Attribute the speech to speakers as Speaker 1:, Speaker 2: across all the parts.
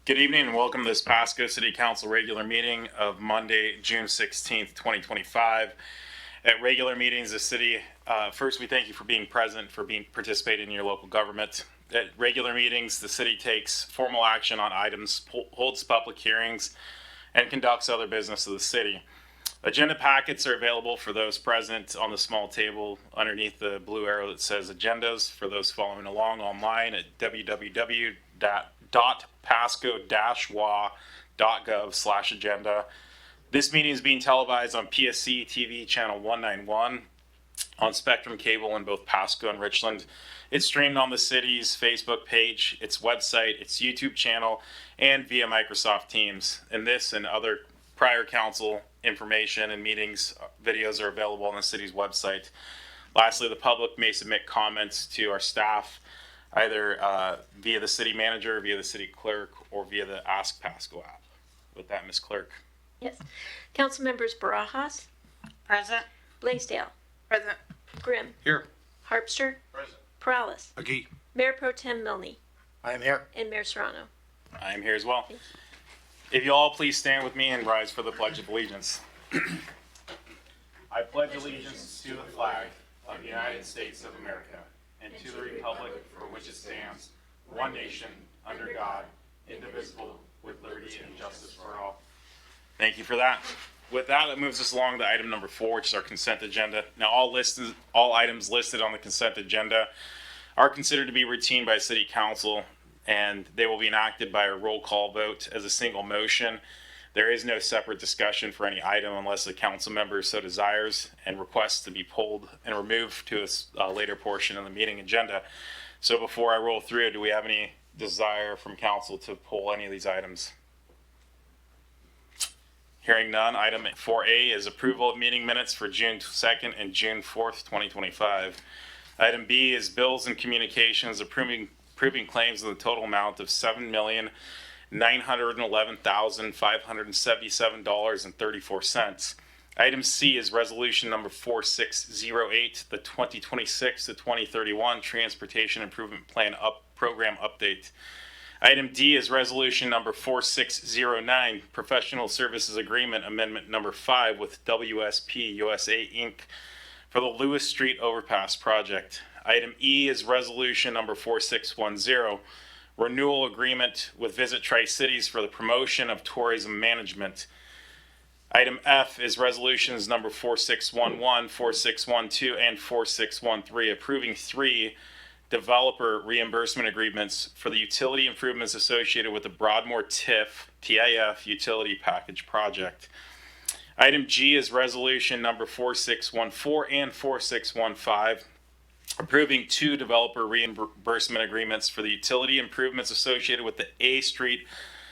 Speaker 1: Good evening and welcome to this Pasco City Council regular meeting of Monday, June 16th, 2025. At regular meetings, the city, first we thank you for being present, for participating in your local government. At regular meetings, the city takes formal action on items, holds public hearings, and conducts other business of the city. Agenda packets are available for those present on the small table underneath the blue arrow that says agendas, for those following along online at www.pasco-wa.gov/agenda. This meeting is being televised on PSC-TV channel 191 on Spectrum Cable in both Pasco and Richland. It's streamed on the city's Facebook page, its website, its YouTube channel, and via Microsoft Teams. And this and other prior council information and meetings videos are available on the city's website. Lastly, the public may submit comments to our staff either via the city manager, via the city clerk, or via the Ask Pasco app. With that, Ms. Clerk.
Speaker 2: Yes. Council members Barajas,
Speaker 3: Present.
Speaker 2: Blaisdell,
Speaker 3: Present.
Speaker 2: Grimm,
Speaker 4: Here.
Speaker 2: Harpster,
Speaker 4: Present.
Speaker 2: Perales,
Speaker 4: Agee.
Speaker 2: Mayor Pro Tem Milne,
Speaker 4: I am here.
Speaker 2: and Mayor Serrano.
Speaker 1: I am here as well. If you all please stand with me and rise for the Pledge of Allegiance. I pledge allegiance to the flag of the United States of America and to the republic for which it stands, one nation, under God, indivisible, with liberty and justice for all. Thank you for that. With that, it moves us along to item number 4, which is our consent agenda. Now, all items listed on the consent agenda are considered to be routine by City Council, and they will be enacted by a roll call vote as a single motion. There is no separate discussion for any item unless the council member so desires and requests to be pulled and removed to a later portion of the meeting agenda. So before I roll through, do we have any desire from council to pull any of these items? Hearing none, item 4A is approval of meeting minutes for June 2nd and June 4th, 2025. Item B is bills and communications approving claims in the total amount of $7,911,577.34. Item C is resolution number 4608, the 2026 to 2031 Transportation Improvement Plan Program Update. Item D is resolution number 4609, Professional Services Agreement Amendment number 5 with WSP USA Inc. for the Lewis Street Overpass Project. Item E is resolution number 4610, renewal agreement with Visit Tri-Cities for the promotion of tourism management. Item F is resolutions number 4611, 4612, and 4613, approving 3 developer reimbursement agreements for the utility improvements associated with the Broadmoor TIF utility package project. Item G is resolution number 4614 and 4615, approving 2 developer reimbursement agreements for the utility improvements associated with the A Street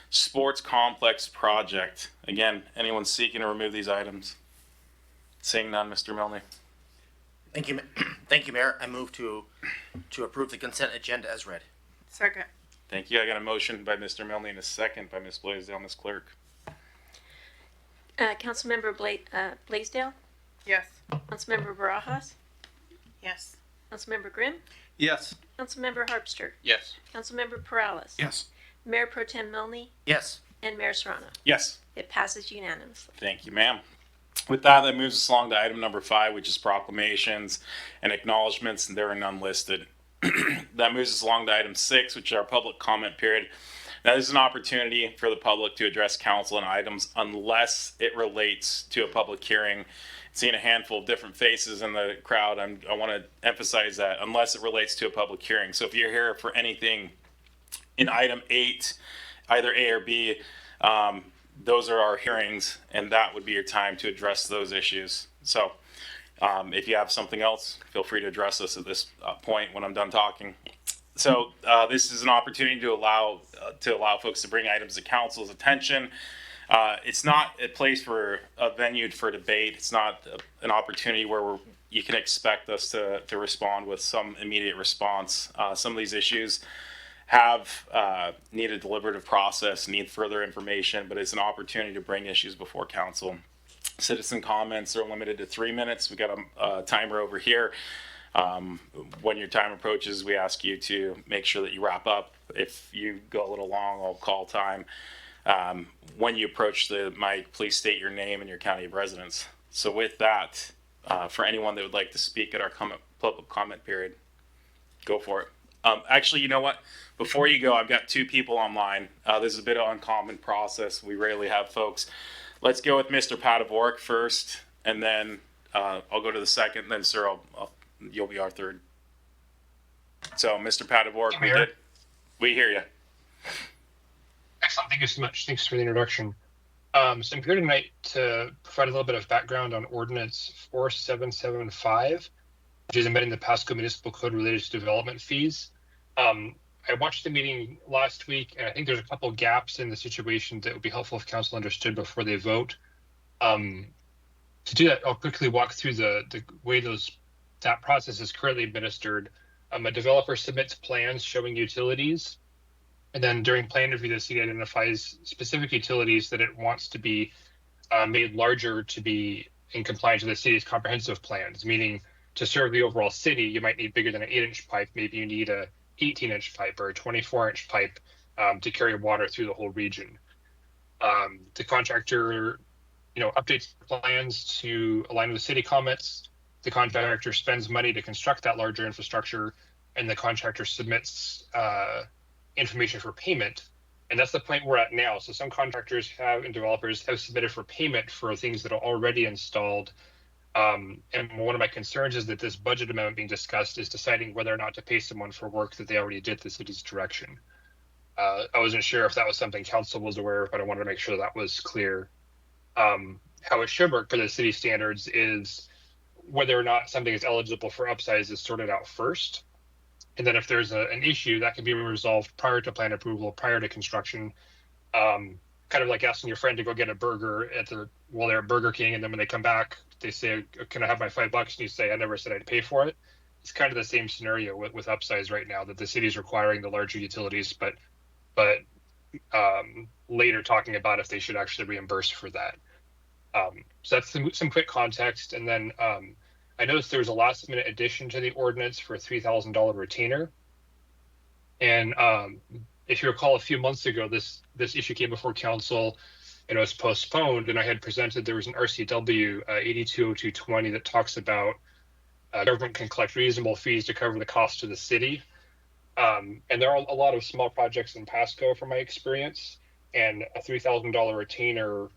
Speaker 1: Sports Complex project. Again, anyone seeking to remove these items? Seeing none, Mr. Milne.
Speaker 4: Thank you, thank you, Mayor. I move to approve the consent agenda as read.
Speaker 3: Second.
Speaker 1: Thank you. I got a motion by Mr. Milne and a second by Ms. Blaisdell. Ms. Clerk.
Speaker 2: Councilmember Blaisdell,
Speaker 3: Yes.
Speaker 2: Councilmember Barajas,
Speaker 3: Yes.
Speaker 2: Councilmember Grimm,
Speaker 4: Yes.
Speaker 2: Councilmember Harpster,
Speaker 4: Yes.
Speaker 2: Councilmember Perales,
Speaker 4: Yes.
Speaker 2: Mayor Pro Tem Milne,
Speaker 4: Yes.
Speaker 2: and Mayor Serrano.
Speaker 1: Yes.
Speaker 2: It passes unanimously.
Speaker 1: Thank you, ma'am. With that moves us along to item number 5, which is proclamations and acknowledgements, and there are none listed. That moves us along to item 6, which is our public comment period. Now, this is an opportunity for the public to address council on items unless it relates to a public hearing. Seeing a handful of different faces in the crowd, I want to emphasize that, unless it relates to a public hearing. So if you're here for anything in item 8, either A or B, those are our hearings, and that would be your time to address those issues. So if you have something else, feel free to address us at this point when I'm done talking. So this is an opportunity to allow folks to bring items to council's attention. It's not a place for a venue for debate. It's not an opportunity where you can expect us to respond with some immediate response. Some of these issues have need a deliberative process, need further information, but it's an opportunity to bring issues before council. Citizen comments are limited to 3 minutes. We got a timer over here. When your time approaches, we ask you to make sure that you wrap up. If you go a little long, I'll call time. When you approach the mic, please state your name and your county of residence. So with that, for anyone that would like to speak at our public comment period, go for it. Actually, you know what? Before you go, I've got two people online. This is a bit of an uncommon process. We rarely have folks. Let's go with Mr. Padavoric first, and then I'll go to the second. Then, sir, you'll be our third. So, Mr. Padavoric, we hear you.
Speaker 5: Excellent. Thank you so much. Thanks for the introduction. So I'm here tonight to provide a little bit of background on Ordinance 4775, which is amending the Pasco Municipal Code related to development fees. I watched the meeting last week, and I think there's a couple gaps in the situation that would be helpful if council understood before they vote. To do that, I'll quickly walk through the way that process is currently administered. A developer submits plans showing utilities, and then during plan review, the city identifies specific utilities that it wants to be made larger to be in compliance with the city's comprehensive plans, meaning to serve the overall city, you might need bigger than an 8-inch pipe. Maybe you need a 18-inch pipe or a 24-inch pipe to carry water through the whole region. The contractor, updates plans to align with the city comments. The contractor spends money to construct that larger infrastructure, and the contractor submits information for payment. And that's the point we're at now. So some contractors and developers have submitted for payment for things that are already installed. And one of my concerns is that this budget amendment being discussed is deciding whether or not to pay someone for work that they already did the city's direction. I wasn't sure if that was something council was aware of, but I wanted to make sure that was clear. How it should work for the city standards is whether or not something is eligible for upsize is sorted out first. And then if there's an issue, that can be resolved prior to plan approval, prior to construction. Kind of like asking your friend to go get a burger while they're at Burger King, and then when they come back, they say, "Can I have my $5?" And you say, "I never said I'd pay for it." It's kind of the same scenario with upsize right now, that the city's requiring the larger utilities, but later talking about if they should actually reimburse for that. So that's some quick context, and then I noticed there was a last minute addition to the ordinance for a $3,000 retainer. And if you recall, a few months ago, this issue came before council and it was postponed. And I had presented, there was an RCW 820220 that talks about government can collect reasonable fees to cover the cost to the city. And there are a lot of small projects in Pasco from my experience, and a $3,000 retainer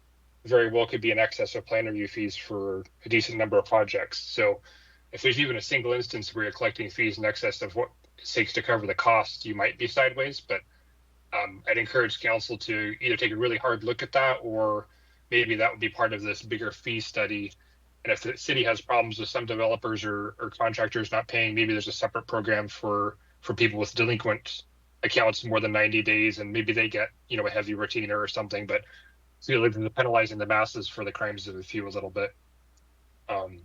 Speaker 5: very well could be in excess of plan review fees for a decent number of projects. So if there's even a single instance where you're collecting fees in excess of what it takes to cover the cost, you might be sideways. But I'd encourage council to either take a really hard look at that, or maybe that would be part of this bigger fee study. And if the city has problems with some developers or contractors not paying, maybe there's a separate program for people with delinquent accounts more than 90 days, and maybe they get a heavy retainer or something. But so you're penalizing the masses for the crimes of a few a little bit. And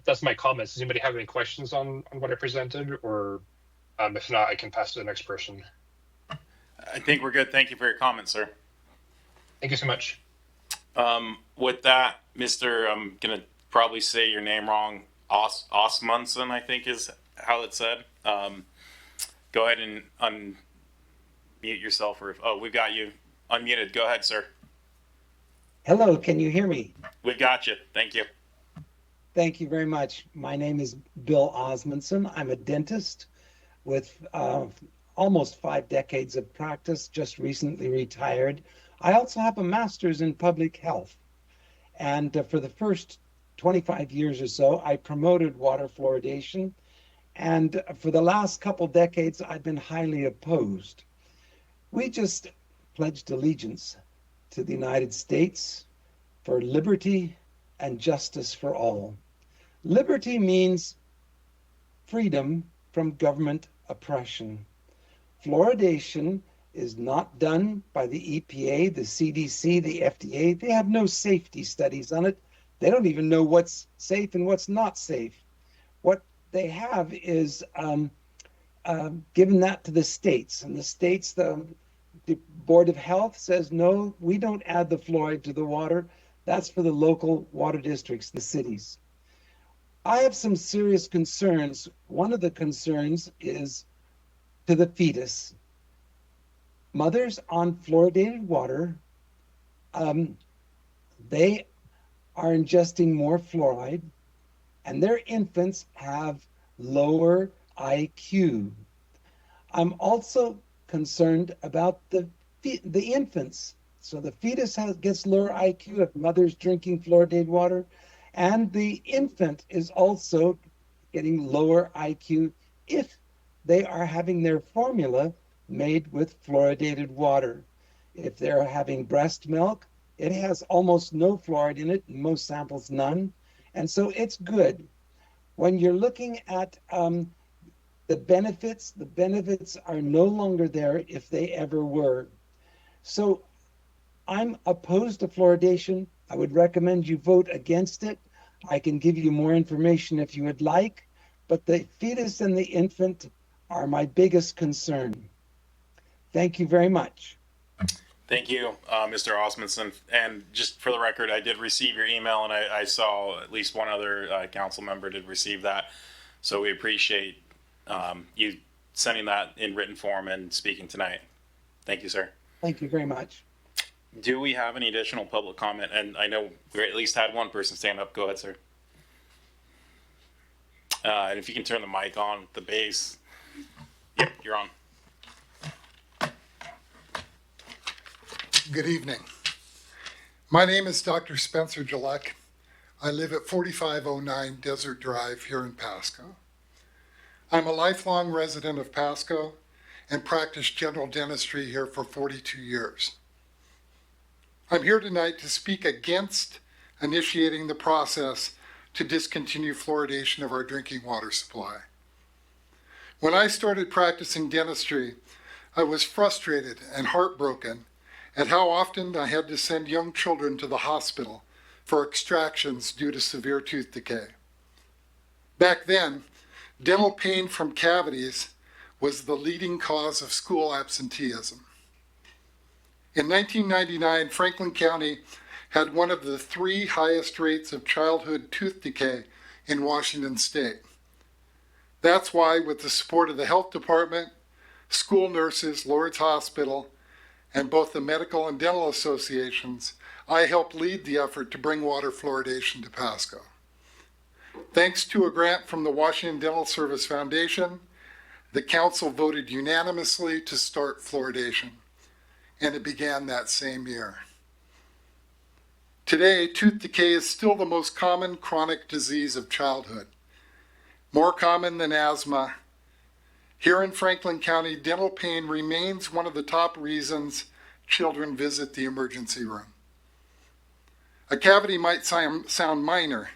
Speaker 5: that's my comments. Does anybody have any questions on what I presented? Or if not, I can pass to the next person.
Speaker 1: I think we're good. Thank you for your comments, sir.
Speaker 5: Thank you so much.
Speaker 1: With that, Mr. I'm going to probably say your name wrong. Osmundson, I think is how it's said. Go ahead and unmute yourself. We've got you unmuted. Go ahead, sir.
Speaker 6: Hello, can you hear me?
Speaker 1: We've got you. Thank you.
Speaker 6: Thank you very much. My name is Bill Osmundson. I'm a dentist with almost 5 decades of practice, just recently retired. I also have a master's in public health. And for the first 25 years or so, I promoted water fluoridation. And for the last couple decades, I've been highly opposed. We just pledged allegiance to the United States for liberty and justice for all. Liberty means freedom from government oppression. Fluoridation is not done by the EPA, the CDC, the FDA. They have no safety studies on it. They don't even know what's safe and what's not safe. What they have is given that to the states, and the states, the Board of Health says, no, we don't add the fluoride to the water. That's for the local water districts, the cities. I have some serious concerns. One of the concerns is to the fetus. Mothers on fluoridated water, they are ingesting more fluoride, and their infants have lower IQ. I'm also concerned about the infants. So the fetus gets lower IQ if mother's drinking fluoridated water, and the infant is also getting lower IQ if they are having their formula made with fluoridated water. If they're having breast milk, it has almost no fluoride in it, in most samples none, and so it's good. When you're looking at the benefits are no longer there if they ever were. So I'm opposed to fluoridation. I would recommend you vote against it. I can give you more information if you would like, but the fetus and the infant are my biggest concern. Thank you very much.
Speaker 1: Thank you, Mr. Osmundson. And just for the record, I did receive your email, and I saw at least one other council member did receive that. So we appreciate you sending that in written form and speaking tonight. Thank you, sir.
Speaker 6: Thank you very much.
Speaker 1: Do we have any additional public comment? And I know we at least had one person stand up. Go ahead, sir. And if you can turn the mic on, the bass. Yep, you're on.
Speaker 7: Good evening. My name is Dr. Spencer Jalek. I live at 4509 Desert Drive here in Pasco. I'm a lifelong resident of Pasco and practiced general dentistry here for 42 years. I'm here tonight to speak against initiating the process to discontinue fluoridation of our drinking water supply. When I started practicing dentistry, I was frustrated and heartbroken at how often I had to send young children to the hospital for extractions due to severe tooth decay. Back then, dental pain from cavities was the leading cause of school absenteeism. In 1999, Franklin County had one of the 3 highest rates of childhood tooth decay in Washington state. That's why, with the support of the health department, school nurses, Lourdes Hospital, and both the medical and dental associations, I helped lead the effort to bring water fluoridation to Pasco. Thanks to a grant from the Washington Dental Service Foundation, the council voted unanimously to start fluoridation, and it began that same year. Today, tooth decay is still the most common chronic disease of childhood, more common than asthma. Here in Franklin County, dental pain remains one of the top reasons children visit the emergency room. A cavity might sound minor,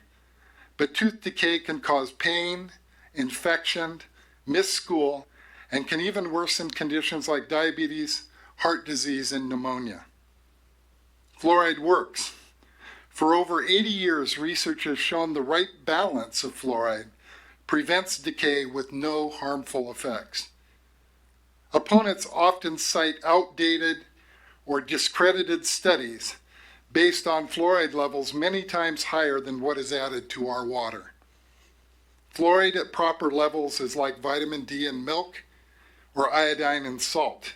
Speaker 7: but tooth decay can cause pain, infection, miss school, and can even worsen conditions like diabetes, heart disease, and pneumonia. Fluoride works. For over 80 years, research has shown the right balance of fluoride prevents decay with no harmful effects. Opponents often cite outdated or discredited studies based on fluoride levels many times higher than what is added to our water. Fluoride at proper levels is like vitamin D in milk or iodine in salt,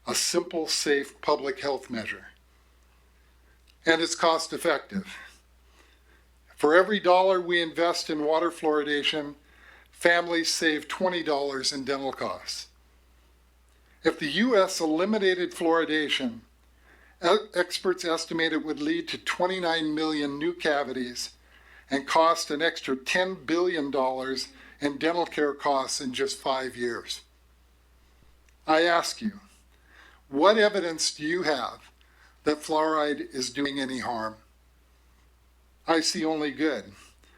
Speaker 7: a simple, safe public health measure. And it's cost effective. For every $1 we invest in water fluoridation, families save $20 in dental costs. If the U.S. eliminated fluoridation, experts estimate it would lead to 29 million new cavities and cost an extra $10 billion in dental care costs in just 5 years. I ask you, what evidence do you have that fluoride is doing any harm? I see only good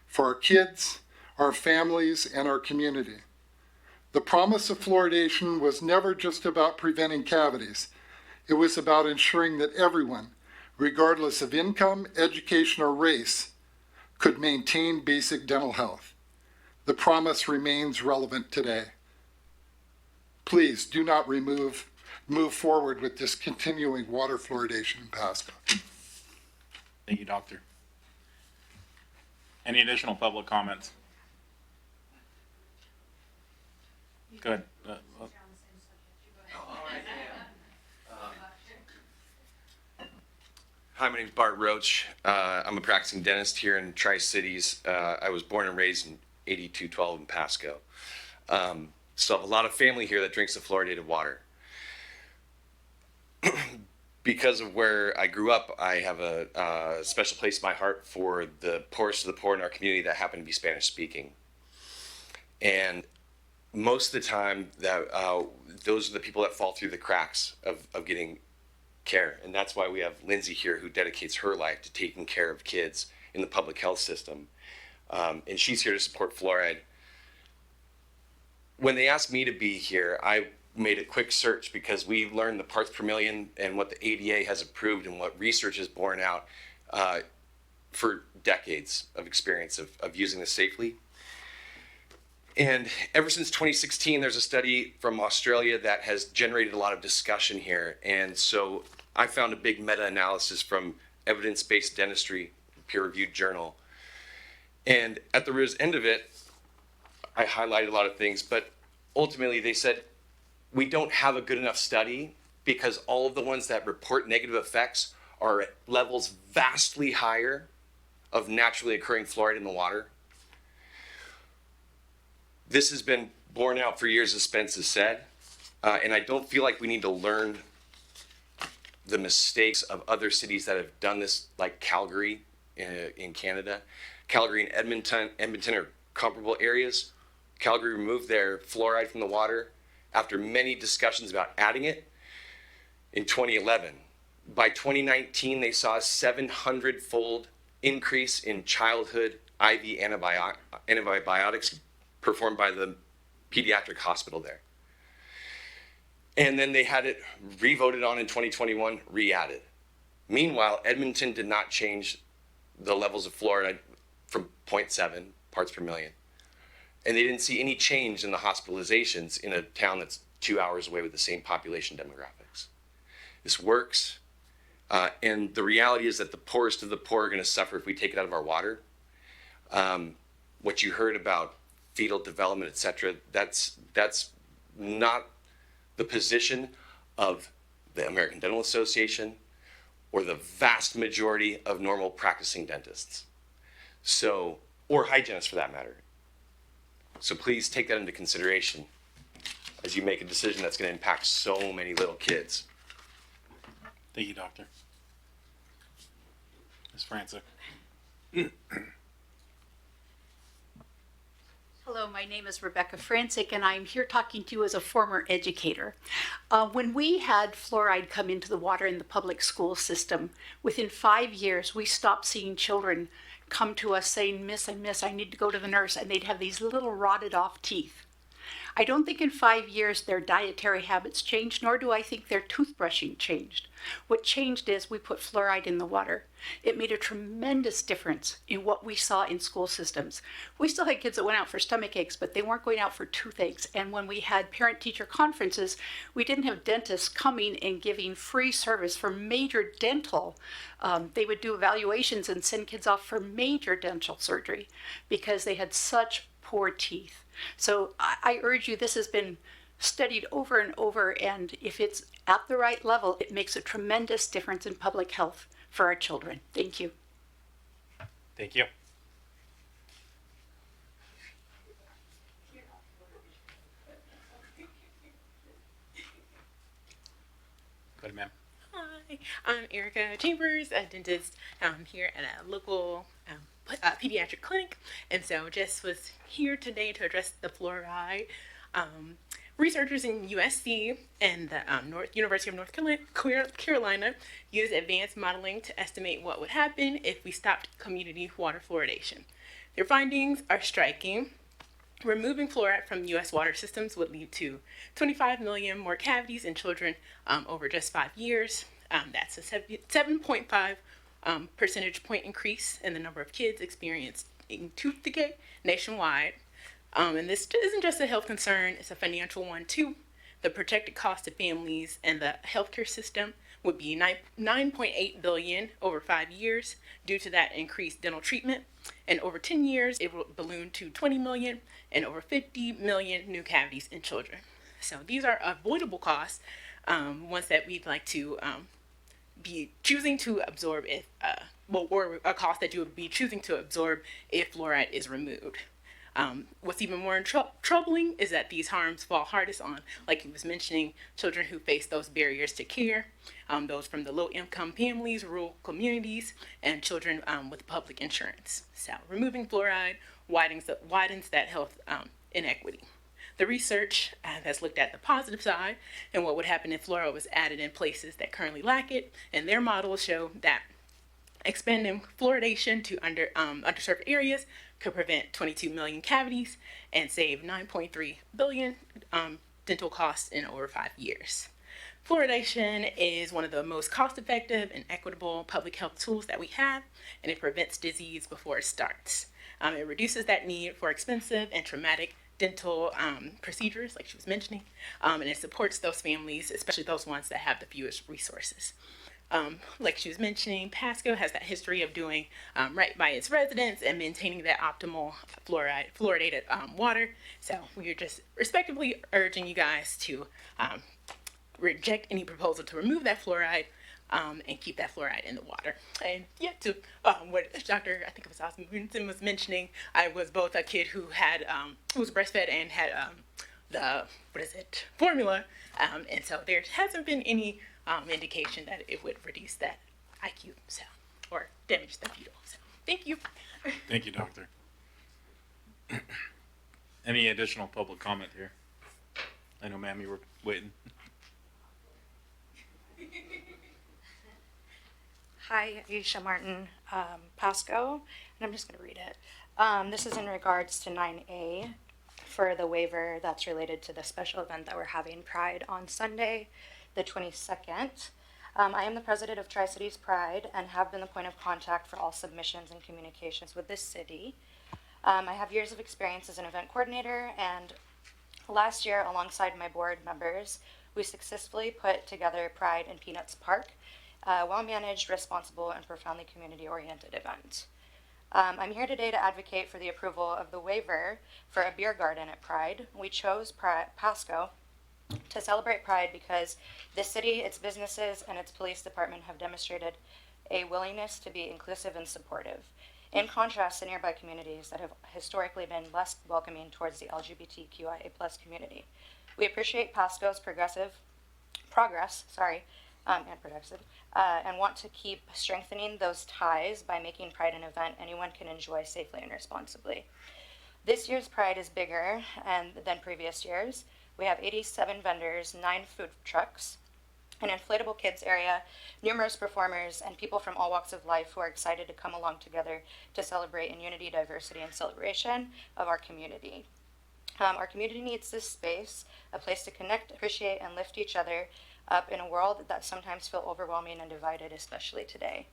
Speaker 7: for our kids, our families, and our community. The promise of fluoridation was never just about preventing cavities. It was about ensuring that everyone, regardless of income, education, or race, could maintain basic dental health. The promise remains relevant today. Please do not move forward with discontinuing water fluoridation in Pasco.
Speaker 1: Thank you, Doctor. Any additional public comments? Go ahead.
Speaker 8: Hi, my name is Bart Roach. I'm a practicing dentist here in Tri-Cities. I was born and raised in 8212 in Pasco. So I have a lot of family here that drinks the fluoridated water. Because of where I grew up, I have a special place in my heart for the poorest of the poor in our community that happen to be Spanish speaking. And most of the time, those are the people that fall through the cracks of getting care. And that's why we have Lindsay here, who dedicates her life to taking care of kids in the public health system. And she's here to support fluoride. When they asked me to be here, I made a quick search because we learned the parts per million and what the ADA has approved and what research has borne out for decades of experience of using this safely. And ever since 2016, there's a study from Australia that has generated a lot of discussion here. And so I found a big meta-analysis from Evidence-Based Dentistry, peer-reviewed journal. And at the end of it, I highlighted a lot of things, but ultimately they said, we don't have a good enough study because all of the ones that report negative effects are at levels vastly higher of naturally occurring fluoride in the water. This has been borne out for years, as Spence has said, and I don't feel like we need to learn the mistakes of other cities that have done this, like Calgary in Canada. Calgary and Edmonton are comparable areas. Calgary removed their fluoride from the water after many discussions about adding it in 2011. By 2019, they saw a 700-fold increase in childhood IV antibiotics performed by the pediatric hospital there. And then they had it re-voted on in 2021, re-added. Meanwhile, Edmonton did not change the levels of fluoride from 0.7 parts per million. And they didn't see any change in the hospitalizations in a town that's 2 hours away with the same population demographics. This works. And the reality is that the poorest of the poor are going to suffer if we take it out of our water. What you heard about fetal development, et cetera, that's not the position of the American Dental Association or the vast majority of normal practicing dentists. So, or hygienists for that matter. So please take that into consideration as you make a decision that's going to impact so many little kids.
Speaker 1: Thank you, Doctor. Ms. Francis.
Speaker 9: Hello, my name is Rebecca Francic, and I'm here talking to you as a former educator. When we had fluoride come into the water in the public school system, within 5 years, we stopped seeing children come to us saying, Miss, I need to go to the nurse, and they'd have these little rotted off teeth. I don't think in 5 years their dietary habits changed, nor do I think their toothbrushing changed. What changed is we put fluoride in the water. It made a tremendous difference in what we saw in school systems. We still had kids that went out for stomach aches, but they weren't going out for toothaches. And when we had parent-teacher conferences, we didn't have dentists coming and giving free service for major dental. They would do evaluations and send kids off for major dental surgery because they had such poor teeth. So I urge you, this has been studied over and over, and if it's at the right level, it makes a tremendous difference in public health for our children. Thank you.
Speaker 1: Thank you. Go ahead, ma'am.
Speaker 10: Hi, I'm Erica Chambers, a dentist here at a local pediatric clinic, and so just was here today to address the fluoride. Researchers in USC and the University of North Carolina use advanced modeling to estimate what would happen if we stopped community water fluoridation. Their findings are striking. Removing fluoride from U.S. water systems would lead to 25 million more cavities in children over just 5 years. That's a 7.5 percentage point increase in the number of kids experiencing tooth decay nationwide. And this isn't just a health concern, it's a financial one too. The projected cost to families and the healthcare system would be $9.8 billion over 5 years due to that increased dental treatment. In over 10 years, it will balloon to 20 million and over 50 million new cavities in children. So these are avoidable costs, ones that we'd like to be choosing to absorb if, or a cost that you would be choosing to absorb if fluoride is removed. What's even more troubling is that these harms fall hardest on, like he was mentioning, children who face those barriers to care, those from the low-income families, rural communities, and children with public insurance. So removing fluoride widens that health inequity. The research has looked at the positive side and what would happen if fluoride was added in places that currently lack it, and their models show that expanding fluoridation to underserved areas could prevent 22 million cavities and save 9.3 billion dental costs in over 5 years. Fluoridation is one of the most cost-effective and equitable public health tools that we have, and it prevents disease before it starts. It reduces that need for expensive and traumatic dental procedures, like she was mentioning, and it supports those families, especially those ones that have the fewest resources. Like she was mentioning, Pasco has that history of doing right by its residents and maintaining that optimal fluoridated water. So we're just respectively urging you guys to reject any proposal to remove that fluoride and keep that fluoride in the water. And yet to what Dr. I think it was Osmondson was mentioning, I was both a kid who had who was breastfed and had the formula, and so there hasn't been any indication that it would reduce that IQ, so, or damage the fetal. So thank you.
Speaker 1: Thank you, doctor. Any additional public comment here? I know, ma'am, you were waiting.
Speaker 11: Hi, Aisha Martin, Pasco, and I'm just going to read it. This is in regards to 9A for the waiver that's related to the special event that we're having, Pride, on Sunday, the 22nd. I am the president of Tri-Cities Pride and have been the point of contact for all submissions and communications with this city. I have years of experience as an event coordinator, and last year, alongside my board members, we successfully put together Pride in Peanuts Park, a well-managed, responsible, and profoundly community-oriented event. I'm here today to advocate for the approval of the waiver for a beer garden at Pride. We chose Pasco to celebrate Pride because this city, its businesses, and its police department have demonstrated a willingness to be inclusive and supportive, in contrast to nearby communities that have historically been less welcoming towards the LGBTQIA+ community. We appreciate Pasco's progress, and want to keep strengthening those ties by making Pride an event anyone can enjoy safely and responsibly. This year's Pride is bigger than previous years. We have 87 vendors, 9 food trucks, an inflatable kids area, numerous performers, and people from all walks of life who are excited to come along together to celebrate in unity, diversity, and celebration of our community. Our community needs this space, a place to connect, appreciate, and lift each other up in a world that sometimes feels overwhelming and divided, especially today.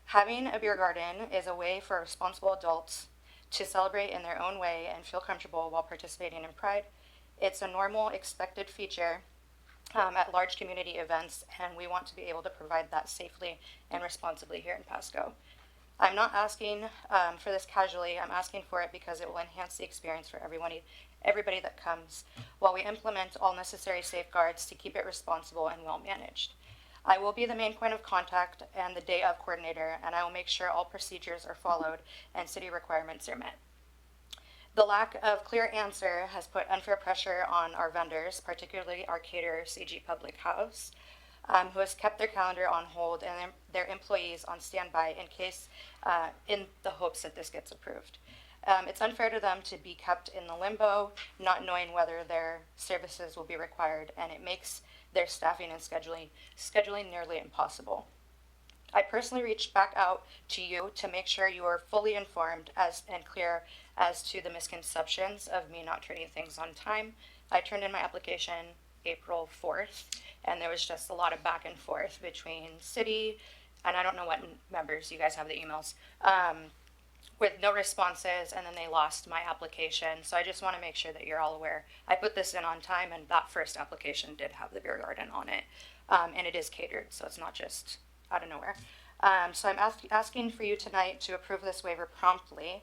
Speaker 11: Having a beer garden is a way for responsible adults to celebrate in their own way and feel comfortable while participating in Pride. It's a normal, expected feature at large community events, and we want to be able to provide that safely and responsibly here in Pasco. I'm not asking for this casually. I'm asking for it because it will enhance the experience for everybody that comes, while we implement all necessary safeguards to keep it responsible and well managed. I will be the main point of contact and the day of coordinator, and I will make sure all procedures are followed and city requirements are met. The lack of clear answer has put unfair pressure on our vendors, particularly our caterer, CG Public House, who has kept their calendar on hold and their employees on standby in the hopes that this gets approved. It's unfair to them to be kept in the limbo, not knowing whether their services will be required, and it makes their staffing and scheduling nearly impossible. I personally reached back out to you to make sure you are fully informed and clear as to the misconceptions of me not treating things on time. I turned in my application April 4th, and there was just a lot of back and forth between city, and I don't know what members, you guys have the emails, with no responses, and then they lost my application. So I just want to make sure that you're all aware. I put this in on time, and that first application did have the beer garden on it, and it is catered, so it's not just out of nowhere. So I'm asking for you tonight to approve this waiver promptly.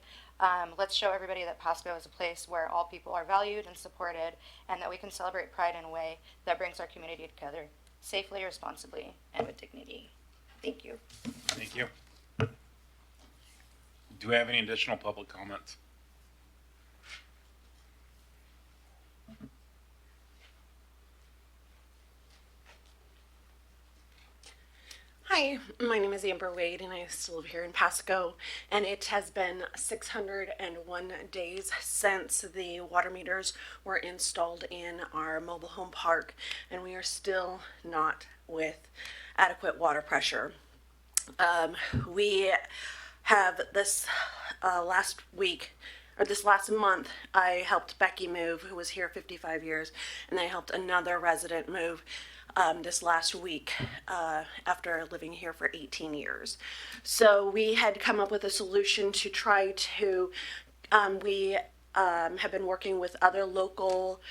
Speaker 11: Let's show everybody that Pasco is a place where all people are valued and supported, and that we can celebrate pride in a way that brings our community together safely, responsibly, and with dignity. Thank you.
Speaker 1: Thank you. Do we have any additional public comments?
Speaker 10: Hi, my name is Amber Wade, and I still live here in Pasco. And it has been 601 days since the water meters were installed in our mobile home park, and we are still not with adequate water pressure. We have this last week, or this last month, I helped Becky move, who was here 55 years, and I helped another resident move this last week after living here for 18 years. So we had come up with a solution to try to, we have been working with other local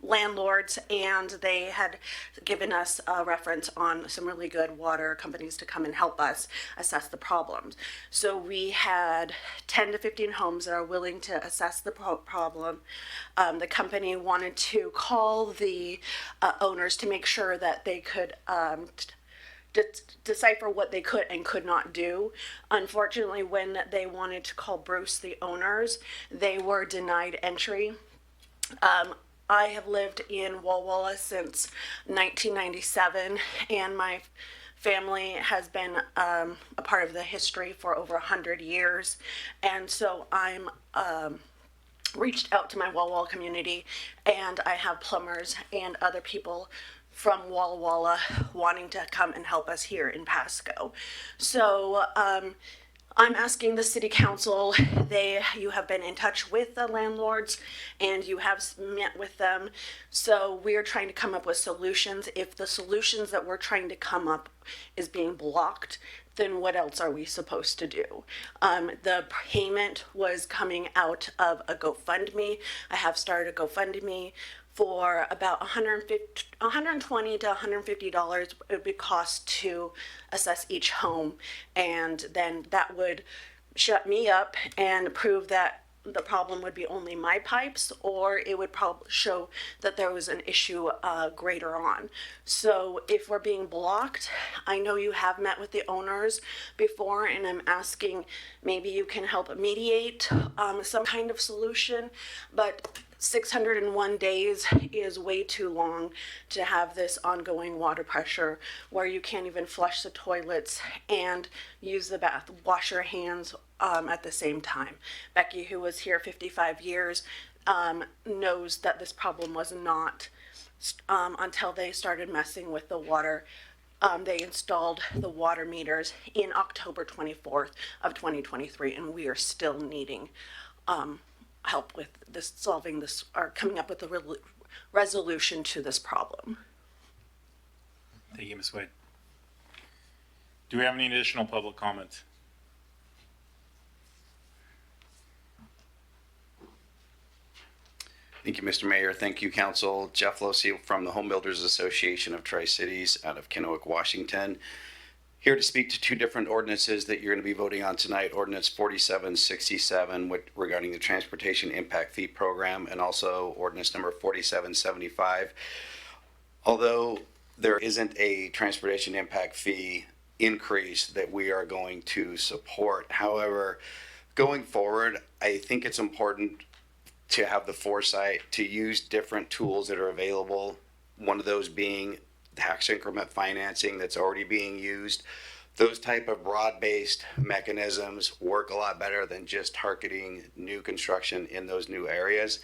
Speaker 10: landlords, and they had given us a reference on some really good water companies to come and help us assess the problems. So we had 10 to 15 homes that are willing to assess the problem. The company wanted to call the owners to make sure that they could decipher what they could and could not do. Unfortunately, when they wanted to call Bruce, the owners, they were denied entry. I have lived in Walla Walla since 1997, and my family has been a part of the history for over 100 years. And so I'm reached out to my Walla Walla community, and I have plumbers and other people from Walla Walla wanting to come and help us here in Pasco. So I'm asking the city council, you have been in touch with the landlords and you have met with them. So we're trying to come up with solutions. If the solutions that we're trying to come up is being blocked, then what else are we supposed to do? The payment was coming out of a GoFundMe. I have started a GoFundMe for about $120 to $150 it would cost to assess each home, and then that would shut me up and prove that the problem would be only my pipes, or it would probably show that there was an issue greater on. So if we're being blocked, I know you have met with the owners before, and I'm asking maybe you can help mediate some kind of solution, but 601 days is way too long to have this ongoing water pressure where you can't even flush the toilets and use the bath, wash your hands at the same time. Becky, who was here 55 years, knows that this problem was not until they started messing with the water. They installed the water meters in October 24th of 2023, and we are still needing help with this, solving this, or coming up with a resolution to this problem.
Speaker 1: Thank you, Ms. Wade. Do we have any additional public comments?
Speaker 12: Thank you, Mr. Mayor. Thank you, Council. Jeff Losey from the Home Builders Association of Tri-Cities out of Kennewick, Washington. Here to speak to two different ordinances that you're going to be voting on tonight. Ordinance 4767 regarding the Transportation Impact Fee Program, and also ordinance number 4775. Although there isn't a transportation impact fee increase that we are going to support, however, going forward, I think it's important to have the foresight to use different tools that are available. One of those being tax increment financing that's already being used. Those type of broad-based mechanisms work a lot better than just targeting new construction in those new areas.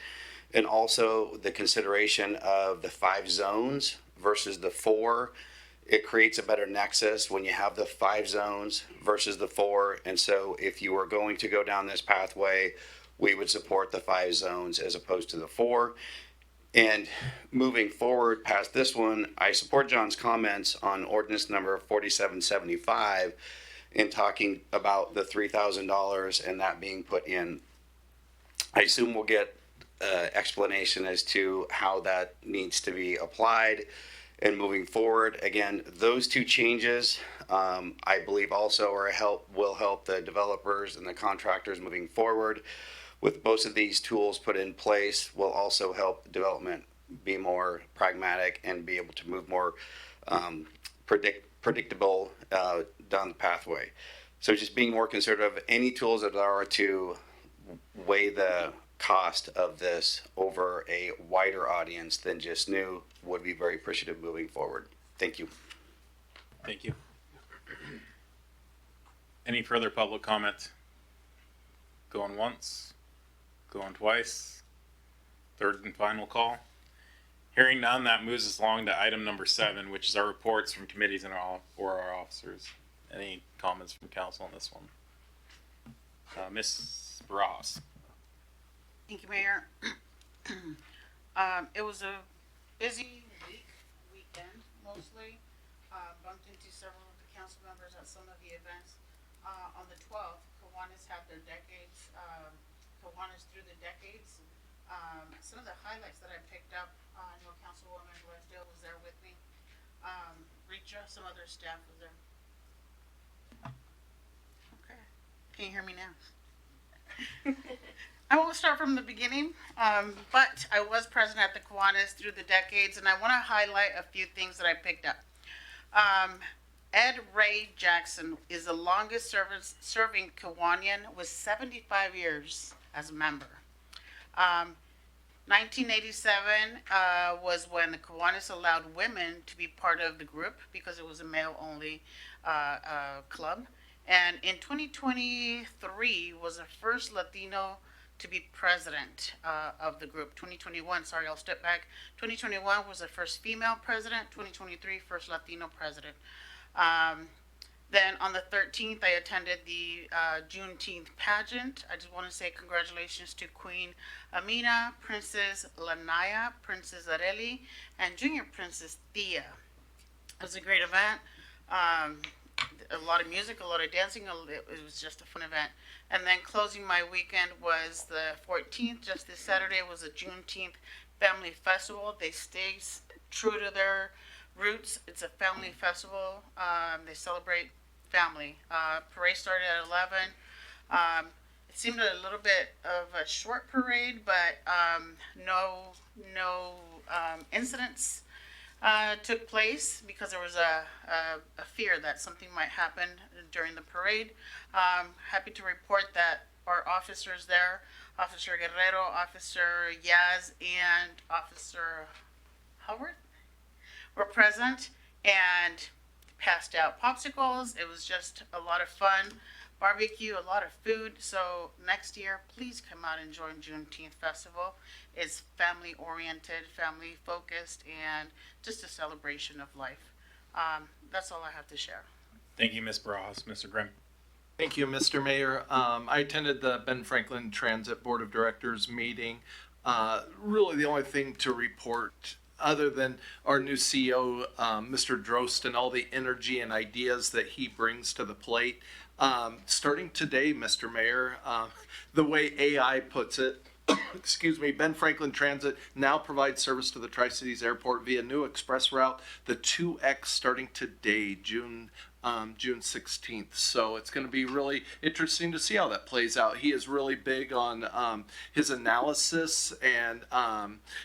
Speaker 12: And also the consideration of the 5 zones versus the 4. It creates a better nexus when you have the 5 zones versus the 4. And so if you are going to go down this pathway, we would support the 5 zones as opposed to the 4. And moving forward past this one, I support John's comments on ordinance number 4775 in talking about the $3,000 and that being put in. I assume we'll get explanation as to how that needs to be applied and moving forward. Again, those two changes, I believe also will help the developers and the contractors moving forward. With most of these tools put in place, will also help development be more pragmatic and be able to move more predictable down the pathway. So just being more conservative, any tools that are to weigh the cost of this over a wider audience than just new would be very appreciative moving forward. Thank you.
Speaker 1: Thank you. Any further public comment? Going once, going twice, third and final call. Hearing none, that moves us along to item number 7, which is our reports from committees and our officers. Any comments from council on this one? Ms. Ross.
Speaker 3: Thank you, Mayor. It was a busy weekend, mostly. Bumped into several of the council members at some of the events. On the 12th, Kiwanis had their decades, Kiwanis through the decades. Some of the highlights that I picked up, I know Councilwoman Blaisdell was there with me. Richa, some other staff was there. Okay, can you hear me now? I won't start from the beginning, but I was present at the Kiwanis through the decades, and I want to highlight a few things that I picked up. Ed Ray Jackson is the longest serving Kiwanian with 75 years as a member. 1987 was when the Kiwanis allowed women to be part of the group because it was a male-only club. And in 2023 was the first Latino to be president of the group. 2021, sorry, I'll step back. 2021 was the first female president. 2023, first Latino president. Then on the 13th, I attended the Juneteenth pageant. I just want to say congratulations to Queen Amina, Princess Lanaya, Princess Areli, and Junior Princess Thea. It was a great event. A lot of music, a lot of dancing. It was just a fun event. And then closing my weekend was the 14th. Just this Saturday was a Juneteenth family festival. They stay true to their roots. It's a family festival. They celebrate family. Parade started at 11. It seemed a little bit of a short parade, but no incidents took place because there was a fear that something might happen during the parade. Happy to report that our officers there, Officer Guerrero, Officer Yaz, and Officer Howard were present and passed out popsicles. It was just a lot of fun. Barbecue, a lot of food. So next year, please come out and join Juneteenth Festival. It's family oriented, family focused, and just a celebration of life. That's all I have to share.
Speaker 1: Thank you, Ms. Bras. Mr. Grimm.
Speaker 13: Thank you, Mr. Mayor. I attended the Ben Franklin Transit Board of Directors meeting. Really the only thing to report other than our new CEO, Mr. Drost, and all the energy and ideas that he brings to the plate. Starting today, Mr. Mayor, the way AI puts it, excuse me, Ben Franklin Transit now provides service to the Tri-Cities Airport via new express route, the 2X, starting today, June 16th. So it's going to be really interesting to see how that plays out. He is really big on his analysis and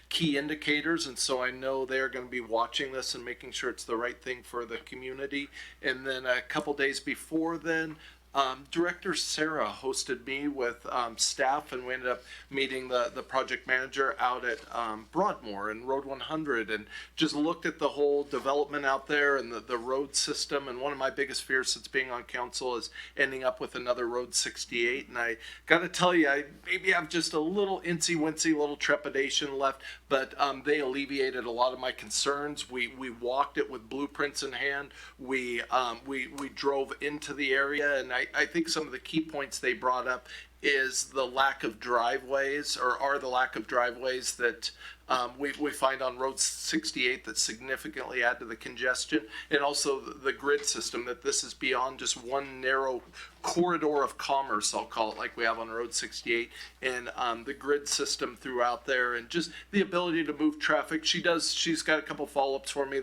Speaker 13: key indicators, and so I know they're going to be watching this and making sure it's the right thing for the community. And then a couple days before then, Director Sarah hosted me with staff, and we ended up meeting the project manager out at Broadmoor and Road 100, and just looked at the whole development out there and the road system. And one of my biggest fears since being on council is ending up with another Road 68. And I got to tell you, I maybe have just a little incy-wincy, little trepidation left, but they alleviated a lot of my concerns. We walked it with blueprints in hand. We drove into the area, and I think some of the key points they brought up is the lack of driveways, or are the lack of driveways that we find on Road 68 that significantly add to the congestion, and also the grid system, that this is beyond just one narrow corridor of commerce, I'll call it, like we have on Road 68, and the grid system throughout there, and just the ability to move traffic. She's got a couple follow-ups for me.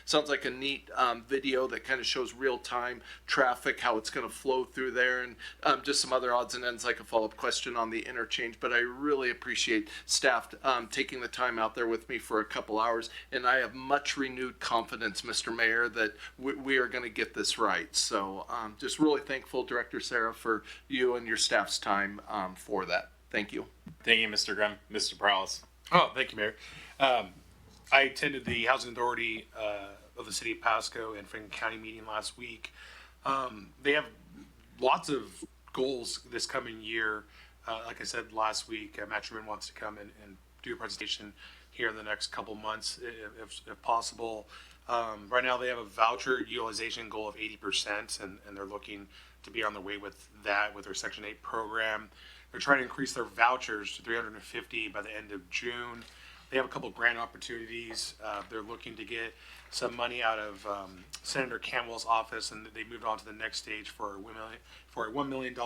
Speaker 13: Sounds like a neat video that kind of shows real-time traffic, how it's going to flow through there, and just some other odds and ends, like a follow-up question on the interchange. But I really appreciate staff taking the time out there with me for a couple hours, and I have much renewed confidence, Mr. Mayor, that we are going to get this right. So just really thankful, Director Sarah, for you and your staff's time for that. Thank you.
Speaker 1: Thank you, Mr. Grimm. Mr. Prowlis.
Speaker 14: Oh, thank you, Mayor. I attended the Housing Authority of the City of Pasco and Franklin County meeting last week. They have lots of goals this coming year. Like I said last week, Matt Truman wants to come and do a presentation here in the next couple months, if possible. Right now, they have a voucher utilization goal of 80%, and they're looking to be on their way with that with their Section 8 program. They're trying to increase their vouchers to 350 by the end of June. They have a couple grant opportunities. They're looking to get some money out of Senator Campbell's office, and they moved on to the next stage for a $1 million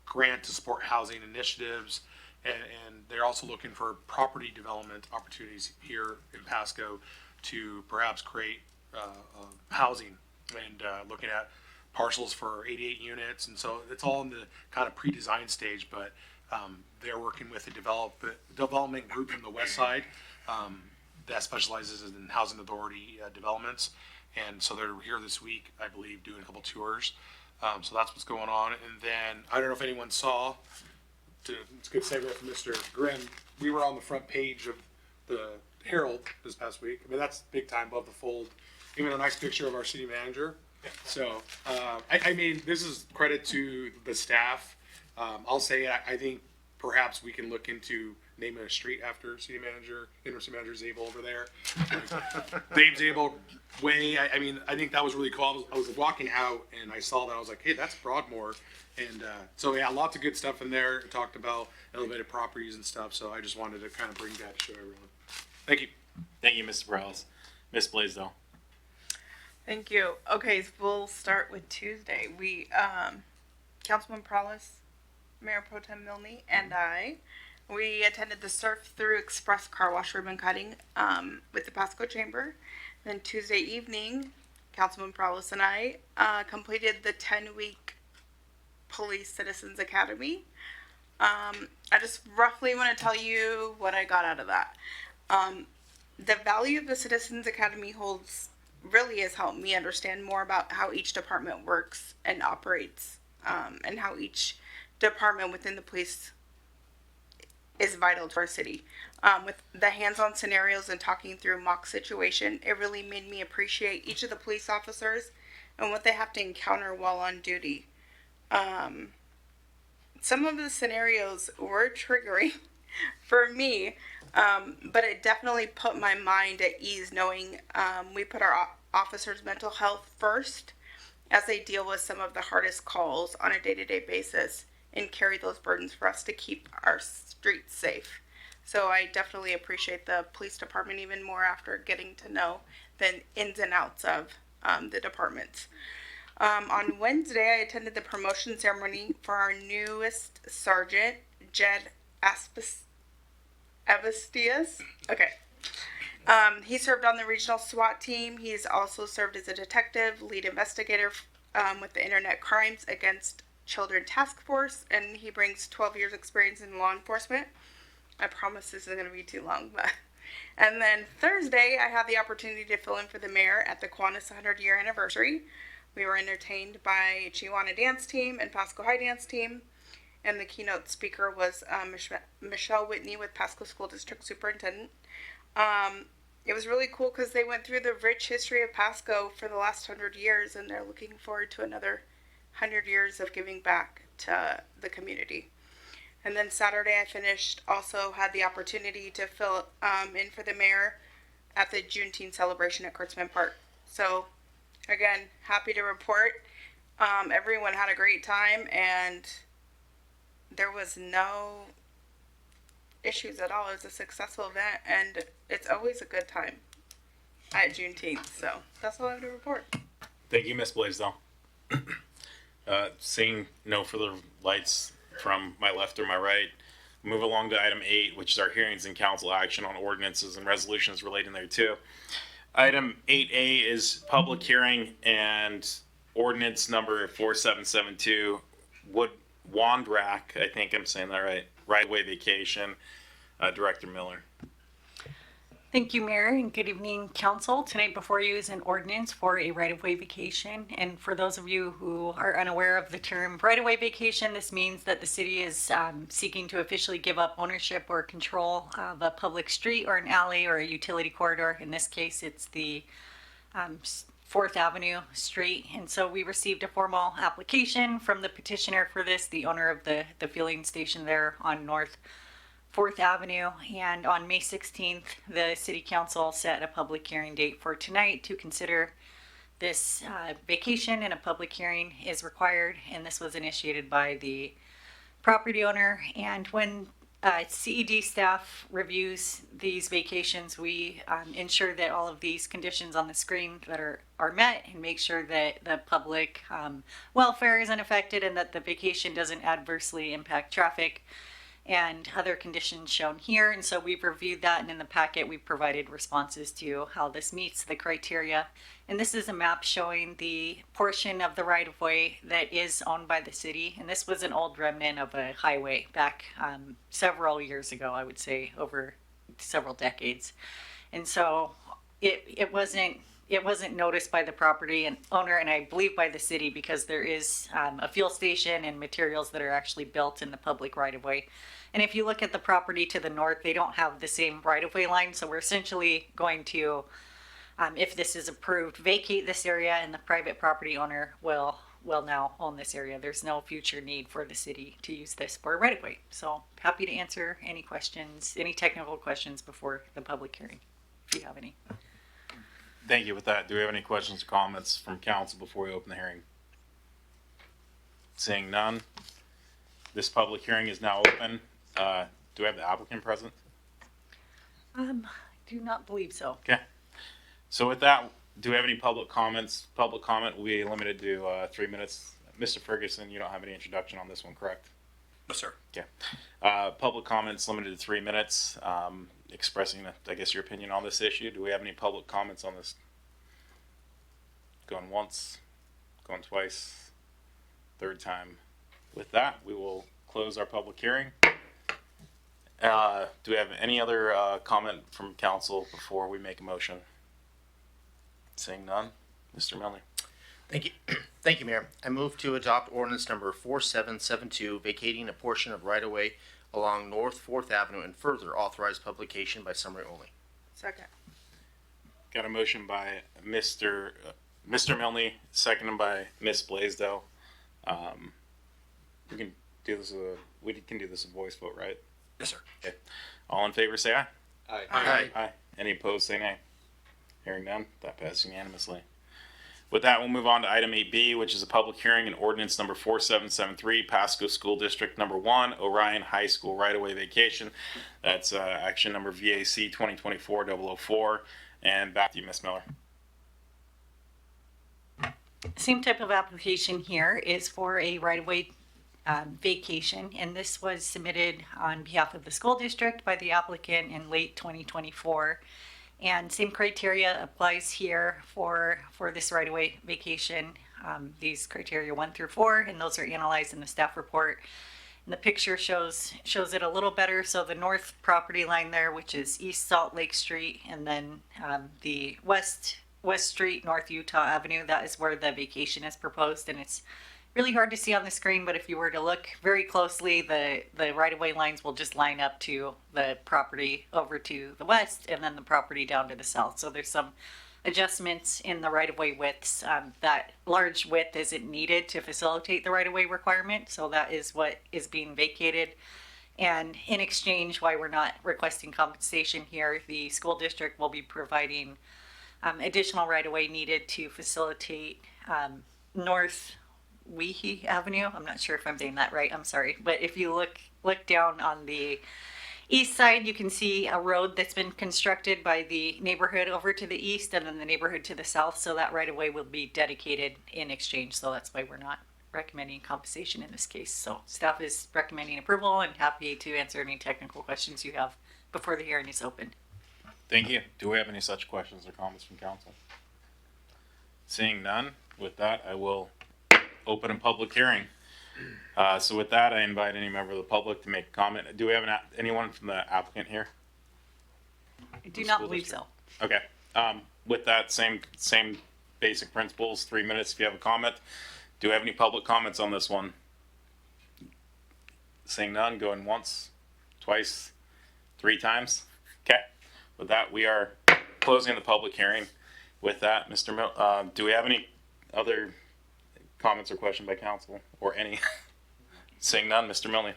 Speaker 14: grant to support housing initiatives. And they're also looking for property development opportunities here in Pasco to perhaps create housing, and looking at parcels for 88 units. And so it's all in the kind of pre-design stage, but they're working with a development group from the west side that specializes in housing authority developments. And so they're here this week, I believe, doing a couple tours. So that's what's going on. And then I don't know if anyone saw, it's a good segue from Mr. Grimm, we were on the front page of the Herald this past week. I mean, that's big time above the fold. Even a nice picture of our city manager. So, I mean, this is credit to the staff. I'll say, I think perhaps we can look into naming a street after city manager, interim city manager Zabel over there. Dave Zabel Way. I mean, I think that was really cool. I was walking out and I saw that. I was like, hey, that's Broadmoor. And so, yeah, lots of good stuff in there. It talked about elevated properties and stuff. So I just wanted to kind of bring that to show everyone. Thank you.
Speaker 1: Thank you, Mr. Prowlis. Ms. Blaisdell.
Speaker 15: Thank you. Okay, so we'll start with Tuesday. We, Councilman Prowlis, Mayor Pro Tem Milne, and we attended the Surf Through Express Car Wash ribbon cutting with the Pasco Chamber. Then Tuesday evening, Councilman Prowlis and I completed the 10-week Police Citizens Academy. I just roughly want to tell you what I got out of that. The value of the Citizens Academy really has helped me understand more about how each department works and operates, and how each department within the police is vital to our city. With the hands-on scenarios and talking through mock situation, it really made me appreciate each of the police officers and what they have to encounter while on duty. Some of the scenarios were triggering for me, but it definitely put my mind at ease knowing we put our officers' mental health first as they deal with some of the hardest calls on a day-to-day basis and carry those burdens for us to keep our streets safe. So I definitely appreciate the police department even more after getting to know the ins and outs of the departments. On Wednesday, I attended the promotion ceremony for our newest sergeant, Jed Avastias. Okay. He served on the regional SWAT team. He's also served as a detective, lead investigator with the Internet Crimes Against Children Task Force, and he brings 12 years experience in law enforcement. I promise this isn't going to be too long, but. And then Thursday, I had the opportunity to fill in for the mayor at the Kiwanis 100-year anniversary. We were entertained by Chihuahua dance team and Pasco High dance team. And the keynote speaker was Michelle Whitney with Pasco School District Superintendent. It was really cool because they went through the rich history of Pasco for the last 100 years, and they're looking forward to another 100 years of giving back to the community. And then Saturday also had the opportunity to fill in for the mayor at the Juneteenth celebration at Kurtzman Park. So, again, happy to report everyone had a great time, and there was no issues at all. It was a successful event, and it's always a good time at Juneteenth. So that's all I have to report.
Speaker 1: Thank you, Ms. Blaisdell. Seeing no further lights from my left or my right, move along to item 8, which is our hearings and council action on ordinances and resolutions relating thereto. Item 8A is public hearing and ordinance number 4772, Wandrack, I think I'm saying that right away vacation. Director Miller.
Speaker 9: Thank you, Mayor, and good evening, Council. Tonight before you is an ordinance for a right-of-way vacation. And for those of you who are unaware of the term right-of-way vacation, this means that the city is seeking to officially give up ownership or control of a public street or an alley or a utility corridor. In this case, it's the 4th Avenue Street. And so we received a formal application from the petitioner for this, the owner of the fueling station there on North 4th Avenue, and on May 16th, the City Council set a public hearing date for tonight to consider this vacation, and a public hearing is required, and this was initiated by the property owner. And when CED staff reviews these vacations, we ensure that all of these conditions on the screen that are met, and make sure that the public welfare isn't affected and that the vacation doesn't adversely impact traffic and other conditions shown here. And so we've reviewed that, and in the packet we've provided responses to how this meets the criteria. And this is a map showing the portion of the right-of-way that is owned by the city. And this was an old remnant of a highway back several years ago, I would say over several decades. And so it wasn't noticed by the property and owner, and I believe by the city, because there is a fuel station and materials that are actually built in the public right-of-way. And if you look at the property to the north, they don't have the same right-of-way line. So we're essentially going to, if this is approved, vacate this area, and the private property owner will now own this area. There's no future need for the city to use this for a right-of-way. So happy to answer any questions, any technical questions before the public hearing, if you have any.
Speaker 1: Thank you. With that, do we have any questions or comments from council before we open the hearing? Seeing none, this public hearing is now open. Do we have the applicant present?
Speaker 9: Do not believe so.
Speaker 1: Okay. So with that, do we have any public comments? Public comment will be limited to 3 minutes. Mr. Ferguson, you don't have any introduction on this one, correct?
Speaker 4: No, sir.
Speaker 1: Okay. Public comments limited to 3 minutes. Expressing, I guess, your opinion on this issue. Do we have any public comments on this? Going once, going twice, third time. With that, we will close our public hearing. Do we have any other comment from council before we make a motion? Seeing none, Mr. Milner.
Speaker 4: Thank you. Thank you, Mayor. I move to adopt ordinance number 4772, vacating a portion of right-of-way along North 4th Avenue and further authorize publication by summary only.
Speaker 15: Second.
Speaker 1: Got a motion by Mr. Milne, seconded by Ms. Blaisdell. We can do this a voice vote, right?
Speaker 4: Yes, sir.
Speaker 1: Okay. All in favor, say aye.
Speaker 8: Aye.
Speaker 4: Aye.
Speaker 1: Aye. Any opposed, say nay. Hearing none, that passes unanimously. With that, we'll move on to item 8B, which is a public hearing and ordinance number 4773, Pasco School District Number 1, Orion High School right-of-way vacation. That's action number VAC 2024-004. And back to you, Ms. Miller.
Speaker 9: Same type of application here is for a right-of-way vacation, and this was submitted on behalf of the school district by the applicant in late 2024. And same criteria applies here for this right-of-way vacation. These criteria 1 through 4, and those are analyzed in the staff report. And the picture shows it a little better. So the north property line there, which is East Salt Lake Street, and then the West Street, North Utah Avenue, that is where the vacation is proposed. And it's really hard to see on the screen, but if you were to look very closely, the right-of-way lines will just line up to the property over to the west, and then the property down to the south. So there's some adjustments in the right-of-way widths. That large width isn't needed to facilitate the right-of-way requirement, so that is what is being vacated. And in exchange, why we're not requesting compensation here, the school district will be providing additional right-of-way needed to facilitate
Speaker 16: Weehee Avenue. I'm not sure if I'm saying that right. I'm sorry. But if you look down on the east side, you can see a road that's been constructed by the neighborhood over to the east and then the neighborhood to the south. So that right of way will be dedicated in exchange. So that's why we're not recommending compensation in this case. So staff is recommending approval and happy to answer any technical questions you have before the hearing is open.
Speaker 1: Thank you. Do we have any such questions or comments from council? Seeing none, with that, I will open a public hearing. So with that, I invite any member of the public to make a comment. Do we have anyone from the applicant here?
Speaker 16: I do not believe so.
Speaker 1: Okay. With that, same basic principles, 3 minutes if you have a comment. Do we have any public comments on this one? Seeing none, going once, twice, 3 times. Okay. With that, we are closing the public hearing. With that, Mr. Do we have any other comments or question by council or any? Seeing none, Mr. Milne.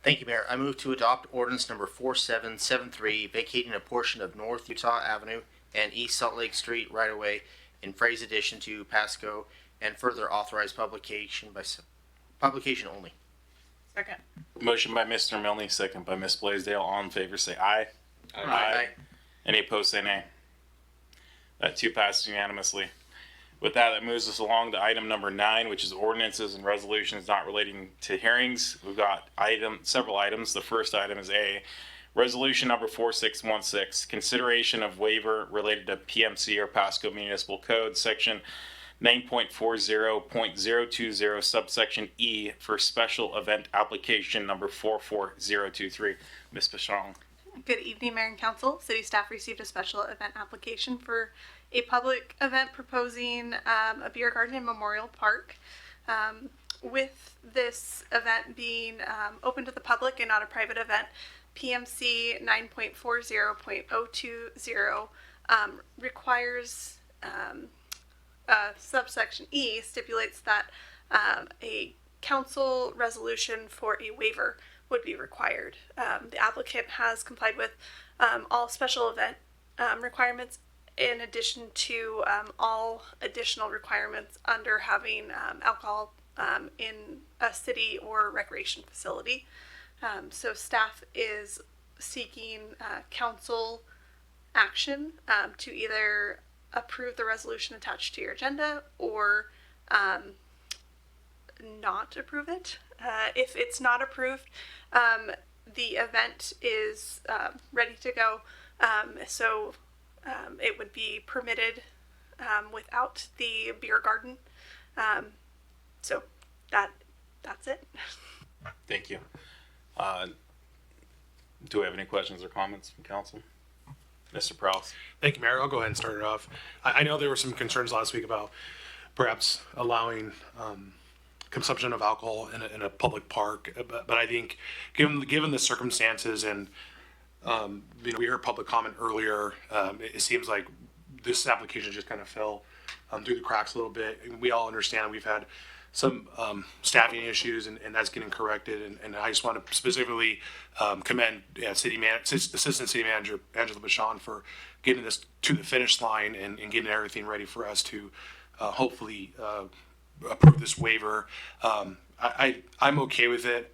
Speaker 4: Thank you, Mayor. I move to adopt ordinance number 4773, vacating a portion of North Utah Avenue and East Salt Lake Street right-of-way in Frays addition to Pasco, and further authorize publication only.
Speaker 3: Second.
Speaker 1: Motion by Mr. Milne, second by Ms. Blaisdell. All in favor, say aye.
Speaker 4: Aye.
Speaker 1: Any opposed, say nay. That 2 passes unanimously. With that, that moves us along to item number 9, which is ordinances and resolutions not relating to hearings. We've got several items. The first item is A, resolution number 4616, consideration of waiver related to PMC or Pasco Municipal Code, section 9.40.020, subsection E, for special event application number 44023. Ms. Bichon.
Speaker 17: Good evening, Mayor and Council. City staff received a special event application for a public event proposing a beer garden in Memorial Park. With this event being open to the public and not a private event, PMC 9.40.020 requires subsection E stipulates that a council resolution for a waiver would be required. The applicant has complied with all special event requirements in addition to all additional requirements under having alcohol in a city or recreation facility. So staff is seeking council action to either approve the resolution attached to your agenda or not approve it. If it's not approved, the event is ready to go. So it would be permitted without the beer garden. So that's it.
Speaker 1: Thank you. Do we have any questions or comments from council? Mr. Prowse.
Speaker 14: Thank you, Mayor. I'll go ahead and start it off. I know there were some concerns last week about perhaps allowing consumption of alcohol in a public park, but I think given the circumstances and we heard public comment earlier, it seems like this application just kind of fell through the cracks a little bit. We all understand we've had some staffing issues, and that's getting corrected. And I just want to specifically commend Assistant City Manager Angela Bichon for getting this to the finish line and getting everything ready for us to hopefully approve this waiver. I'm okay with it.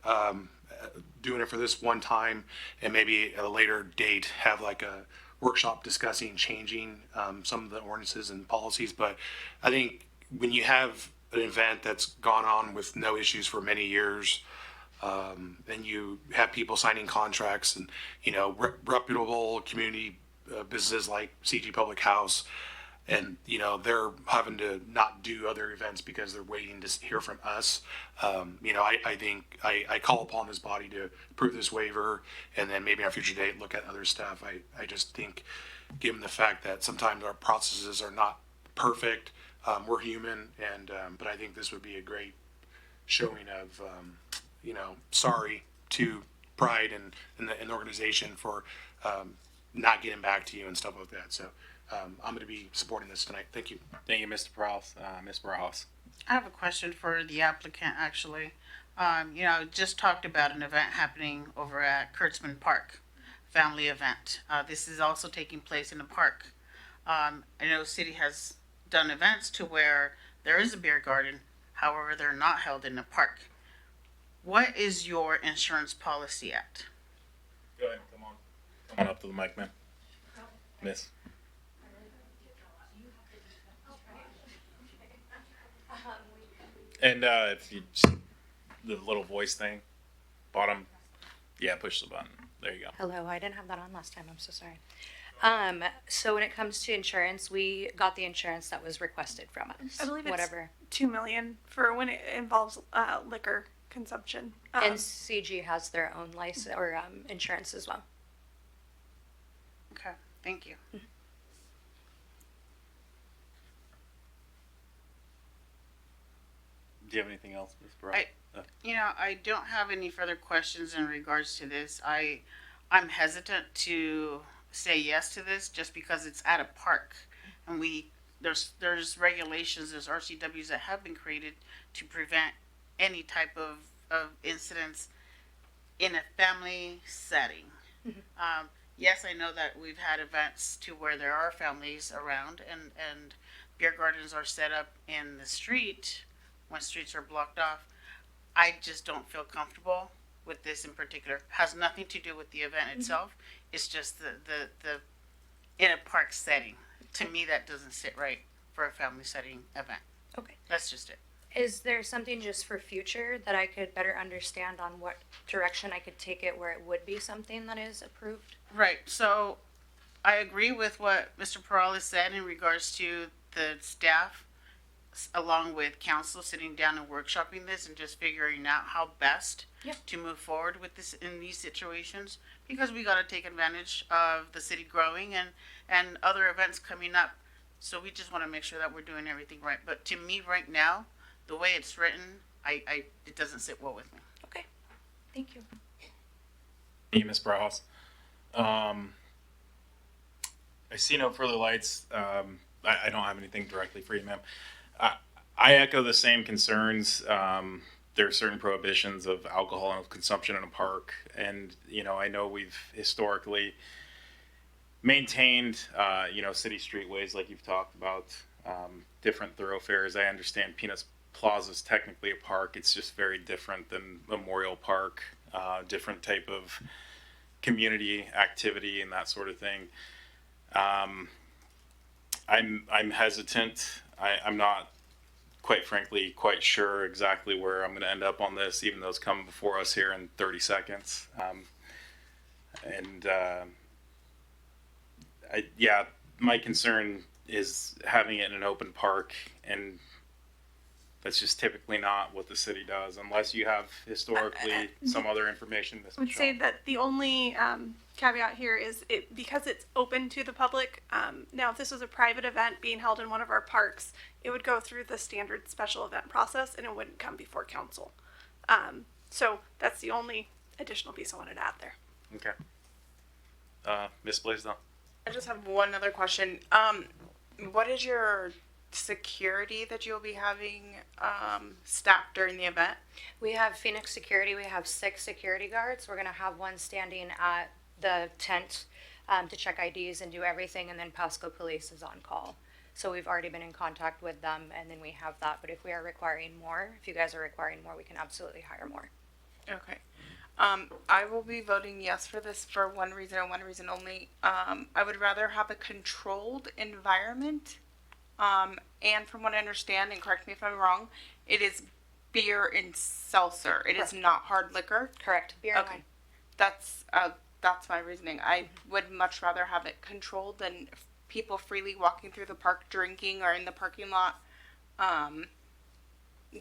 Speaker 14: Doing it for this one time, and maybe at a later date have like a workshop discussing changing some of the ordinances and policies. But I think when you have an event that's gone on with no issues for many years, and you have people signing contracts and reputable community businesses like CG Public House, and they're having to not do other events because they're waiting to hear from us. I think I call upon this body to approve this waiver, and then maybe on a future date look at other stuff. I just think, given the fact that sometimes our processes are not perfect, we're human, and but I think this would be a great showing of sorry to Pride and the organization for not getting back to you and stuff like that. So. I'm going to be supporting this tonight. Thank you.
Speaker 1: Thank you, Mr. Prowse. Ms. Barajas.
Speaker 3: I have a question for the applicant, actually. Just talked about an event happening over at Kurtzman Park, family event. This is also taking place in the park. I know city has done events to where there is a beer garden. However, they're not held in a park. What is your insurance policy at?
Speaker 1: Go ahead, come on. Come on up to the mic, man. Miss. And if you just, the little voice thing, bottom, yeah, push the button. There you go.
Speaker 11: Hello, I didn't have that on last time. I'm so sorry. So when it comes to insurance, we got the insurance that was requested from us.
Speaker 17: I believe it's
Speaker 11: whatever.
Speaker 17: $2 million for when it involves liquor consumption.
Speaker 11: And CG has their own license or insurance as well.
Speaker 3: Okay, thank you.
Speaker 1: Do you have anything else, Ms. Burrell?
Speaker 3: I don't have any further questions in regards to this. I'm hesitant to say yes to this just because it's at a park, and there's regulations, there's RCWs that have been created to prevent any type of incidents in a family setting. Yes, I know that we've had events to where there are families around, and beer gardens are set up in the street when streets are blocked off. I just don't feel comfortable with this in particular. Has nothing to do with the event itself. It's just the in a park setting. To me, that doesn't sit right for a family setting event.
Speaker 11: Okay.
Speaker 3: That's just it.
Speaker 11: Is there something just for future that I could better understand on what direction I could take it where it would be something that is approved?
Speaker 3: Right. So I agree with what Mr. Perales said in regards to the staff along with council sitting down and workshopping this and just figuring out how best to move forward with this in these situations, because we got to take advantage of the city growing and other events coming up. So we just want to make sure that we're doing everything right. But to me right now, the way it's written, it doesn't sit well with me.
Speaker 11: Okay. Thank you.
Speaker 1: Hey, Ms. Brauhaus. I see no further lights. I don't have anything directly for you, ma'am. I echo the same concerns. There are certain prohibitions of alcohol and consumption in a park, and I know we've historically maintained city streetways like you've talked about, different thoroughfares. I understand Peanuts Plaza is technically a park. It's just very different than Memorial Park, different type of community activity and that sort of thing. I'm hesitant. I'm not, quite frankly, quite sure exactly where I'm going to end up on this, even though it's coming before us here in 30 seconds. My concern is having it in an open park, and that's just typically not what the city does, unless you have historically some other information.
Speaker 17: I would say that the only caveat here is because it's open to the public. Now, if this was a private event being held in one of our parks, it would go through the standard special event process and it wouldn't come before council. So that's the only additional piece I wanted to add there.
Speaker 1: Okay. Ms. Blaisdell.
Speaker 15: I just have one other question. What is your security that you'll be having staffed during the event?
Speaker 11: We have Phoenix Security. We have 6 security guards. We're going to have one standing at the tent to check IDs and do everything, and then Pasco Police is on call. So we've already been in contact with them, and then we have that. But if we are requiring more, if you guys are requiring more, we can absolutely hire more.
Speaker 15: Okay. I will be voting yes for this for one reason and one reason only. I would rather have a controlled environment. And from what I understand, and correct me if I'm wrong, it is beer and seltzer. It is not hard liquor.
Speaker 11: Correct. Beer and wine.
Speaker 15: That's my reasoning. I would much rather have it controlled than people freely walking through the park drinking or in the parking lot.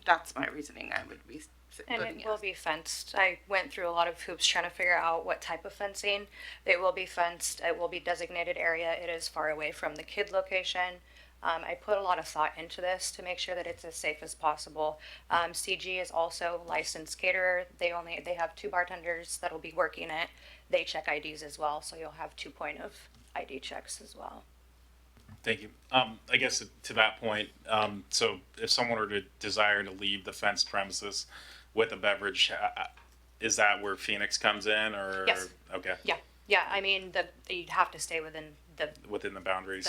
Speaker 15: That's my reasoning. I would be
Speaker 11: and it will be fenced. I went through a lot of hoops trying to figure out what type of fencing. It will be fenced. It will be designated area. It is far away from the kid location. I put a lot of thought into this to make sure that it's as safe as possible. CG is also licensed caterer. They have 2 bartenders that will be working it. They check IDs as well, so you'll have 2 point of ID checks as well.
Speaker 1: Thank you. I guess to that point, so if someone were to desire to leave the fenced premises with a beverage, is that where Phoenix comes in, or?
Speaker 11: Yes.
Speaker 1: Okay.
Speaker 11: Yeah. I mean, you'd have to stay within the
Speaker 1: boundaries.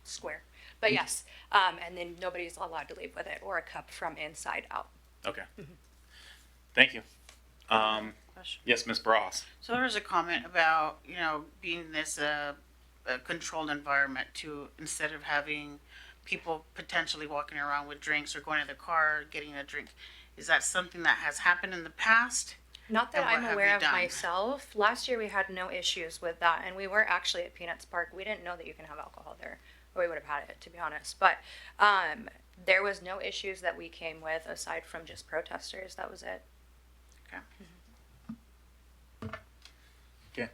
Speaker 11: square.
Speaker 18: But yes, and then nobody's allowed to leave with it or a cup from inside out.
Speaker 1: Okay. Thank you. Yes, Ms. Bras.
Speaker 3: So there was a comment about, being this a controlled environment to, instead of having people potentially walking around with drinks or going to their car, getting a drink. Is that something that has happened in the past?
Speaker 18: Not that
Speaker 3: And what
Speaker 18: I'm
Speaker 3: have
Speaker 18: aware
Speaker 3: you
Speaker 18: of
Speaker 3: done?
Speaker 18: myself. Last year we had no issues with that, and we were actually at Peanuts Park. We didn't know that you can have alcohol there, or we would have had it, to be honest. But there was no issues that we came with aside from just protesters. That was it.
Speaker 3: Okay.
Speaker 1: Okay.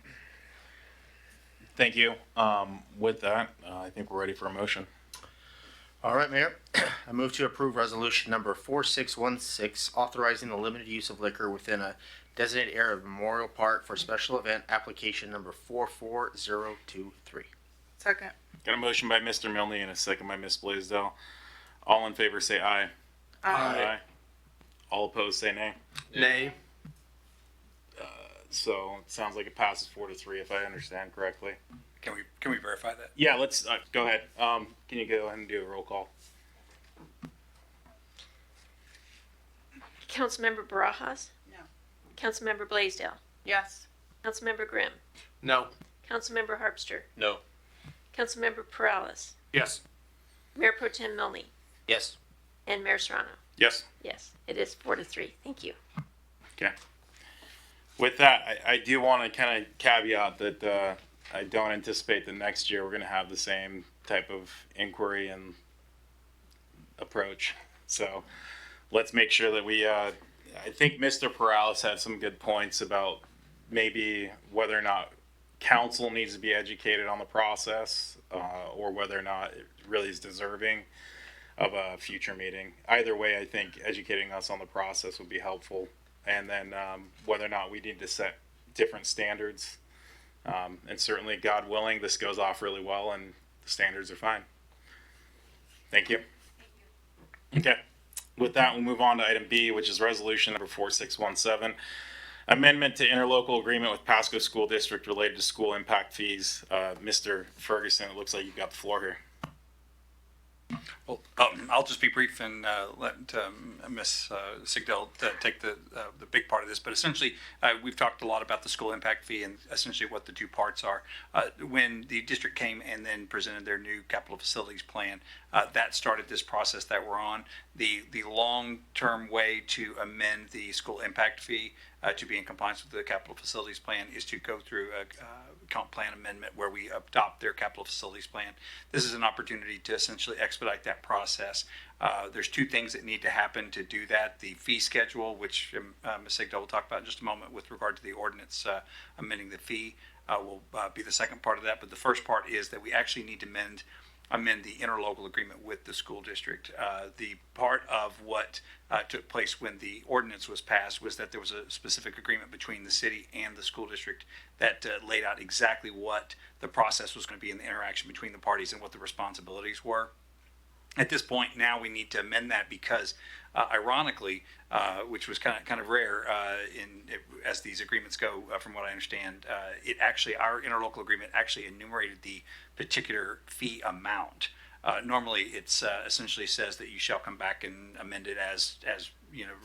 Speaker 1: Thank you. With that, I think we're ready for a motion.
Speaker 4: All right, Mayor. I move to approve resolution number 4616, authorizing the limited use of liquor within a designated area of Memorial Park for special event application number 44023.
Speaker 15: Second.
Speaker 1: Got a motion by Mr. Milne and a second by Ms. Blaisdell. All in favor say aye.
Speaker 15: Aye.
Speaker 1: All opposed say nay.
Speaker 13: Nay.
Speaker 1: So it sounds like it passes 4-3 if I understand correctly.
Speaker 19: Can we verify that?
Speaker 1: Yeah, let's go ahead. Can you go ahead and do a roll call?
Speaker 2: Councilmember Barajas?
Speaker 3: No.
Speaker 2: Councilmember Blaisdell?
Speaker 15: Yes.
Speaker 2: Councilmember Grimm?
Speaker 13: No.
Speaker 2: Councilmember Harpster?
Speaker 19: No.
Speaker 2: Councilmember Perales?
Speaker 14: Yes.
Speaker 2: Mayor Pro Tem Milne?
Speaker 4: Yes.
Speaker 2: And Mayor Serrano?
Speaker 1: Yes.
Speaker 2: Yes, it is 4-3. Thank you.
Speaker 1: Okay. With that, I do want to kind of caveat that I don't anticipate that next year we're going to have the same type of inquiry and approach. So let's make sure that we, I think Mr. Perales had some good points about maybe whether or not council needs to be educated on the process or whether or not it really is deserving of a future meeting. Either way, I think educating us on the process would be helpful. And then whether or not we need to set different standards. And certainly, God willing, this goes off really well and the standards are fine. Thank you. Okay. With that, we'll move on to item B, which is resolution number 4617. Amendment to interlocal agreement with Pasco School District related to school impact fees. Mr. Ferguson, it looks like you've got the floor here.
Speaker 19: Well, I'll just be brief and let Ms. Sigdell take the big part of this. But essentially, we've talked a lot about the school impact fee and essentially what the two parts are. When the district came and then presented their new capital facilities plan, that started this process that we're on. The long-term way to amend the school impact fee to be in compliance with the capital facilities plan is to go through a comp plan amendment where we adopt their capital facilities plan. This is an opportunity to essentially expedite that process. There's two things that need to happen to do that. The fee schedule, which Ms. Sigdell will talk about in just a moment with regard to the ordinance amending the fee, will be the second part of that. But the first part is that we actually need to amend the interlocal agreement with the school district. The part of what took place when the ordinance was passed was that there was a specific agreement between the city and the school district that laid out exactly what the process was going to be in the interaction between the parties and what the responsibilities were. At this point now we need to amend that because ironically, which was kind of rare as these agreements go, from what I understand, our interlocal agreement actually enumerated the particular fee amount. Normally, it's essentially says that you shall come back and amend it as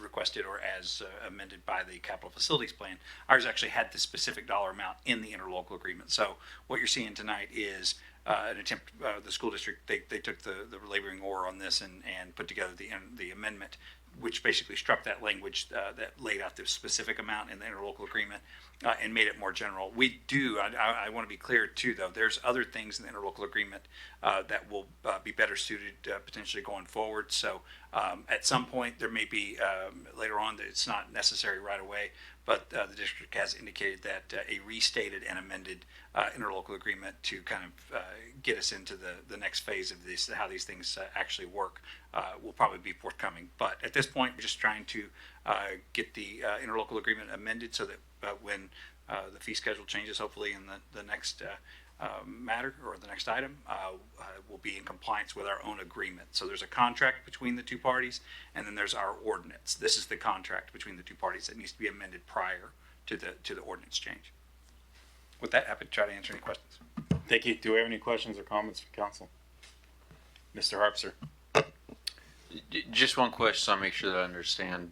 Speaker 19: requested or as amended by the capital facilities plan. Ours actually had the specific dollar amount in the interlocal agreement. So what you're seeing tonight is an attempt. The school district they took the laboring oar on this and put together the amendment, which basically struck that language that laid out the specific amount in the interlocal agreement and made it more general. We do, I want to be clear too, though, there's other things in the interlocal agreement that will be better suited potentially going forward. So at some point there may be later on that it's not necessary right away, but the district has indicated that a restated and amended interlocal agreement to kind of get us into the next phase of this, how these things actually work, will probably be forthcoming. But at this point, we're just trying to get the interlocal agreement amended so that when the fee schedule changes, hopefully in the next matter or the next item, will be in compliance with our own agreement. So there's a contract between the two parties, and then there's our ordinance. This is the contract between the two parties that needs to be amended prior to the ordinance change. With that, happy to try to answer any questions.
Speaker 1: Thank you. Do we have any questions or comments from council? Mr. Harpster.
Speaker 20: Just one question, so I make sure that I understand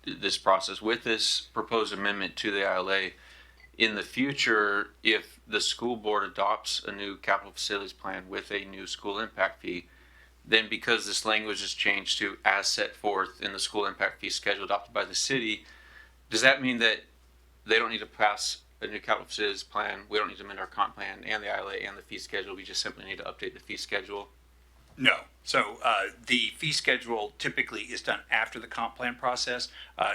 Speaker 20: this process. With this proposed amendment to the ILA, in the future, if the school board adopts a new capital facilities plan with a new school impact fee, then because this language is changed to as set forth in the school impact fee schedule adopted by the city, does that mean that they don't need to pass a new capital facilities plan? We don't need to amend our comp plan and the ILA and the fee schedule. We just simply need to update the fee schedule.
Speaker 19: No. So the fee schedule typically is done after the comp plan process.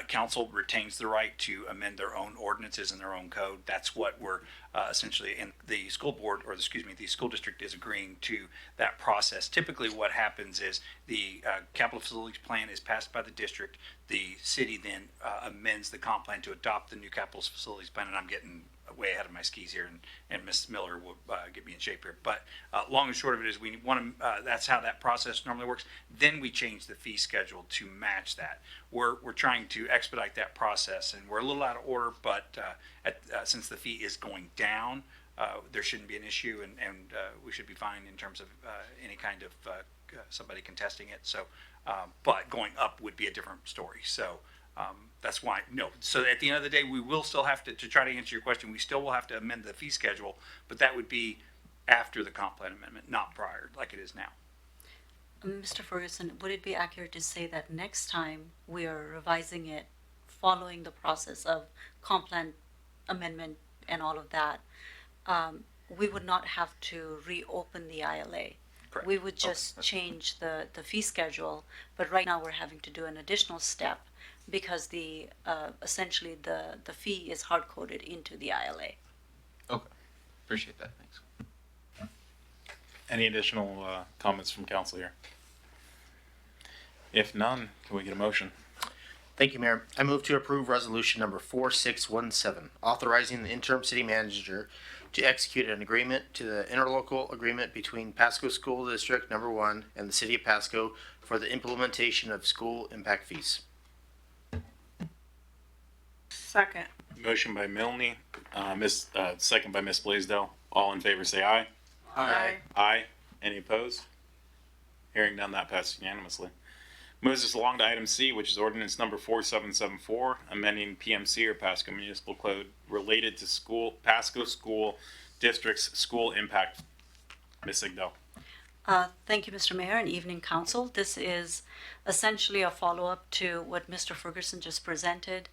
Speaker 19: Council retains the right to amend their own ordinances and their own code. That's what we're essentially, and the school board, or excuse me, the school district is agreeing to that process. Typically what happens is the capital facilities plan is passed by the district. The city then amends the comp plan to adopt the new capital facilities plan, and I'm getting way ahead of my skis here, and Ms. Miller will get me in shape here. But long and short of it is we want to, that's how that process normally works. Then we change the fee schedule to match that. We're trying to expedite that process, and we're a little out of order, but since the fee is going down, there shouldn't be an issue, and we should be fine in terms of any kind of somebody contesting it. So, but going up would be a different story. So that's why, no. So at the end of the day, we will still have to try to answer your question, we still will have to amend the fee schedule, but that would be after the comp plan amendment, not prior, like it is now.
Speaker 21: Mr. Ferguson, would it be accurate to say that next time we are revising it following the process of comp plan amendment and all of that, we would not have to reopen the ILA?
Speaker 1: Correct.
Speaker 21: We would just change the fee schedule, but right now we're having to do an additional step because the essentially the fee is hard coded into the ILA.
Speaker 20: Okay. Appreciate that. Thanks.
Speaker 1: Any additional comments from council here? If none, can we get a motion?
Speaker 4: Thank you, Mayor. I move to approve resolution number 4617, authorizing the interim city manager to execute an agreement to the interlocal agreement between Pasco School District Number 1 and the City of Pasco for the implementation of school impact fees.
Speaker 15: Second.
Speaker 1: Motion by Milne, second by Ms. Blaisdell. All in favor say aye.
Speaker 15: Aye.
Speaker 1: Aye. Any opposed? Hearing none, that passes unanimously. Moves us along to item C, which is ordinance number 4774, amending PMC or Pasco Municipal Code related to Pasco School District's school impact. Ms. Sigdell.
Speaker 21: Thank you, Mr. Mayor, and evening council. This is essentially a follow-up to what Mr. Ferguson just presented,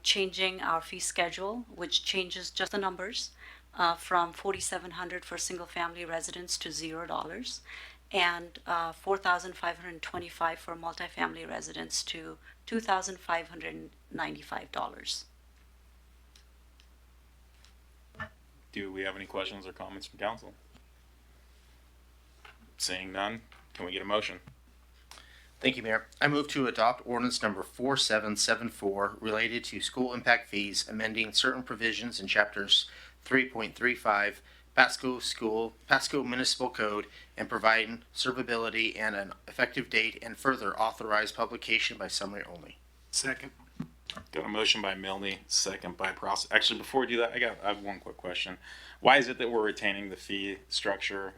Speaker 21: changing our fee schedule, which changes just the numbers from $4,700 for single-family residents to $0, and $4,525 for multifamily residents to $2,595.
Speaker 1: Do we have any questions or comments from council? Seeing none, can we get a motion?
Speaker 4: Thank you, Mayor. I move to adopt ordinance number 4774 related to school impact fees, amending certain provisions in chapters 3.35 Pasco Municipal Code and providing servability and an effective date, and further authorize publication by summary only.
Speaker 14: Second.
Speaker 1: Got a motion by Milne, second by Pross. Actually, before we do that, I have one quick question. Why is it that we're retaining the fee structure,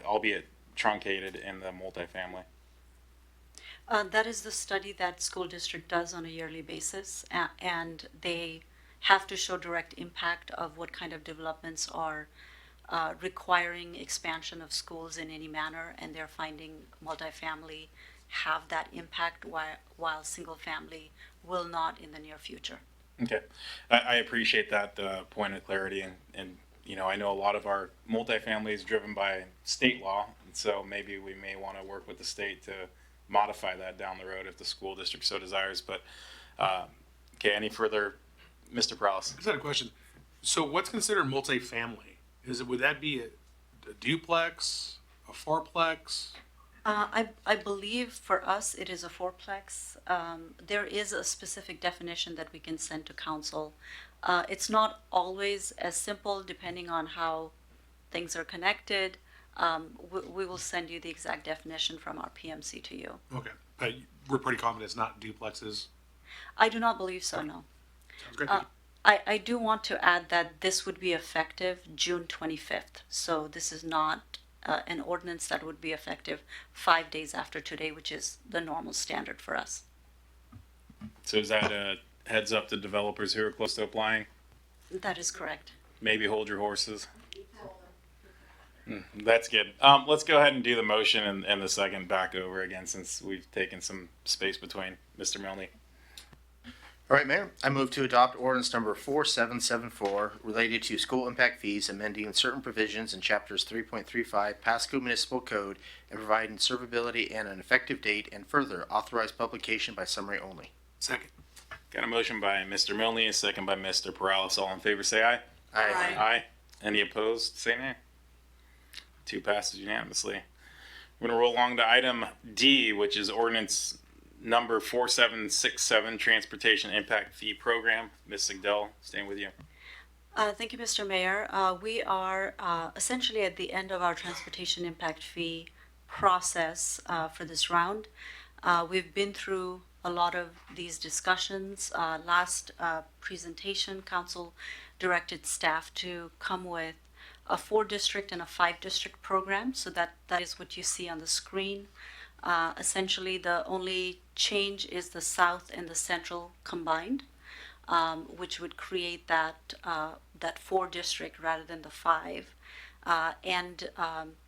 Speaker 1: albeit truncated in the multifamily?
Speaker 21: That is the study that school district does on a yearly basis, and they have to show direct impact of what kind of developments are requiring expansion of schools in any manner, and they're finding multifamily have that impact while single family will not in the near future.
Speaker 1: Okay, I appreciate that point of clarity, and you know, I know a lot of our multifamily is driven by state law, and so maybe we may want to work with the state to modify that down the road if the school district so desires. But okay, any further? Mr. Prowse.
Speaker 14: I just had a question. So what's considered multifamily? Would that be a duplex, a fourplex?
Speaker 21: I believe for us it is a fourplex. There is a specific definition that we can send to council. It's not always as simple depending on how things are connected. We will send you the exact definition from our PMC to you.
Speaker 14: Okay. But we're pretty confident it's not duplexes?
Speaker 21: I do not believe so, no.
Speaker 14: Sounds great.
Speaker 21: I do want to add that this would be effective June 25th. So this is not an ordinance that would be effective 5 days after today, which is the normal standard for us.
Speaker 1: So is that a heads up to developers who are close to applying?
Speaker 21: That is correct.
Speaker 1: Maybe hold your horses. That's good. Let's go ahead and do the motion and the second back over again, since we've taken some space between. Mr. Milne.
Speaker 4: All right, Mayor, I move to adopt ordinance number 4774 related to school impact fees, amending certain provisions in chapters 3.35 Pasco Municipal Code and providing servability and an effective date, and further authorize publication by summary only.
Speaker 14: Second.
Speaker 1: Got a motion by Mr. Milne, a second by Mr. Perales. All in favor, say aye.
Speaker 4: Aye.
Speaker 1: Aye. Any opposed, say nay. 2 passes unanimously. We're going to roll along to item D, which is ordinance number 4767, Transportation Impact Fee Program. Ms. Sigdell, staying with you.
Speaker 21: Thank you, Mr. Mayor. We are essentially at the end of our transportation impact fee process for this round. We've been through a lot of these discussions. Last presentation, council directed staff to come with a 4-district and a 5-district program, so that is what you see on the screen. Essentially, the only change is the south and the central combined, which would create that 4-district rather than the 5. And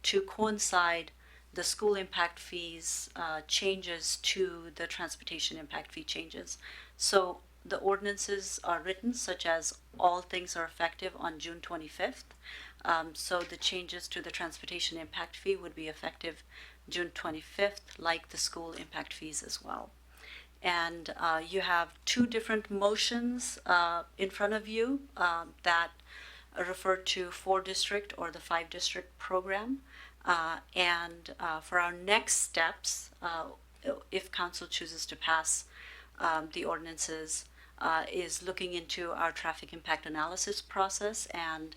Speaker 21: to coincide the school impact fees changes to the transportation impact fee changes. So the ordinances are written such as all things are effective on June 25th. So the changes to the transportation impact fee would be effective June 25th, like the school impact fees as well. And you have 2 different motions in front of you that refer to 4-district or the 5-district program. And for our next steps, if council chooses to pass the ordinances, is looking into our traffic impact analysis process and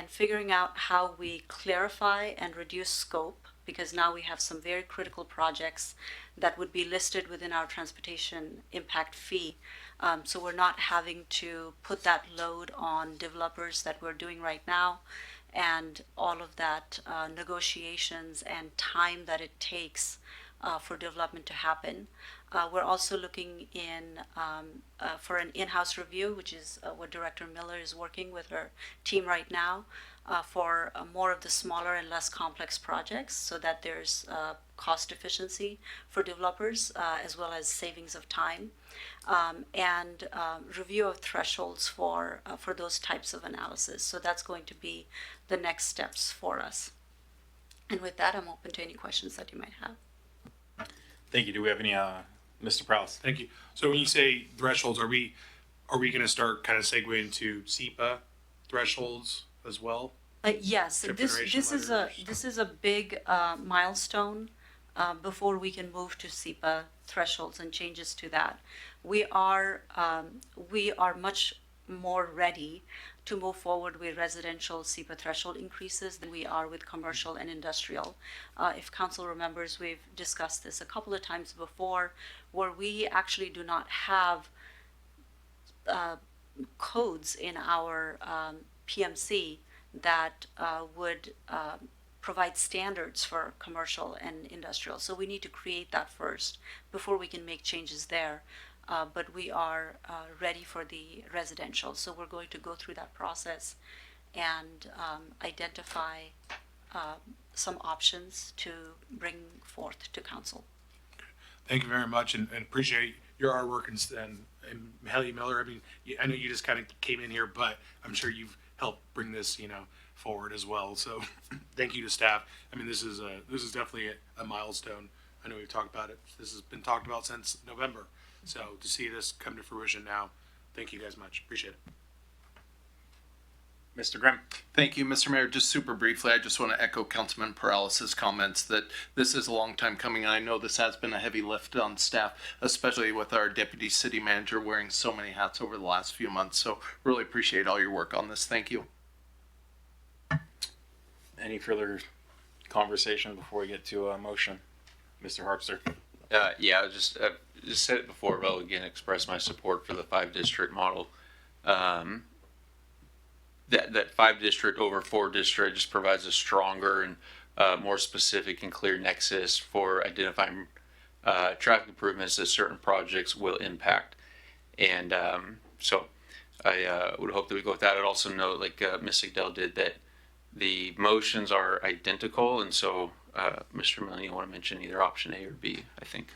Speaker 21: figuring out how we clarify and reduce scope, because now we have some very critical projects that would be listed within our transportation impact fee. So we're not having to put that load on developers that we're doing right now, and all of that negotiations and time that it takes for development to happen. We're also looking in for an in-house review, which is what Director Miller is working with her team right now, for more of the smaller and less complex projects, so that there's cost efficiency for developers as well as savings of time, and review of thresholds for those types of analysis. So that's going to be the next steps for us. And with that, I'm open to any questions that you might have.
Speaker 1: Thank you. Do we have any, Mr. Prowse?
Speaker 14: Thank you. So when you say thresholds, are we going to start kind of segueing into SEPA thresholds as well?
Speaker 21: Yes, this is a big milestone before we can move to SEPA thresholds and changes to that. We are much more ready to move forward with residential SEPA threshold increases than we are with commercial and industrial. If council remembers, we've discussed this a couple of times before, where we actually do not have codes in our PMC that would provide standards for commercial and industrial. So we need to create that first before we can make changes there. But we are ready for the residential. So we're going to go through that process and identify some options to bring forth to council.
Speaker 14: Thank you very much, and appreciate your hard work, and Haley Miller. I mean, I know you just kind of came in here, but I'm sure you've helped bring this, forward as well. So thank you to staff. I mean, this is definitely a milestone. I know we've talked about it. This has been talked about since November. So to see this come to fruition now, thank you guys much. Appreciate it.
Speaker 1: Mr. Grimm.
Speaker 13: Thank you, Mr. Mayor. Just super briefly, I just want to echo Councilman Perales' comments that this is a long time coming. I know this has been a heavy lift on staff, especially with our deputy city manager wearing so many hats over the last few months. So really appreciate all your work on this. Thank you.
Speaker 1: Any further conversation before we get to a motion? Mr. Harpster.
Speaker 20: Yeah, I just said it before, but I'll again express my support for the 5-district model. that 5 district over 4 district just provides a stronger and more specific and clear nexus for identifying traffic improvements that certain projects will impact. And so I would hope that we go with that. I'd also note, like Ms. Sigdell did, that the motions are identical, and so Mr. Milne, you want to mention either option A or B, I think.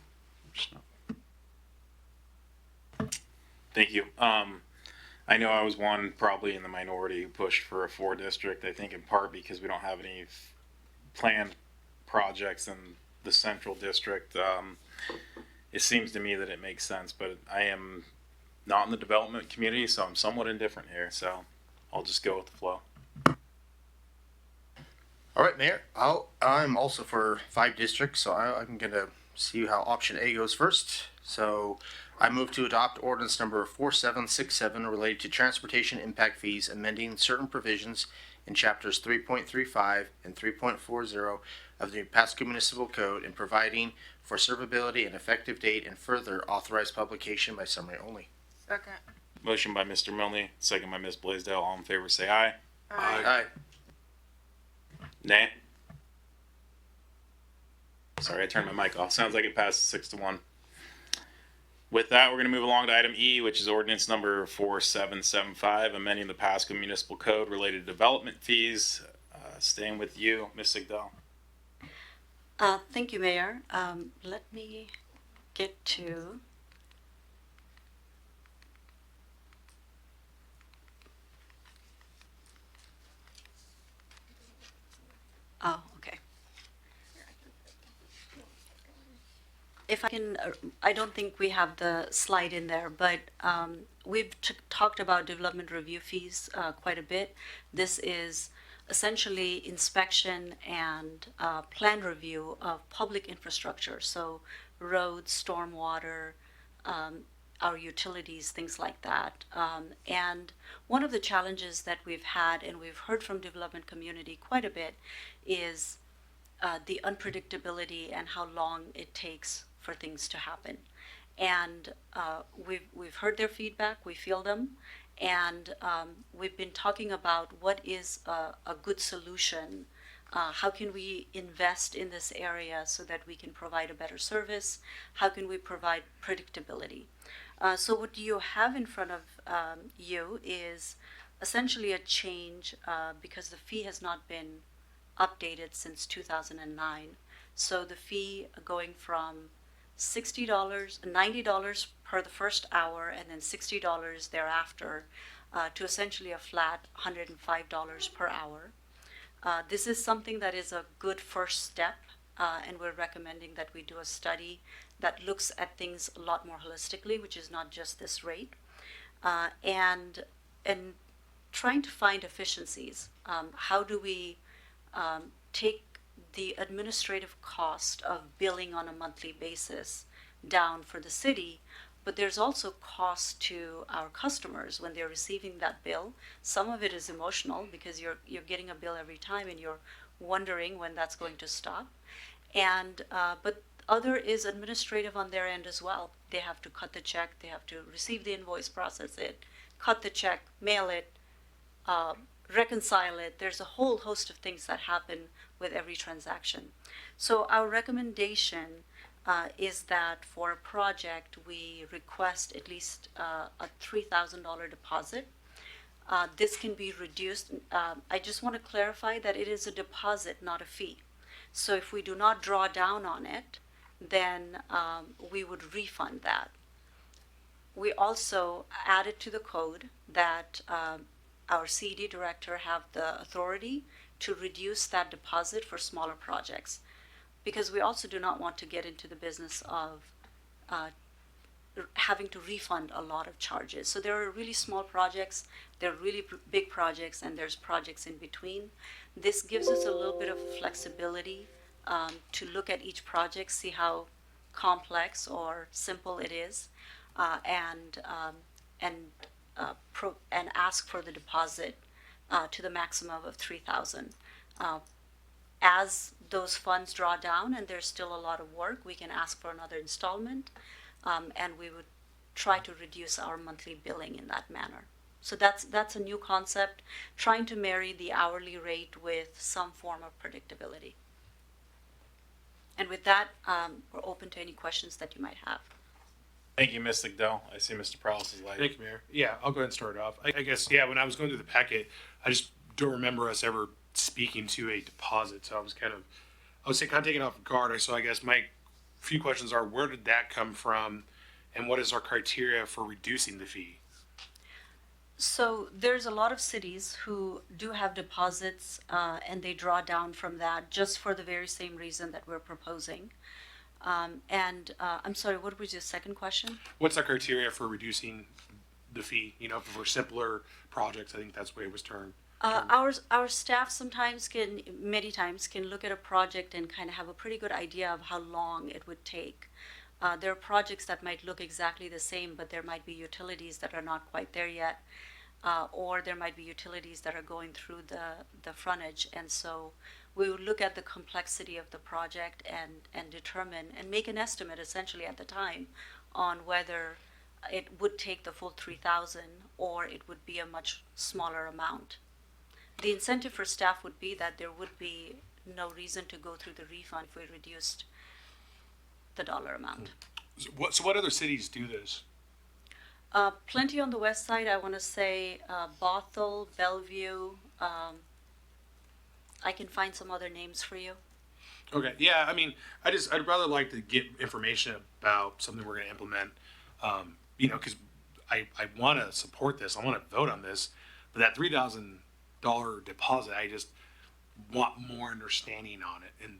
Speaker 1: Thank you. I know I was one probably in the minority who pushed for a 4 district, I think in part because we don't have any planned projects in the central district. It seems to me that it makes sense, but I am not in the development community, so I'm somewhat indifferent here, so I'll just go with the flow.
Speaker 4: All right, Mayor, I'm also for 5 districts, so I'm going to see how option A goes first. So I move to adopt ordinance number 4767 related to transportation impact fees, amending certain provisions in chapters 3.35 and 3.40 of the Pasco Municipal Code and providing for servability and effective date and further authorized publication by summary only.
Speaker 3: Second.
Speaker 1: Motion by Mr. Milne, second by Ms. Blaisdell. All in favor say aye.
Speaker 4: Aye.
Speaker 1: Nay. Sorry, I turned my mic off. Sounds like it passes 6-1. With that, we're going to move along to item E, which is ordinance number 4775, amending the Pasco Municipal Code related to development fees. Staying with you, Ms. Sigdell.
Speaker 21: Thank you, Mayor. Let me get to. Oh, okay. If I can, I don't think we have the slide in there, but we've talked about development review fees quite a bit. This is essentially inspection and plan review of public infrastructure, so roads, stormwater, our utilities, things like that. And one of the challenges that we've had, and we've heard from development community quite a bit, is the unpredictability and how long it takes for things to happen. And we've heard their feedback, we feel them, and we've been talking about what is a good solution. How can we invest in this area so that we can provide a better service? How can we provide predictability? So what you have in front of you is essentially a change because the fee has not been updated since 2009. So the fee going from $60, $90 per the first hour, and then $60 thereafter, to essentially a flat $105 per hour. This is something that is a good first step, and we're recommending that we do a study that looks at things a lot more holistically, which is not just this rate, and trying to find efficiencies. How do we take the administrative cost of billing on a monthly basis down for the city, but there's also cost to our customers when they're receiving that bill. Some of it is emotional because you're getting a bill every time and you're wondering when that's going to stop. And but other is administrative on their end as well. They have to cut the check, they have to receive the invoice, process it, cut the check, mail it, reconcile it. There's a whole host of things that happen with every transaction. So our recommendation is that for a project we request at least a $3,000 deposit. This can be reduced. I just want to clarify that it is a deposit, not a fee. So if we do not draw down on it, then we would refund that. We also added to the code that our CD director have the authority to reduce that deposit for smaller projects, because we also do not want to get into the business of having to refund a lot of charges. So there are really small projects, there are really big projects, and there's projects in between. This gives us a little bit of flexibility to look at each project, see how complex or simple it is, and ask for the deposit to the maximum of $3,000. As those funds draw down and there's still a lot of work, we can ask for another installment, and we would try to reduce our monthly billing in that manner. So that's a new concept, trying to marry the hourly rate with some form of predictability. And with that, we're open to any questions that you might have.
Speaker 1: Thank you, Ms. Sigdell. I see Mr. Prowse is like.
Speaker 14: Thank you, Mayor. Yeah, I'll go ahead and start it off. I guess, yeah, when I was going through the packet, I just don't remember us ever speaking to a deposit. So I was kind of taken off guard. So I guess my few questions are, where did that come from? And what is our criteria for reducing the fee?
Speaker 21: So there's a lot of cities who do have deposits, and they draw down from that just for the very same reason that we're proposing. I'm sorry, what was your second question?
Speaker 14: What's our criteria for reducing the fee? You know, for simpler projects, I think that's the way it was termed.
Speaker 21: Our staff many times can look at a project and kind of have a pretty good idea of how long it would take. There are projects that might look exactly the same, but there might be utilities that are not quite there yet, or there might be utilities that are going through the frontage. And so we would look at the complexity of the project and determine and make an estimate essentially at the time on whether it would take the full 3,000 or it would be a much smaller amount. The incentive for staff would be that there would be no reason to go through the refund if we reduced the dollar amount.
Speaker 14: So what other cities do this?
Speaker 21: Plenty on the west side. I want to say Bothell, Bellevue. I can find some other names for you.
Speaker 14: Okay, yeah, I mean, I'd rather like to get information about something we're going to implement, you know, because I want to support this. I want to vote on this, but that $3,000 deposit, I just want more understanding on it. And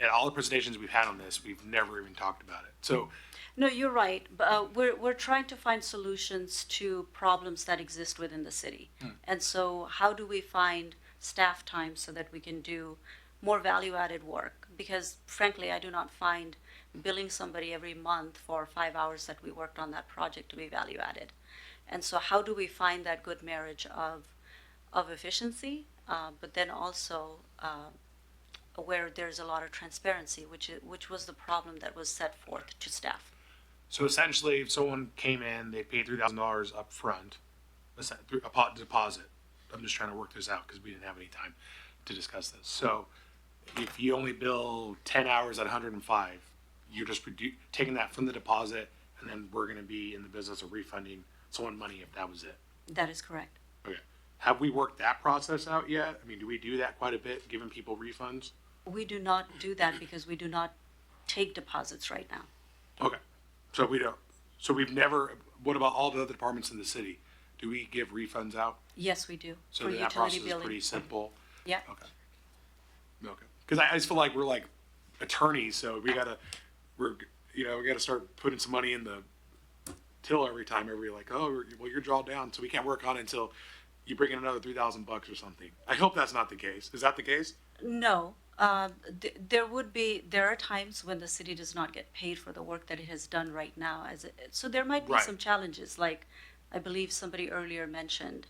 Speaker 14: at all the presentations we've had on this, we've never even talked about it. So.
Speaker 21: No, you're right. We're trying to find solutions to problems that exist within the city. And so how do we find staff time so that we can do more value-added work? Because frankly, I do not find billing somebody every month for 5 hours that we worked on that project to be value-added. And so how do we find that good marriage of efficiency, but then also where there's a lot of transparency, which was the problem that was set forth to staff.
Speaker 14: So essentially, if someone came in, they paid $3,000 up front, a deposit. I'm just trying to work this out because we didn't have any time to discuss this. So if you only bill 10 hours at 105, you're just taking that from the deposit, and then we're going to be in the business of refunding someone money if that was it.
Speaker 21: That is correct.
Speaker 14: Okay. Have we worked that process out yet? I mean, do we do that quite a bit, giving people refunds?
Speaker 21: We do not do that because we do not take deposits right now.
Speaker 14: Okay. So we don't. So we've never. What about all the other departments in the city? Do we give refunds out?
Speaker 21: Yes, we do.
Speaker 14: So
Speaker 21: for
Speaker 14: that
Speaker 21: utility
Speaker 14: process
Speaker 21: billing.
Speaker 14: is pretty simple.
Speaker 21: Yeah.
Speaker 14: Okay. Because I just feel like we're like attorneys, so we gotta start putting some money in the till every time. Every like, oh, well, you're drawn down, so we can't work on it until you bring in another $3,000 or something. I hope that's not the case. Is that the case?
Speaker 21: No. There are times when the city does not get paid for the work that it has done right now. So there might be
Speaker 14: Right.
Speaker 21: some challenges, like I believe somebody earlier mentioned.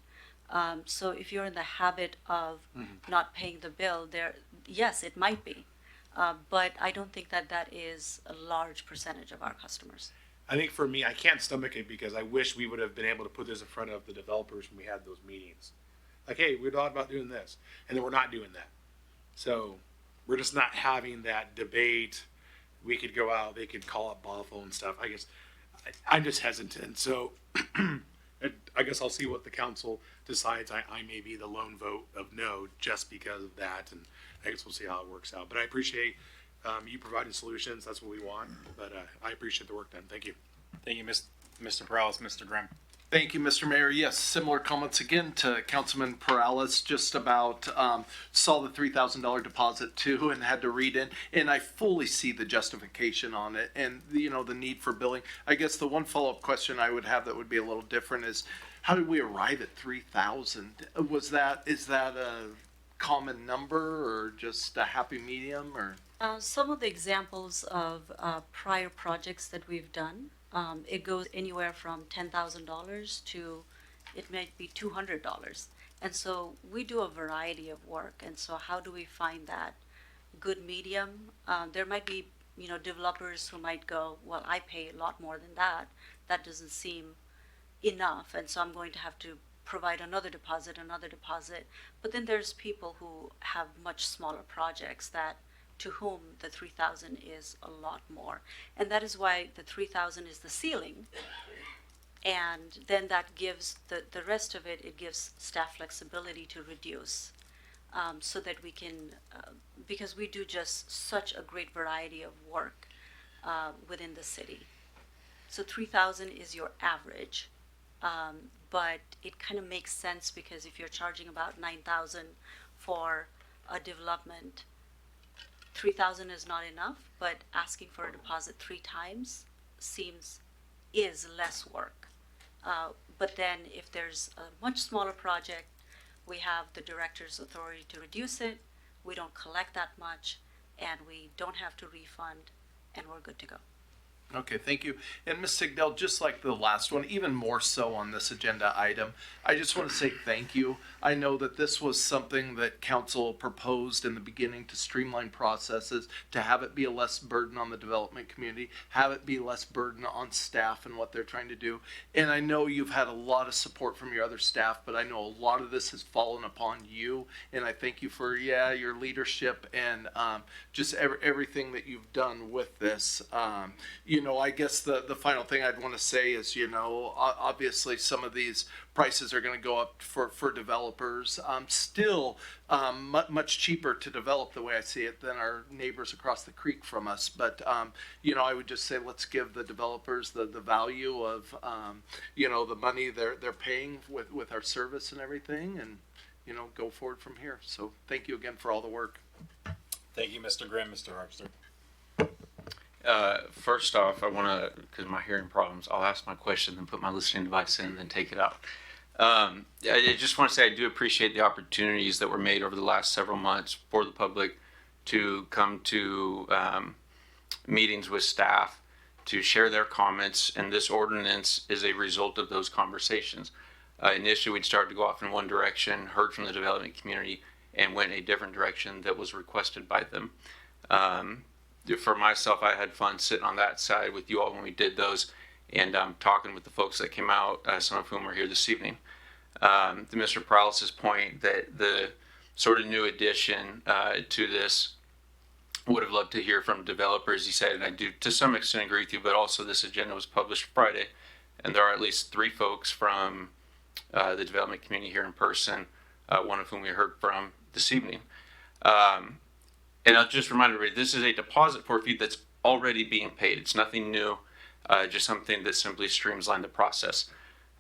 Speaker 21: So if you're in the habit of not paying the bill, yes, it might be. But I don't think that is a large percentage of our customers.
Speaker 14: I think for me, I can't stomach it because I wish we would have been able to put this in front of the developers when we had those meetings. Like, hey, we thought about doing this, and then we're not doing that. So we're just not having that debate. We could go out, they could call up Bothell and stuff. I guess I'm just hesitant. So I guess I'll see what the council decides. I may be the lone vote of no just because of that, and I guess we'll see how it works out. But I appreciate you providing solutions. That's what we want. But I appreciate the work done. Thank you.
Speaker 1: Thank you, Mr. Prowse, Mr. Grimm.
Speaker 13: Thank you, Mr. Mayor. Yes, similar comments again to Councilman Perales, just about saw the $3,000 deposit too and had to read it. And I fully see the justification on it and, the need for billing. I guess the one follow-up question I would have that would be a little different is, how did we arrive at 3,000? Is that a common number or just a happy medium or?
Speaker 21: Some of the examples of prior projects that we've done, it goes anywhere from $10,000 to it might be $200. And so we do a variety of work. And so how do we find that good medium? There might be, developers who might go, well, I pay a lot more than that. That doesn't seem enough, and so I'm going to have to provide another deposit. But then there's people who have much smaller projects that to whom the 3,000 is a lot more. And that is why the 3,000 is the ceiling. And then that gives the rest of it, it gives staff flexibility to reduce, so that we can, because we do just such a great variety of work within the city. So 3,000 is your average, but it kind of makes sense because if you're charging about 9,000 for a development, 3,000 is not enough, but asking for a deposit 3 times is less work. But then if there's a much smaller project, we have the director's authority to reduce it, we don't collect that much, and we don't have to refund, and we're good to go.
Speaker 13: Okay, thank you. And Ms. Sigdell, just like the last one, even more so on this agenda item, I just want to say thank you. I know that this was something that council proposed in the beginning to streamline processes, to have it be a less burden on the development community, have it be less burden on staff and what they're trying to do. And I know you've had a lot of support from your other staff, but I know a lot of this has fallen upon you. And I thank you for, your leadership and just everything that you've done with this. I guess the final thing I'd want to say is, obviously some of these prices are going to go up for developers. Still much cheaper to develop, the way I see it, than our neighbors across the creek from us. But, I would just say let's give the developers the value of, the money they're paying with our service and everything, and, go forward from here. So thank you again for all the work.
Speaker 1: Thank you, Mr. Grimm. Mr. Harpster.
Speaker 20: First off, I want to, because of my hearing problems, I'll ask my question, then put my listening device in, and then take it out. I just want to say I do appreciate the opportunities that were made over the last several months for the public to come to meetings with staff, to share their comments, and this ordinance is a result of those conversations. Initially, we'd started to go off in one direction, heard from the development community, and went a different direction that was requested by them. For myself, I had fun sitting on that side with you all when we did those, and talking with the folks that came out, some of whom are here this evening. To Mr. Paralysis' point, that the sort of new addition to this, would have loved to hear from developers, he said, and I do to some extent agree with you, but also this agenda was published Friday, and there are at least 3 folks from the development community here in person, one of whom we heard from this evening. And I'll just remind everybody, this is a deposit for a fee that's already being paid. It's nothing new, just something that simply streamlines the process.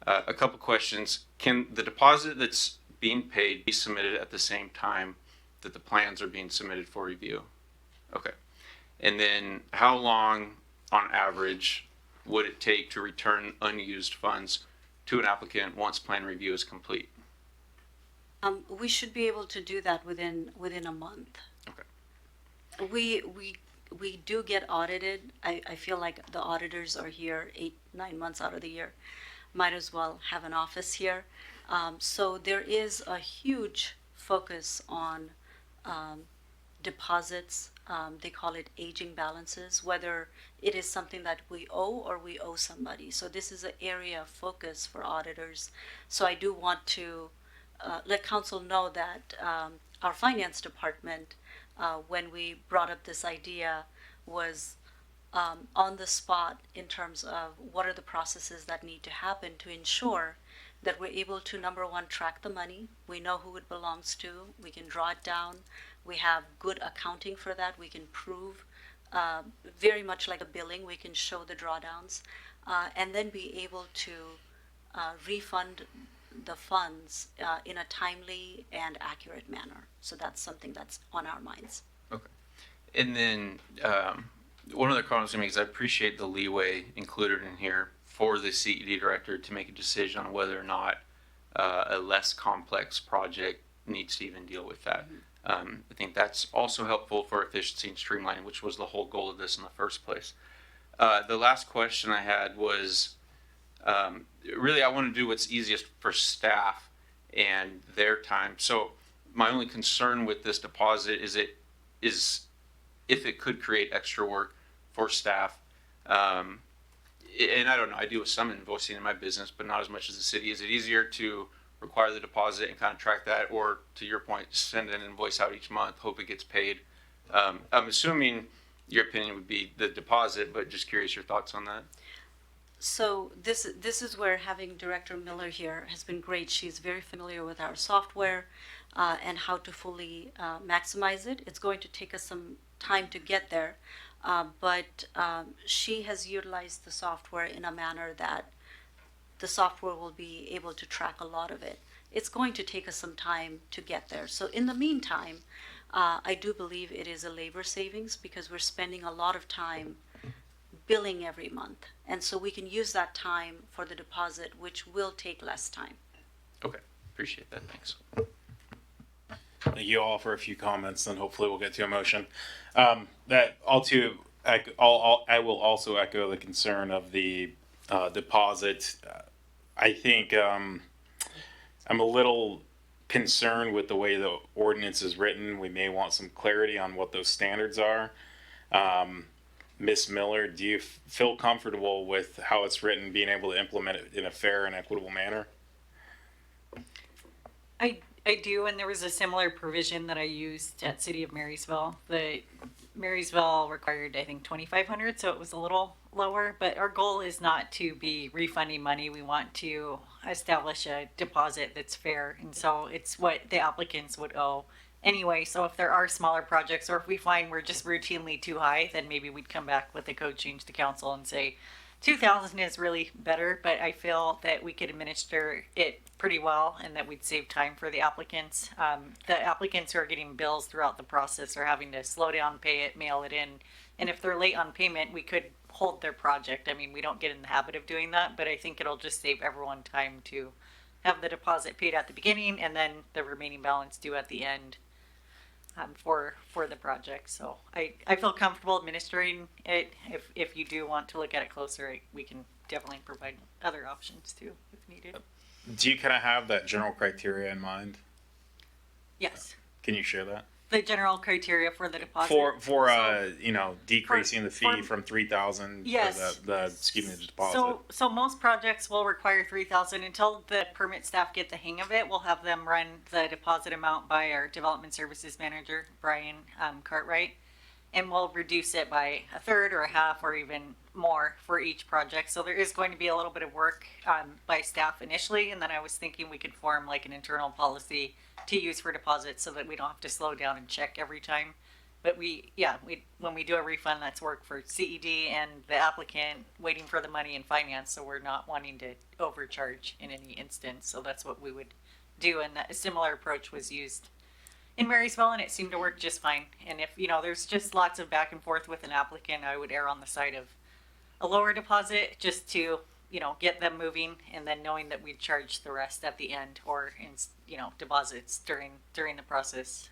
Speaker 20: A couple questions. Can the deposit that's being paid be submitted at the same time that the plans are being submitted for review? Okay. And then how long, on average, would it take to return unused funds to an applicant once plan review is complete?
Speaker 21: We should be able to do that within a month.
Speaker 20: Okay.
Speaker 21: We do get audited. I feel like the auditors are here 8-9 months out of the year. Might as well have an office here. So there is a huge focus on deposits. They call it aging balances, whether it is something that we owe or we owe somebody. So this is an area of focus for auditors. So I do want to let council know that our finance department, when we brought up this idea, was on the spot in terms of what are the processes that need to happen to ensure that we're able to, number one, track the money. We know who it belongs to. We can draw it down. We have good accounting for that. We can prove, very much like a billing, we can show the drawdowns, and then be able to refund the funds in a timely and accurate manner. So that's something that's on our minds.
Speaker 20: Okay. And then one other comment I make is I appreciate the leeway included in here for the CED director to make a decision on whether or not a less complex project needs to even deal with that. I think that's also helpful for efficiency and streamlining, which was the whole goal of this in the first place. The last question I had was, really I want to do what's easiest for staff and their time. So my only concern with this deposit is if it could create extra work for staff. and I don't know, I deal with some invoicing in my business, but not as much as the city. Is it easier to require the deposit and kind of track that, or to your point, send an invoice out each month, hope it gets paid? I'm assuming your opinion would be the deposit, but just curious your thoughts on that.
Speaker 21: So this is where having Director Miller here has been great. She's very familiar with our software and how to fully maximize it. It's going to take us some time to get there, but she has utilized the software in a manner that the software will be able to track a lot of it. It's going to take us some time to get there. So in the meantime, I do believe it is a labor savings because we're spending a lot of time billing every month. And so we can use that time for the deposit, which will take less time.
Speaker 20: Okay, appreciate that. Thanks.
Speaker 1: Thank you all for a few comments, and hopefully we'll get to a motion. I will also echo the concern of the deposit. I think I'm a little concerned with the way the ordinance is written. We may want some clarity on what those standards are. Ms. Miller, do you feel comfortable with how it's written, being able to implement it in a fair and equitable manner?
Speaker 16: I do, and there was a similar provision that I used at City of Marysville. The Marysville required, I think, 2,500, so it was a little lower, but our goal is not to be refunding money. We want to establish a deposit that's fair, and so it's what the applicants would owe anyway. So if there are smaller projects, or if we find we're just routinely too high, then maybe we'd come back with a code change to council and say 2,000 is really better, but I feel that we could administer it pretty well and that we'd save time for the applicants. The applicants who are getting bills throughout the process are having to slow down, pay it, mail it in. And if they're late on payment, we could hold their project. I mean, we don't get in the habit of doing that, but I think it'll just save everyone time to have the deposit paid at the beginning and then the remaining balance due at the end. For the project. So I feel comfortable administering it. If you do want to look at it closer, we can definitely provide other options too if needed.
Speaker 1: Do you kind of have that general criteria in mind?
Speaker 16: Yes.
Speaker 1: Can you share that?
Speaker 16: The general criteria for the deposit.
Speaker 1: For decreasing the fee from 3,000
Speaker 16: yes.
Speaker 1: for the deposit.
Speaker 16: So most projects will require 3,000 until the permit staff get the hang of it. We'll have them run the deposit amount by our development services manager, Brian Cartwright, and we'll reduce it by a third or a half or even more for each project. So there is going to be a little bit of work by staff initially, and then I was thinking we could form like an internal policy to use for deposits so that we don't have to slow down and check every time. But when we do a refund, that's work for CED and the applicant waiting for the money in finance. So we're not wanting to overcharge in any instance. So that's what we would do. And a similar approach was used in Marysville and it seemed to work just fine. And if, there's just lots of back and forth with an applicant, I would err on the side of a lower deposit just to, get them moving and then knowing that we'd charge the rest at the end or in, deposits during the process,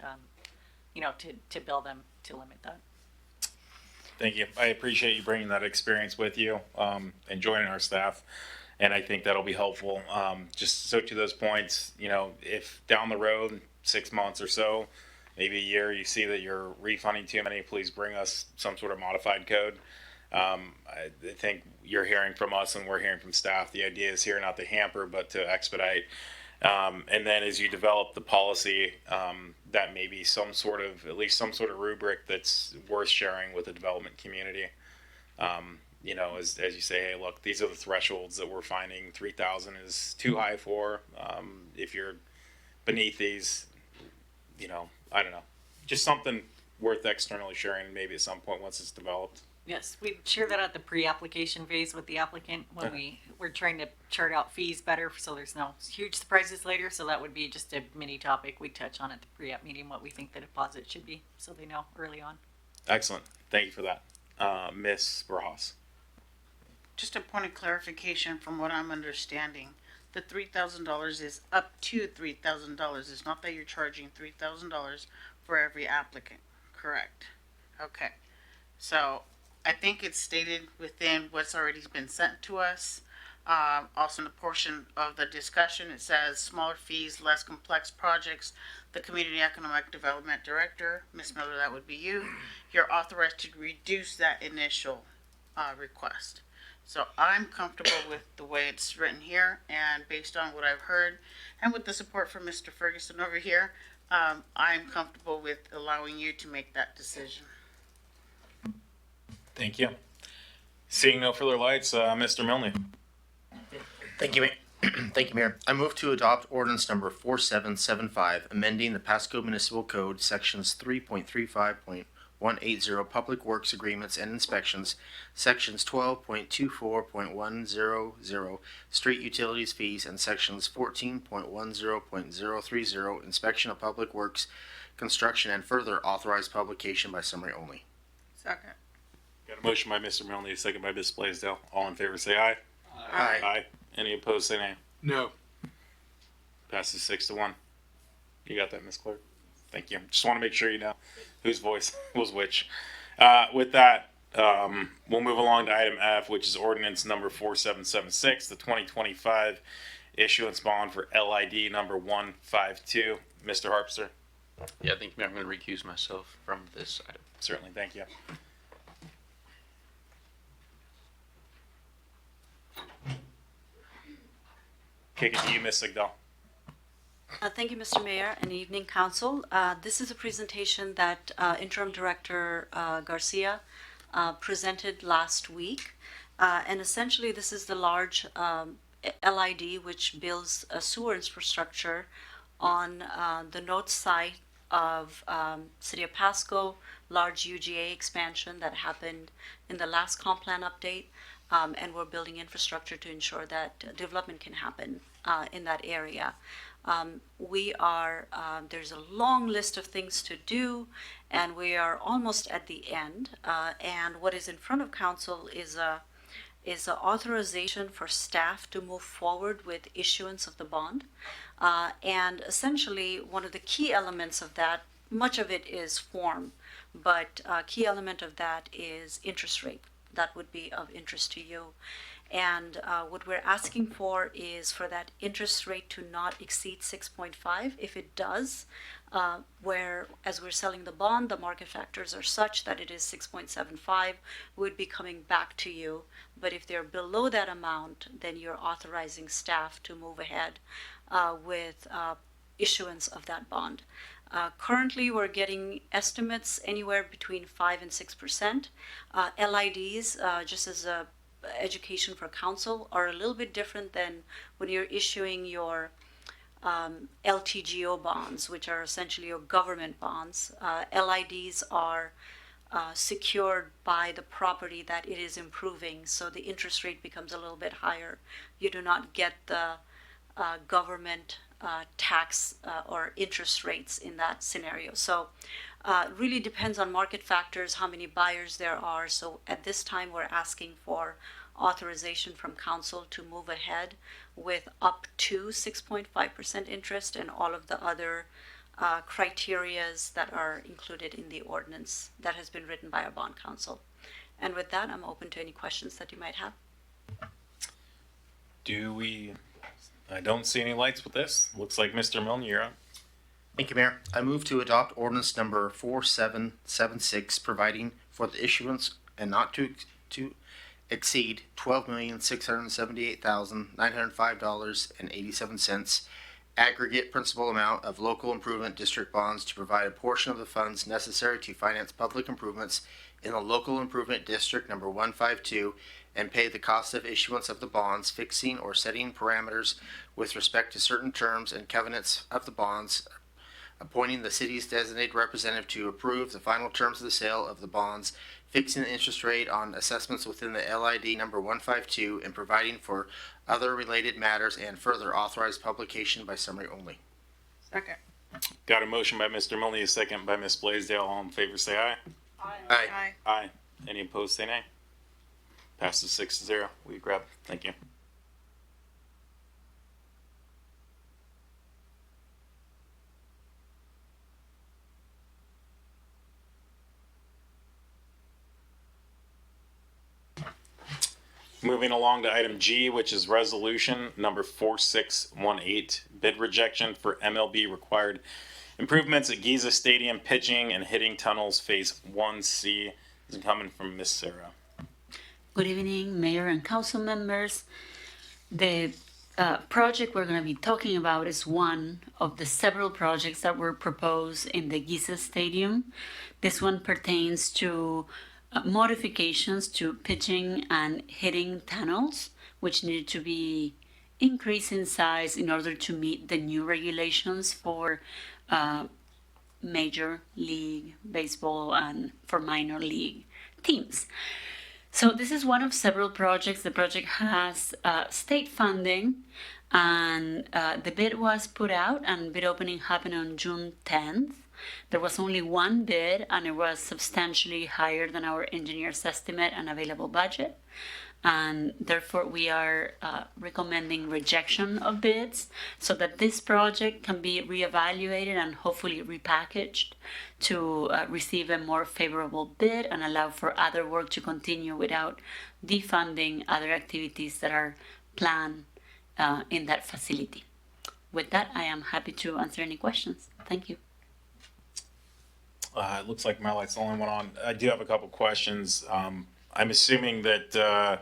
Speaker 16: to bill them to limit that.
Speaker 1: Thank you. I appreciate you bringing that experience with you and joining our staff. And I think that'll be helpful. Just so to those points, if down the road, 6 months or so, maybe a year, you see that you're refunding too many, please bring us some sort of modified code. I think you're hearing from us and we're hearing from staff. The idea is here not to hamper, but to expedite. And then as you develop the policy, that may be at least some sort of rubric that's worth sharing with the development community. As you say, hey, look, these are the thresholds that we're finding 3,000 is too high for. If you're beneath these, I don't know, just something worth externally sharing maybe at some point once it's developed.
Speaker 16: Yes, we share that at the pre-application phase with the applicant when we're trying to chart out fees better so there's no huge surprises later. So that would be just a mini topic we touch on at the pre-app meeting, what we think the deposit should be so they know early on.
Speaker 1: Excellent. Thank you for that. Ms. Barajas.
Speaker 3: Just a point of clarification from what I'm understanding. The $3,000 is up to $3,000. It's not that you're charging $3,000 for every applicant, correct? Okay. So I think it's stated within what's already been sent to us. Also in the portion of the discussion, it says smaller fees, less complex projects. The Community Economic Development Director, Ms. Miller, that would be you. You're authorized to reduce that initial request. So I'm comfortable with the way it's written here, and based on what I've heard, and with the support from Mr. Ferguson over here, I'm comfortable with allowing you to make that decision.
Speaker 1: Thank you. Seeing no further lights, Mr. Milne.
Speaker 4: Thank you, Thank you, Mayor. I move to adopt ordinance number 4775, amending the Pasco Municipal Code, sections 3.35.180, Public Works Agreements and Inspections, sections 12.24.100, Street Utilities Fees, and sections 14.10.030, Inspection of Public Works, Construction, and further authorized publication by summary only.
Speaker 3: Second.
Speaker 1: Got a motion by Mr. Milne, a second by Ms. Blaisdell. All in favor, say aye.
Speaker 4: Aye.
Speaker 1: Aye. Any opposed, say nay.
Speaker 14: No.
Speaker 1: Passes 6-1. You got that, Ms. Clerk? Thank you. Just want to make sure you know whose voice was which. With that, we'll move along to item F, which is ordinance number 4776, the 2025 issuance bond for LID number 152. Mr. Harpster?
Speaker 20: Yeah, thank you, Mayor. I'm going to recuse myself from this item.
Speaker 1: Certainly, thank you. Kick it to you, Ms. Sigdahl.
Speaker 21: Thank you, Mr. Mayor, and evening council. This is a presentation that Interim Director Garcia presented last week. And essentially, this is the large LID which builds a sewer infrastructure on the north side of City of Pasco, large UGA expansion that happened in the last comp plan update. And we're building infrastructure to ensure that development can happen in that area. There's a long list of things to do, and we are almost at the end. And what is in front of council is a authorization for staff to move forward with issuance of the bond. And essentially, one of the key elements of that, much of it is form, but a key element of that is interest rate. That would be of interest to you. And what we're asking for is for that interest rate to not exceed 6.5. If it does, where as we're selling the bond, the market factors are such that it is 6.75, we'd be coming back to you. But if they're below that amount, then you're authorizing staff to move ahead with issuance of that bond. Currently, we're getting estimates anywhere between 5 and 6%. LIDs, just as a education for council, are a little bit different than when you're issuing your LTGO bonds, which are essentially your government bonds. LIDs are secured by the property that it is improving, so the interest rate becomes a little bit higher. You do not get the government tax or interest rates in that scenario. So really depends on market factors, how many buyers there are. So at this time, we're asking for authorization from council to move ahead with up to 6.5% interest and all of the other criterias that are included in the ordinance that has been written by our bond counsel. And with that, I'm open to any questions that you might have.
Speaker 1: I don't see any lights with this. Looks like Mr. Milne, you're up.
Speaker 4: Thank you, Mayor. I move to adopt ordinance number 4776, providing for the issuance and not to exceed $12,678,905.87 aggregate principal amount of local improvement district bonds to provide a portion of the funds necessary to finance public improvements in the local improvement district number 152 and pay the cost of issuance of the bonds, fixing or setting parameters with respect to certain terms and covenants of the bonds, appointing the city's designated representative to approve the final terms of the sale of the bonds, fixing the interest rate on assessments within the LID number 152, and providing for other related matters, and further authorized publication by summary only.
Speaker 3: Second.
Speaker 1: Got a motion by Mr. Milne, a second by Ms. Blaisdell. All in favor, say aye.
Speaker 4: Aye.
Speaker 3: Aye.
Speaker 1: Aye. Any opposed, say nay. Passes 6-0. Will you grab? Thank you. Moving along to item G, which is resolution number 4618, bid rejection for MLB required improvements at Giza Stadium pitching and hitting tunnels phase 1C. This is coming from Miss Sarah.
Speaker 21: Good evening, Mayor and Council members. The project we're going to be talking about is one of the several projects that were proposed in the Giza Stadium. This one pertains to modifications to pitching and hitting tunnels, which need to be increased in size in order to meet the new regulations for Major League Baseball and for minor league teams. So this is one of several projects. The project has state funding, and the bid was put out, and bid opening happened on June 10th. There was only one bid, and it was substantially higher than our engineer's estimate and available budget. And therefore, we are recommending rejection of bids so that this project can be reevaluated and hopefully repackaged to receive a more favorable bid and allow for other work to continue without defunding other activities that are planned in that facility. With that, I am happy to answer any questions. Thank you.
Speaker 1: It looks like my light's the only one on. I do have a couple questions. I'm assuming that the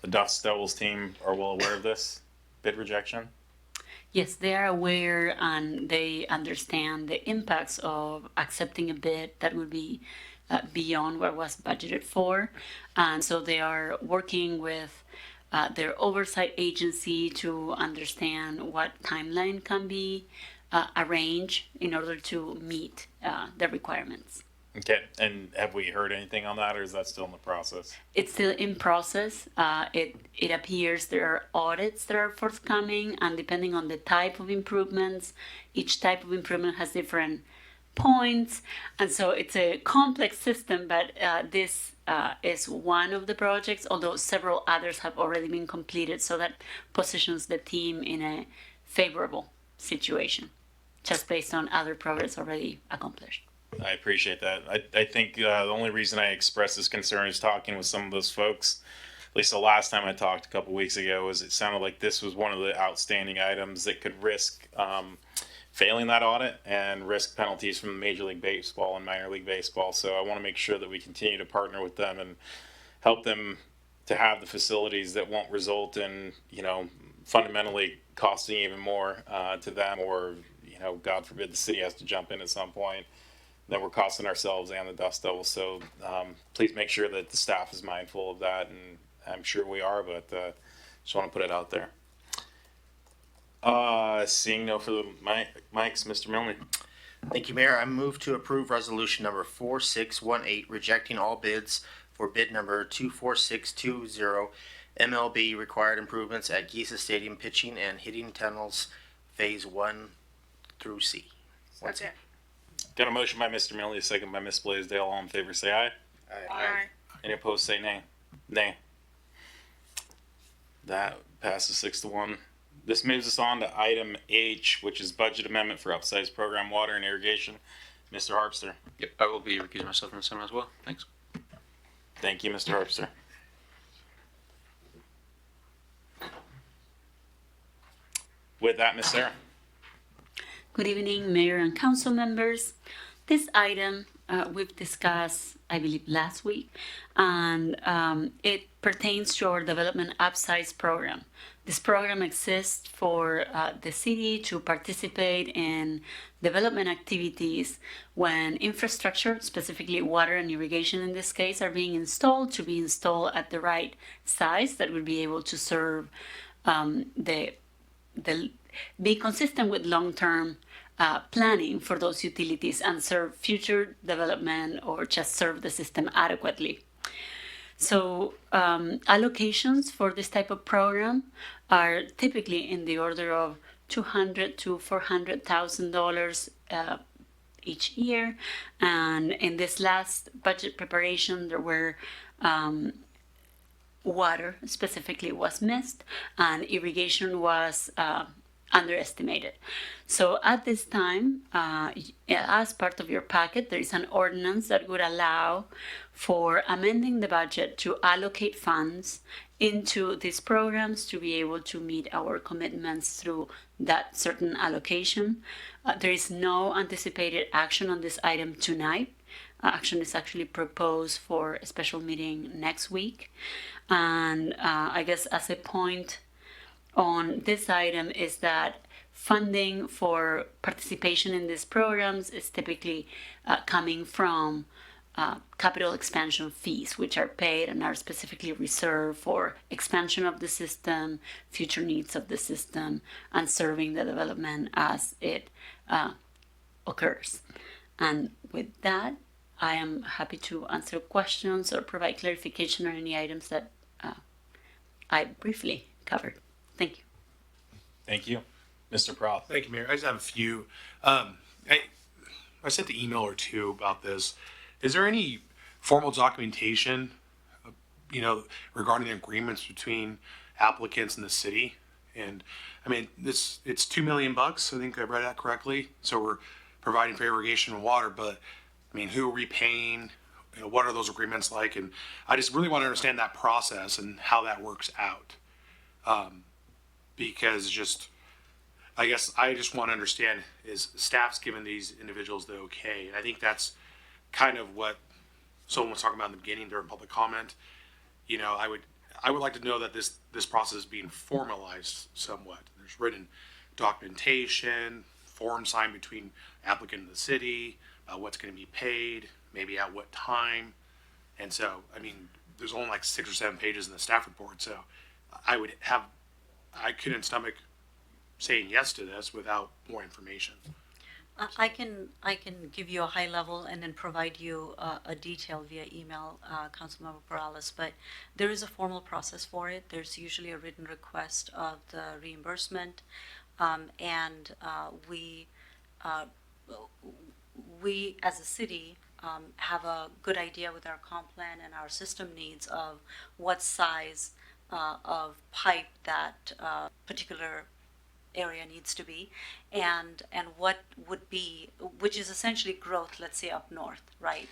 Speaker 1: Dust Devils team are well aware of this bid rejection.
Speaker 21: Yes, they are aware and they understand the impacts of accepting a bid that would be beyond what was budgeted for. And so they are working with their oversight agency to understand what timeline can be arranged in order to meet the requirements.
Speaker 1: Okay, and have we heard anything on that, or is that still in the process?
Speaker 21: It's still in process. It appears there are audits that are forthcoming, and depending on the type of improvements, each type of improvement has different points, and so it's a complex system. But this is one of the projects, although several others have already been completed, so that positions the team in a favorable situation, just based on other progress already accomplished.
Speaker 1: I appreciate that. I think the only reason I expressed this concern is talking with some of those folks, at least the last time I talked a couple weeks ago, was it sounded like this was one of the outstanding items that could risk failing that audit and risk penalties from Major League Baseball and minor league baseball. So I want to make sure that we continue to partner with them and help them to have the facilities that won't result in, fundamentally costing even more to them, or, God forbid the city has to jump in at some point, that we're costing ourselves and the Dust Devils. So please make sure that the staff is mindful of that, and I'm sure we are, but just want to put it out there. Seeing no further mics, Mr. Milne.
Speaker 4: Thank you, Mayor. I move to approve resolution number 4618, rejecting all bids for bid number 24620, MLB required improvements at Giza Stadium pitching and hitting tunnels, phase 1 through C.
Speaker 15: Second.
Speaker 1: Got a motion by Mr. Milne, a second by Ms. Blaisdell. All in favor say aye.
Speaker 15: Aye.
Speaker 1: Any opposed say nay. Nay. That passes 6-1. This moves us on to item H, which is budget amendment for upsize program water and irrigation. Mr. Harpster.
Speaker 20: Yep, I will be recusing myself from this one as well. Thanks.
Speaker 1: Thank you, Mr. Harpster. With that, Ms. Sarah.
Speaker 21: Good evening, Mayor and Council members. This item we've discussed, I believe, last week, and it pertains to our Development Upsize program. This program exists for the city to participate in development activities when infrastructure, specifically water and irrigation in this case, are being installed, to be installed at the right size that would be able to serve be consistent with long-term planning for those utilities and serve future development or just serve the system adequately. So allocations for this type of program are typically in the order of $200,000 to $400,000 each year. And in this last budget preparation, there were water specifically was missed, and irrigation was underestimated. So at this time, as part of your packet, there is an ordinance that would allow for amending the budget to allocate funds into these programs to be able to meet our commitments through that certain allocation. There is no anticipated action on this item tonight. action is actually proposed for a special meeting next week. And I guess as a point on this item is that funding for participation in these programs is typically coming from capital expansion fees, which are paid and are specifically reserved for expansion of the system, future needs of the system, and serving the development as it occurs. And with that, I am happy to answer questions or provide clarification on any items that I briefly covered. Thank you.
Speaker 1: Thank you. Mr. Proth.
Speaker 14: Thank you, Mayor. I just have a few. I sent an email or two about this. Is there any formal documentation, regarding the agreements between applicants and the city? And I mean, it's $2 million. I think I read that correctly. So we're providing for irrigation and water, but I mean, who are we paying? What are those agreements like? And I just really want to understand that process and how that works out. Because I guess I just want to understand, is staff's giving these individuals the okay? And I think that's kind of what someone was talking about in the beginning during public comment. I would like to know that this process is being formalized somewhat. There's written documentation, form signed between applicant and the city, what's going to be paid, maybe at what time. And so, I mean, there's only like 6 or 7 pages in the staff report. So I couldn't stomach saying yes to this without more information.
Speaker 21: I can give you a high level and then provide you a detail via email, Councilmember Perales, but there is a formal process for it. There's usually a written request of the reimbursement, and we as a city have a good idea with our comp plan and our system needs of what size of pipe that particular area needs to be, and what would be, which is essentially growth, let's say up north, right?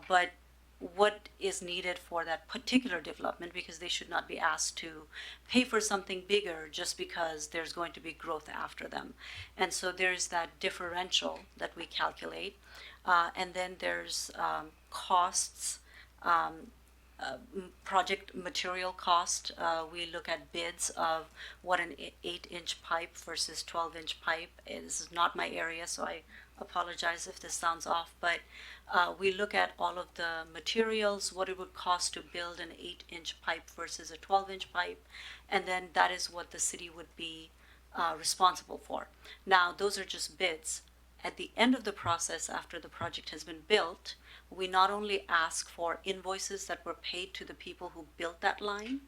Speaker 21: But what is needed for that particular development, because they should not be asked to pay for something bigger just because there's going to be growth after them. And so there's that differential that we calculate, and then there's costs, project material cost. We look at bids of what an 8-inch pipe versus 12-inch pipe is. This is not my area, so I apologize if this sounds off, but we look at all of the materials, what it would cost to build an 8-inch pipe versus a 12-inch pipe, and then that is what the city would be responsible for. Now, those are just bids. At the end of the process, after the project has been built, we not only ask for invoices that were paid to the people who built that line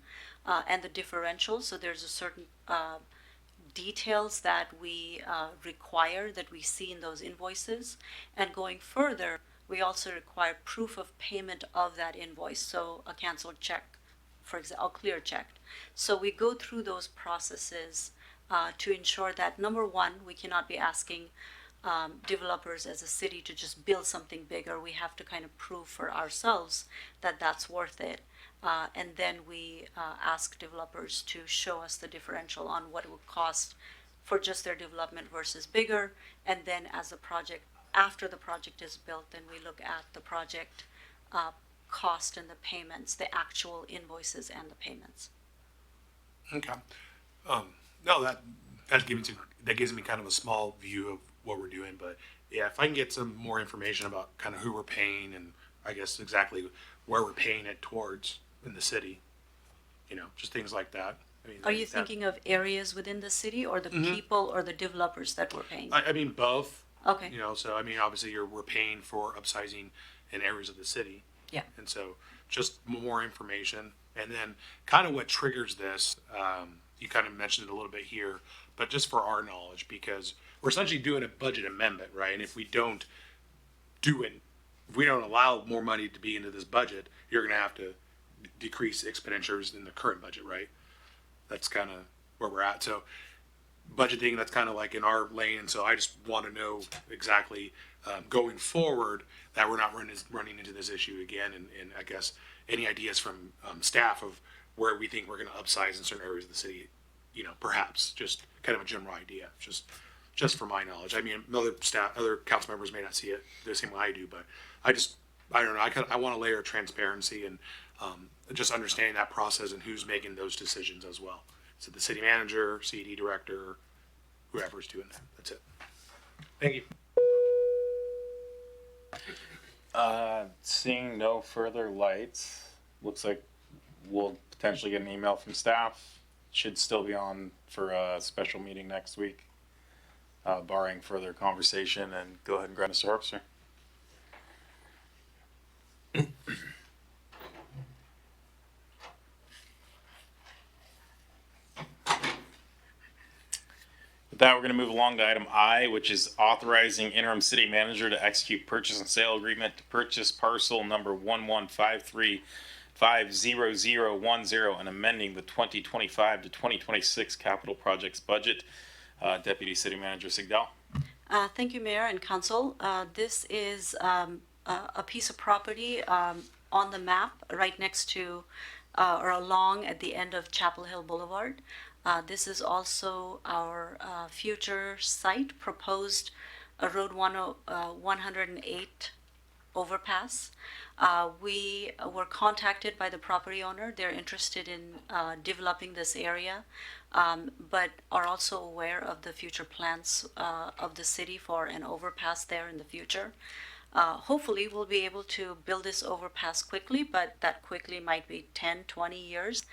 Speaker 21: and the differential, so there's a certain details that we require that we see in those invoices. And going further, we also require proof of payment of that invoice, so a canceled check, for example, a clear check. So we go through those processes to ensure that, number one, we cannot be asking developers as a city to just build something bigger. We have to kind of prove for ourselves that that's worth it. And then we ask developers to show us the differential on what it would cost for just their development versus bigger. And then as the project, after the project is built, then we look at the project cost and the payments, the actual invoices and the payments.
Speaker 14: Okay. No, that gives me kind of a small view of what we're doing, but yeah, if I can get some more information about kind of who we're paying and I guess exactly where we're paying it towards in the city, just things like that. I mean,
Speaker 21: are you thinking of areas within the city or the people or the developers that we're paying?
Speaker 14: I mean, both.
Speaker 21: Okay.
Speaker 14: So I mean, obviously we're paying for upsizing in areas of the city.
Speaker 21: Yeah.
Speaker 14: And so just more information, and then kind of what triggers this, you kind of mentioned it a little bit here, but just for our knowledge, because we're essentially doing a budget amendment, right? And if we don't do it, if we don't allow more money to be into this budget, you're going to have to decrease expenditures in the current budget, right? That's kind of where we're at. So budgeting, that's kind of like in our lane. So I just want to know exactly going forward that we're not running into this issue again. And I guess any ideas from staff of where we think we're going to upsize in certain areas of the city, perhaps just kind of a general idea, just for my knowledge. I mean, other council members may not see it the same way I do, but I just I don't know, I want a layer of transparency and just understanding that process and who's making those decisions as well. So the city manager, CD director, whoever's doing that. That's it. Thank you.
Speaker 1: Seeing no further lights, looks like we'll potentially get an email from staff. Should still be on for a special meeting next week, barring further conversation. And go ahead and grab Mr. Harpster. With that, we're going to move along to item I, which is authorizing interim city manager to execute purchase and sale agreement to purchase parcel number 115350010 and amending the 2025 to 2026 capital projects budget. Deputy City Manager Sigdal.
Speaker 21: Thank you, Mayor and Council. This is a piece of property on the map right next to or along at the end of Chapel Hill Boulevard. This is also our future site, proposed Road 108 overpass. We were contacted by the property owner. They're interested in developing this area, but are also aware of the future plans of the city for an overpass there in the future. Hopefully we'll be able to build this overpass quickly, but that quickly might be 10, 20 years.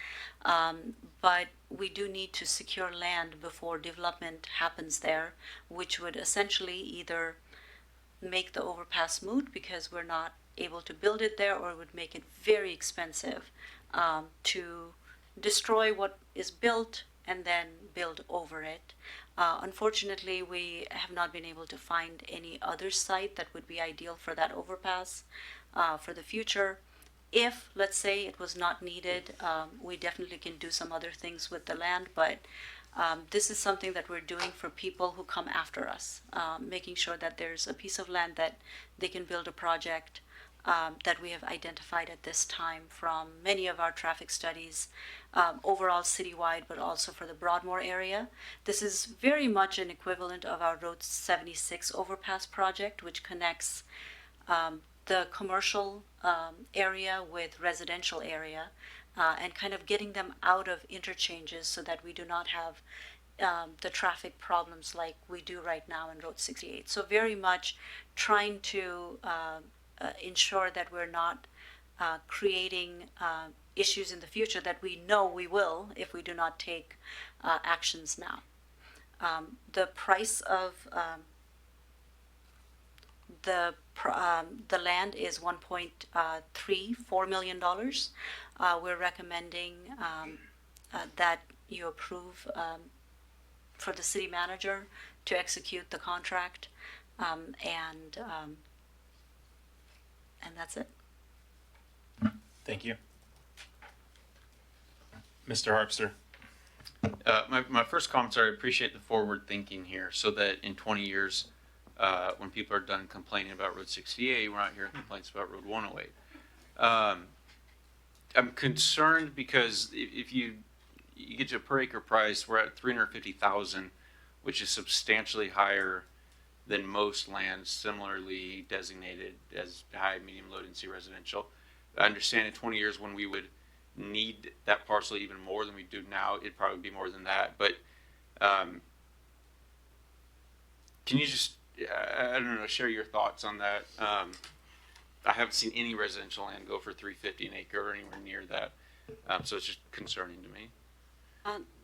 Speaker 21: But we do need to secure land before development happens there, which would essentially either make the overpass moot because we're not able to build it there, or it would make it very expensive to destroy what is built and then build over it. Unfortunately, we have not been able to find any other site that would be ideal for that overpass for the future. If, let's say, it was not needed, we definitely can do some other things with the land, but this is something that we're doing for people who come after us, making sure that there's a piece of land that they can build a project that we have identified at this time from many of our traffic studies, overall citywide, but also for the Broadmoor area. This is very much an equivalent of our Road 76 overpass project, which connects the commercial area with residential area, and kind of getting them out of interchanges so that we do not have the traffic problems like we do right now in Road 68. So very much trying to ensure that we're not creating issues in the future that we know we will if we do not take actions now. The price of the land is $1.34 million. We're recommending that you approve for the city manager to execute the contract, and that's it.
Speaker 1: Thank you. Mr. Harpster.
Speaker 20: My first comments are I appreciate the forward thinking here so that in 20 years, when people are done complaining about Road 68, we're not hearing complaints about Road 108. I'm concerned because if you get to a per acre price, we're at $350,000, which is substantially higher than most lands similarly designated as high, medium, low density residential. I understand in 20 years when we would need that parcel even more than we do now, it'd probably be more than that. But can you just, I don't know, share your thoughts on that? I haven't seen any residential land go for $350 an acre or anywhere near that. So it's just concerning to me.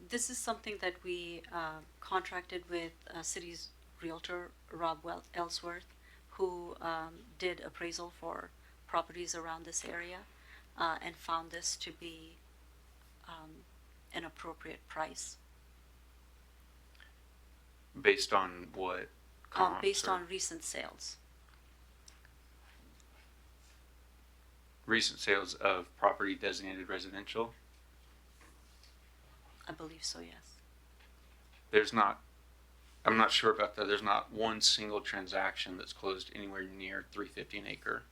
Speaker 21: This is something that we contracted with city's realtor, Rob Ellsworth, who did appraisal for properties around this area and found this to be an appropriate price.
Speaker 20: Based on what?
Speaker 21: Based on recent sales.
Speaker 20: Recent sales of property designated residential?
Speaker 21: I believe so, yes.
Speaker 20: There's not, I'm not sure about that. There's not one single transaction that's closed anywhere near $350 an acre.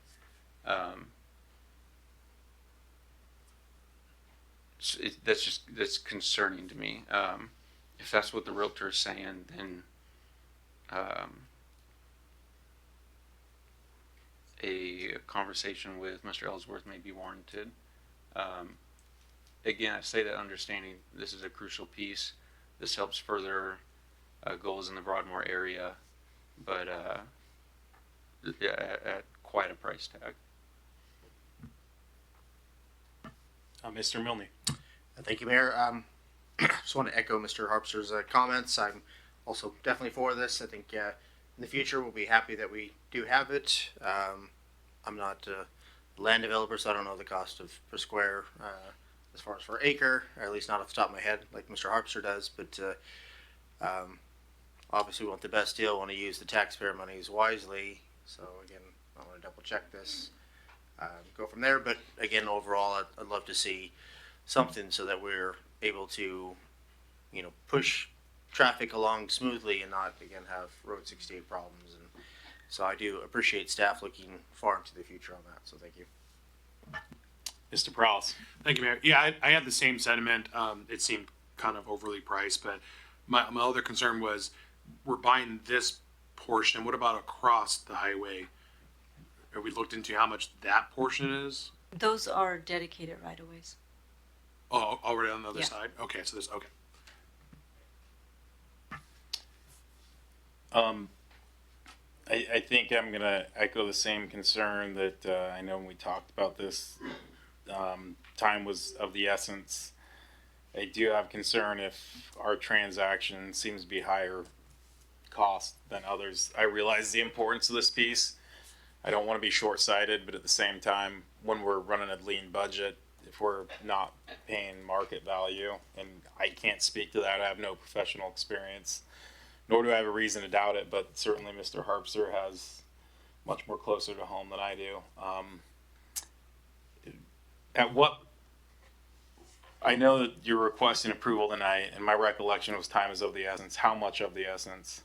Speaker 20: That's concerning to me. If that's what the realtor is saying, then a conversation with Mr. Ellsworth may be warranted. Again, I say that understanding this is a crucial piece. This helps further goals in the Broadmoor area, but at quite a price tag.
Speaker 1: Mr. Milne.
Speaker 4: Thank you, Mayor. Just want to echo Mr. Harpster's comments. I'm also definitely for this. I think in the future we'll be happy that we do have it. I'm not a land developer, so I don't know the cost of per square as far as per acre, or at least not off the top of my head like Mr. Harpster does. But obviously we want the best deal. Want to use the taxpayer monies wisely. So again, I want to double check this. Go from there. But again, overall, I'd love to see something so that we're able to, push traffic along smoothly and not again have Road 68 problems. And so I do appreciate staff looking far into the future on that. So thank you.
Speaker 1: Mr. Prowse.
Speaker 14: Thank you, Mayor. Yeah, I had the same sentiment. It seemed kind of overly priced, but my other concern was we're buying this portion. What about across the highway? Have we looked into how much that portion is?
Speaker 21: Those are dedicated right-of-ways.
Speaker 14: Oh, already on the other
Speaker 21: Yeah.
Speaker 14: side? Okay, so there's, okay.
Speaker 1: I think I'm going to echo the same concern that I know when we talked about this, time was of the essence. I do have concern if our transaction seems to be higher cost than others. I realize the importance of this piece. I don't want to be short-sighted, but at the same time, when we're running a lean budget, if we're not paying market value, and I can't speak to that, I have no professional experience, nor do I have a reason to doubt it, but certainly Mr. Harpster has much more closer to home than I do. I know that you're requesting approval tonight, and my recollection was time is of the essence. How much of the essence?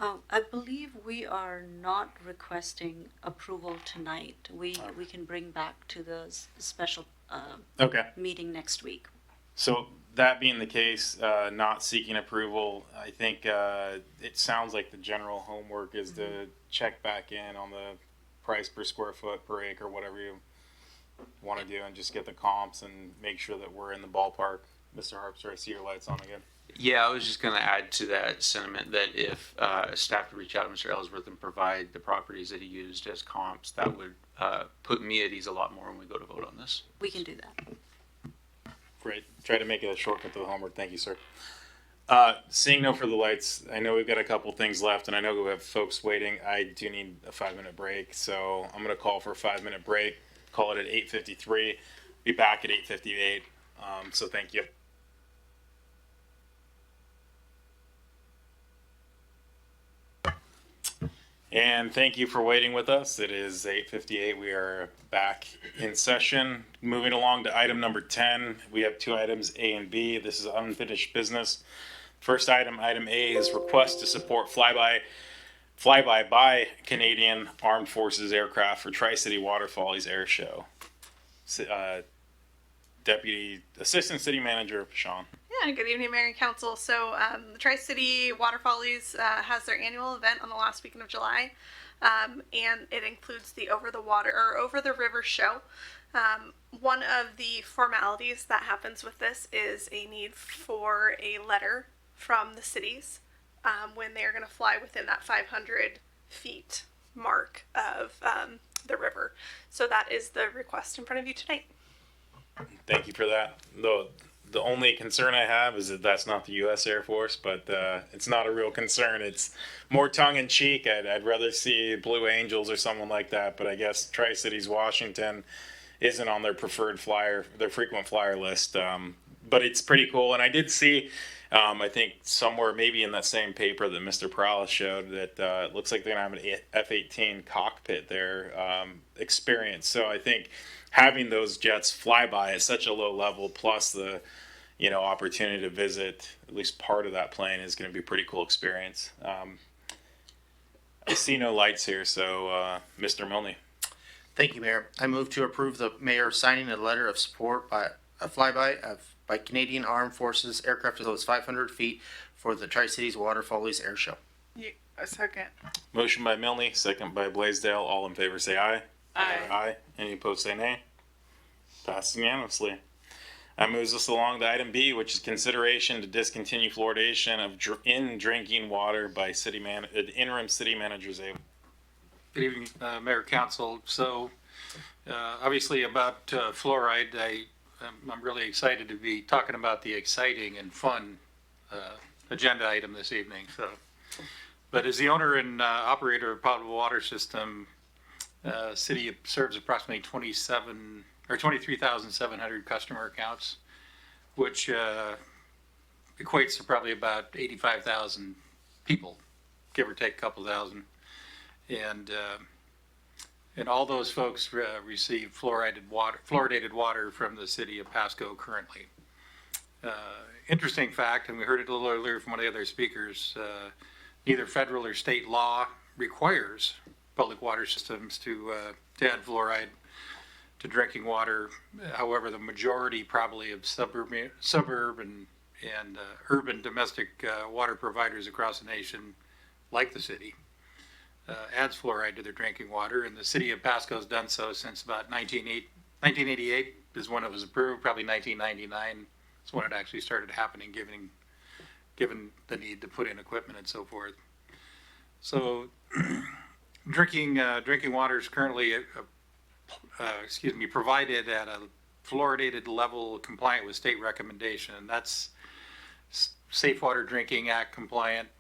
Speaker 21: I believe we are not requesting approval tonight. We can bring back to the special
Speaker 1: Okay.
Speaker 21: meeting next week.
Speaker 1: So that being the case, not seeking approval, I think it sounds like the general homework is to check back in on the price per square foot per acre, whatever you want to do, and just get the comps and make sure that we're in the ballpark. Mr. Harpster, I see your lights on again.
Speaker 20: Yeah, I was just going to add to that sentiment that if staff could reach out to Mr. Ellsworth and provide the properties that he used as comps, that would put me at ease a lot more when we go to vote on this.
Speaker 21: We can do that.
Speaker 1: Great. Try to make it a shortcut to the homework. Thank you, sir. Seeing no further lights, I know we've got a couple things left, and I know we have folks waiting. I do need a 5-minute break, so I'm going to call for a 5-minute break. Call it at 8:53. Be back at 8:58. So thank you. And thank you for waiting with us. It is 8:58. We are back in session. Moving along to item number 10. We have two items, A and B. This is unfinished business. First item, item A, is request to support flyby by Canadian Armed Forces aircraft for Tri-City Water Follies Air Show. Deputy Assistant City Manager Sean.
Speaker 17: Yeah, good evening, Mayor and Council. So the Tri-City Water Follies has their annual event on the last weekend of July, and it includes the Over the River show. One of the formalities that happens with this is a need for a letter from the cities when they are going to fly within that 500 feet mark of the river. So that is the request in front of you tonight.
Speaker 1: Thank you for that. The only concern I have is that that's not the U.S. Air Force, but it's not a real concern. It's more tongue-in-cheek. I'd rather see Blue Angels or someone like that, but I guess Tri-Cities Washington isn't on their preferred flyer, their frequent flyer list. But it's pretty cool. And I did see, I think somewhere maybe in that same paper that Mr. Prowse showed, that it looks like they're going to have an F-18 cockpit there experience. So I think having those jets fly by at such a low level, plus the opportunity to visit at least part of that plane, is going to be a pretty cool experience. I see no lights here, so Mr. Milne.
Speaker 4: Thank you, Mayor. I move to approve the mayor signing a letter of support by a flyby by Canadian Armed Forces aircraft as low as 500 feet for the Tri-Cities Water Follies Air Show.
Speaker 3: A second.
Speaker 1: Motion by Milne, second by Blaisdell. All in favor say aye. Aye. Any opposed, say nay. Passes unanimously. That moves us along to item B, which is consideration to discontinue fluoridation of in drinking water by interim city manager Zabel.
Speaker 5: Good evening, Mayor, Council. So, obviously about fluoride, I'm really excited to be talking about the exciting and fun agenda item this evening. So, but as the owner and operator of potable water system, city serves approximately 23,700 customer accounts, which equates to probably about 85,000 people, give or take a couple thousand. And all those folks receive fluoridated water from the city of Pasco currently. Interesting fact, and we heard it a little earlier from one of the other speakers, neither federal or state law requires public water systems to add fluoride to drinking water. However, the majority probably of suburban and urban domestic water providers across the nation, like the city, adds fluoride to their drinking water, and the city of Pasco has done so since about 1988 is when it was approved. Probably 1999 is when it actually started happening, given the need to put in equipment and so forth. So, drinking water is currently provided at a fluoridated level compliant with state recommendation. That's Safe Water Drinking Act compliant.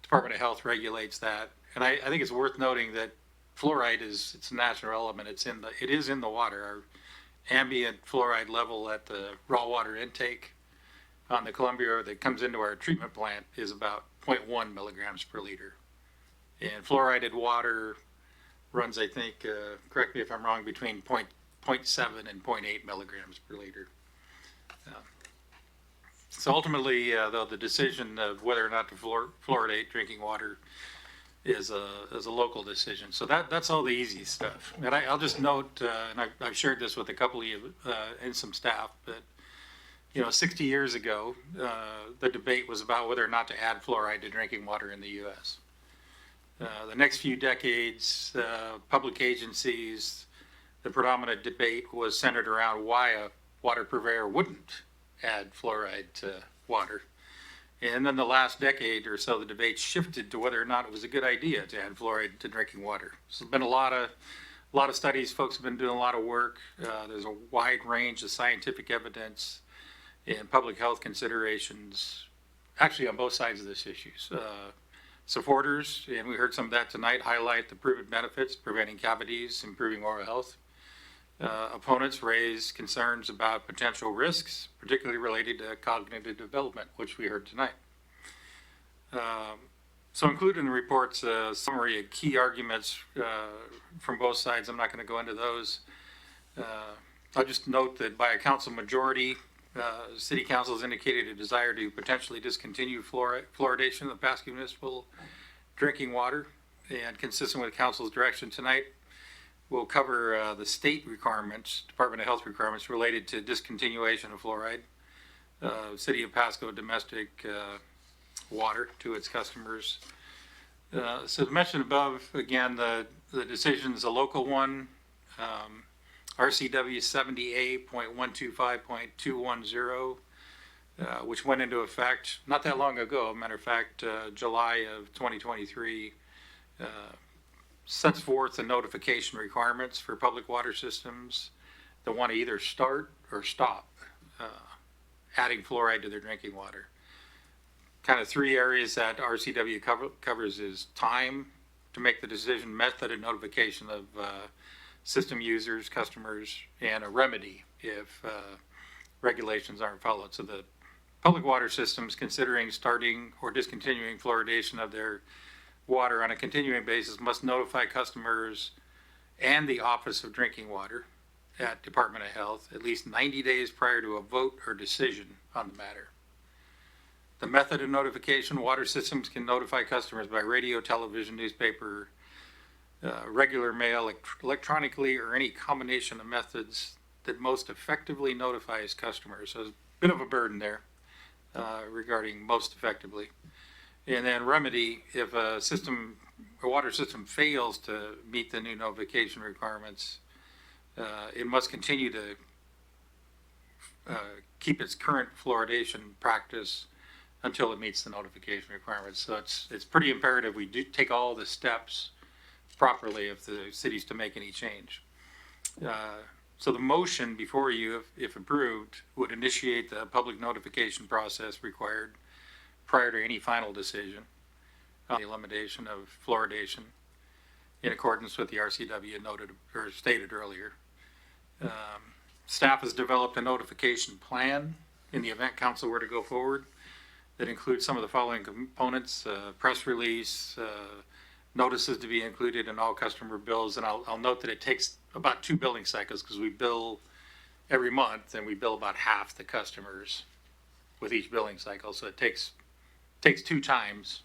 Speaker 5: Department of Health regulates that. And I think it's worth noting that fluoride it's a national element. It is in the water. Our ambient fluoride level at the raw water intake on the Columbia that comes into our treatment plant is about 0.1 milligrams per liter. And fluoridated water runs, I think, correct me if I'm wrong, between 0.7 and 0.8 milligrams per liter. So ultimately, though, the decision of whether or not to fluoridate drinking water is a local decision. So that's all the easy stuff. And I'll just note, and I've shared this with a couple of you and some staff, but 60 years ago, the debate was about whether or not to add fluoride to drinking water in the U.S. The next few decades, public agencies, the predominant debate was centered around why a water purveyor wouldn't add fluoride to water. And then the last decade or so, the debate shifted to whether or not it was a good idea to add fluoride to drinking water. So there's been a lot of studies. Folks have been doing a lot of work. There's a wide range of scientific evidence and public health considerations, actually on both sides of this issue. Supporters, and we heard some of that tonight, highlight the proven benefits, preventing cavities, improving oral health. Opponents raise concerns about potential risks, particularly related to cognitive development, which we heard tonight. So included in the report's summary of key arguments from both sides. I'm not going to go into those. I'll just note that by a council majority, City Council has indicated a desire to potentially discontinue fluoridation of the Pasco municipal drinking water, and consistent with Council's direction tonight, we'll cover the state requirements, Department of Health requirements related to discontinuation of fluoride, City of Pasco domestic water to its customers. So as mentioned above, again, the decision's a local one. RCW 70A.125.210, which went into effect not that long ago. Matter of fact, July of 2023, sets forth the notification requirements for public water systems that want to either start or stop adding fluoride to their drinking water. Kind of three areas that RCW covers is time to make the decision, method of notification of system users, customers, and a remedy if regulations aren't followed. So the public water systems considering starting or discontinuing fluoridation of their water on a continuing basis must notify customers and the Office of Drinking Water at Department of Health at least 90 days prior to a vote or decision on the matter. The method of notification: water systems can notify customers by radio, television, newspaper, regular mail, electronically, or any combination of methods that most effectively notifies customers. So there's a bit of a burden there regarding most effectively. And then remedy: if a system a water system fails to meet the new notification requirements, it must continue to keep its current fluoridation practice until it meets the notification requirements. So it's pretty imperative we do take all the steps properly if the city's to make any change. So the motion before you, if approved, would initiate the public notification process required prior to any final decision on the elimination of fluoridation in accordance with the RCW noted or stated earlier. Staff has developed a notification plan in the event council were to go forward that includes some of the following components: press release, notices to be included in all customer bills. And I'll note that it takes about 2 billing cycles because we bill every month and we bill about half the customers with each billing cycle. So it takes 2 times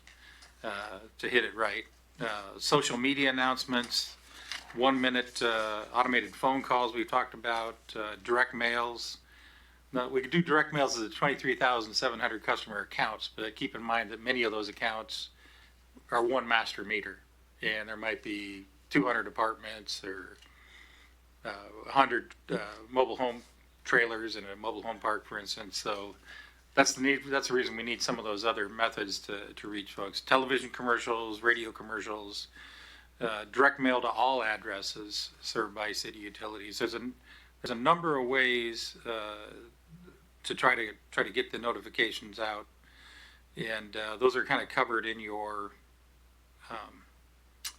Speaker 5: to hit it right. Social media announcements, 1-minute automated phone calls we've talked about, direct mails. Now, we could do direct mails as 23,700 customer accounts, but keep in mind that many of those accounts are one master meter, and there might be 200 apartments or 100 mobile home trailers in a mobile home park, for instance. So that's the reason we need some of those other methods to reach folks. Television commercials, radio commercials, direct mail to all addresses served by city utilities. There's a number of ways to try to get the notifications out, and those are kind of covered in your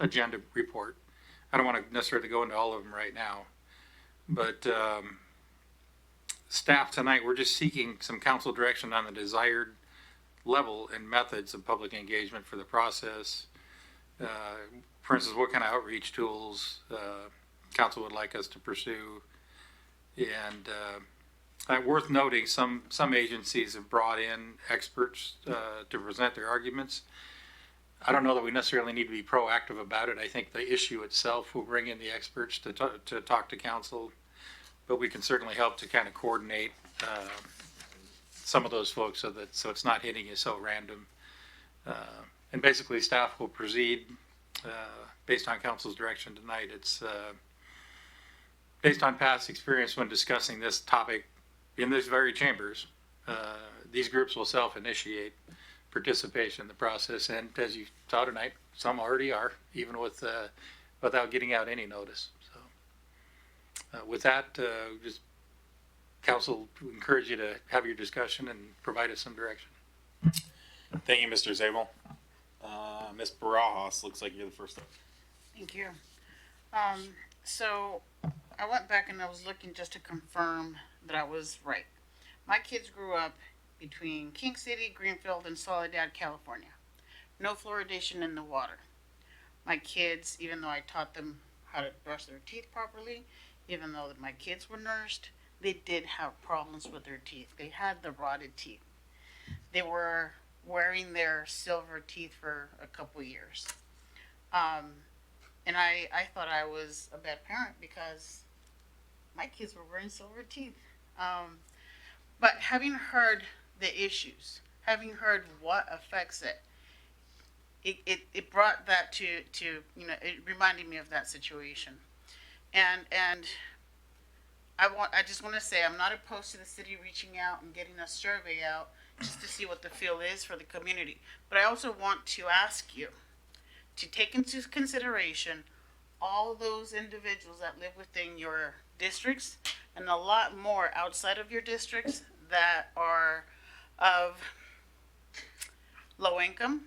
Speaker 5: agenda report. I don't want to necessarily go into all of them right now, but staff tonight, we're just seeking some council direction on the desired level and methods of public engagement for the process. For instance, what kind of outreach tools council would like us to pursue. And worth noting, some agencies have brought in experts to present their arguments. I don't know that we necessarily need to be proactive about it. I think the issue itself will bring in the experts to talk to council, but we can certainly help to kind of coordinate some of those folks so it's not hitting you so random. And basically, staff will proceed based on council's direction tonight. It's based on past experience when discussing this topic in these very chambers. These groups will self-initiate participation in the process, and as you saw tonight, some already are, even without getting out any notice. So, with that, just council encourage you to have your discussion and provide us some direction.
Speaker 1: Thank you, Mr. Zabel. Ms. Barajas, looks like you're the first up.
Speaker 3: Thank you. So I went back and I was looking just to confirm that I was right. My kids grew up between King City, Greenfield, and Soledad, California. No fluoridation in the water. My kids, even though I taught them how to brush their teeth properly, even though my kids were nursed, they did have problems with their teeth. They had the rotted teeth. They were wearing their silver teeth for a couple years. And I thought I was a bad parent because my kids were wearing silver teeth. But having heard the issues, having heard what affects it, it brought that to it reminded me of that situation. And I just want to say I'm not opposed to the city reaching out and getting a survey out just to see what the feel is for the community. But I also want to ask you to take into consideration all those individuals that live within your districts and a lot more outside of your districts that are of low income,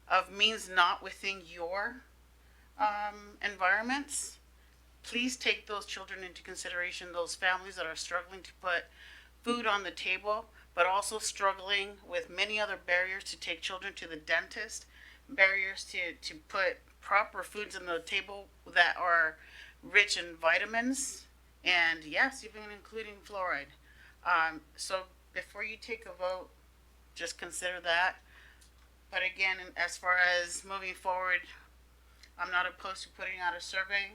Speaker 3: of means not within your environments. Please take those children into consideration, those families that are struggling to put food on the table, but also struggling with many other barriers to take children to the dentist, barriers to put proper foods on the table that are rich in vitamins, and yes, even including fluoride. So before you take a vote, just consider that. But again, as far as moving forward, I'm not opposed to putting out a survey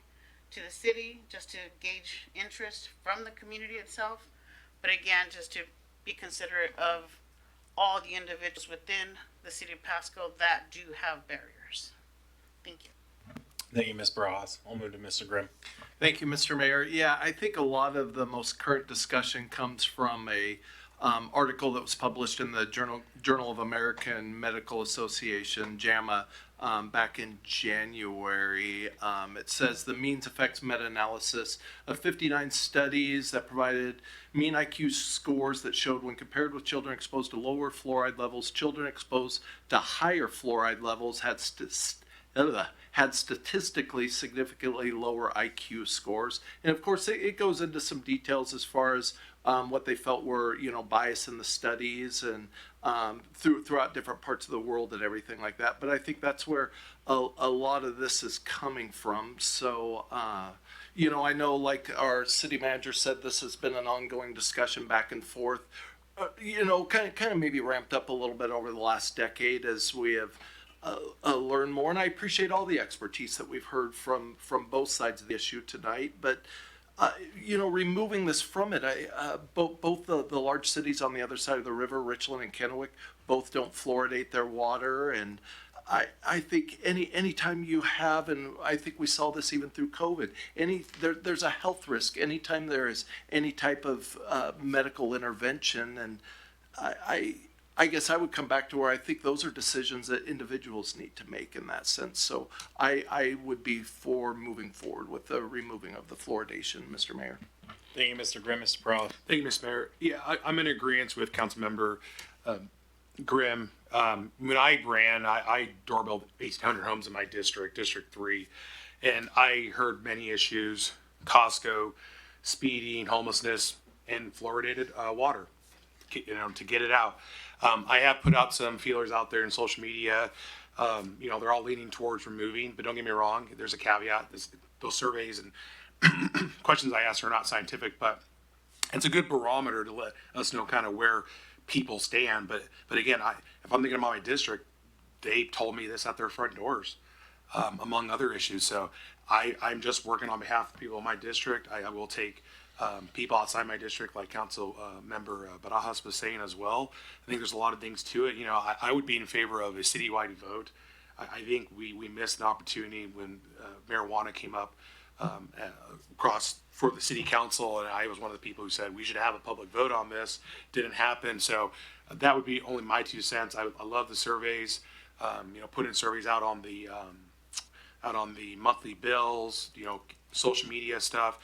Speaker 3: to the city just to gauge interest from the community itself. But again, just to be considerate of all the individuals within the city of Pasco that do have barriers. Thank you.
Speaker 1: Thank you, Ms. Bras. I'll move to Mr. Grimm.
Speaker 13: Thank you, Mr. Mayor. Yeah, I think a lot of the most current discussion comes from a article that was published in the Journal of American Medical Association, JAMA, back in January. It says the means effects meta-analysis of 59 studies that provided mean IQ scores that showed when compared with children exposed to lower fluoride levels, children exposed to higher fluoride levels had statistically significantly lower IQ scores. And of course, it goes into some details as far as what they felt were, bias in the studies and throughout different parts of the world and everything like that. But I think that's where a lot of this is coming from. So, I know, like our city manager said, this has been an ongoing discussion back and forth, kind of maybe ramped up a little bit over the last decade as we have learned more. And I appreciate all the expertise that we've heard from both sides of the issue tonight. But removing this from it, both the large cities on the other side of the river, Richland and Kennewick, both don't fluoridate their water. And I think any time you have, and I think we saw this even through COVID, there's a health risk anytime there is any type of medical intervention. And I guess I would come back to where I think those are decisions that individuals need to make in that sense. So I would be for moving forward with the removing of the fluoridation, Mr. Mayor.
Speaker 1: Thank you, Mr. Grimm. Mr. Peralta.
Speaker 14: Thank you, Mr. Mayor. Yeah, I'm in agreement with Councilmember Grimm. When I ran, I doorbelled 1,800 homes in my district, District 3, and I heard many issues, Costco, speeding, homelessness, and fluoridated water, to get it out. I have put out some feelers out there in social media. They're all leaning towards removing, but don't get me wrong, there's a caveat. Those surveys and questions I ask are not scientific, but it's a good barometer to let us know kind of where people stand. But again, if I'm thinking about my district, they told me this at their front doors, among other issues. So I'm just working on behalf of the people in my district. I will take people outside my district, like Council Member Barajas was saying as well. I think there's a lot of things to it. I would be in favor of a citywide vote. I think we missed an opportunity when marijuana came up across for the city council, and I was one of the people who said we should have a public vote on this. Didn't happen, so that would be only my 2 cents. I love the surveys. Putting surveys out on the monthly bills, social media stuff.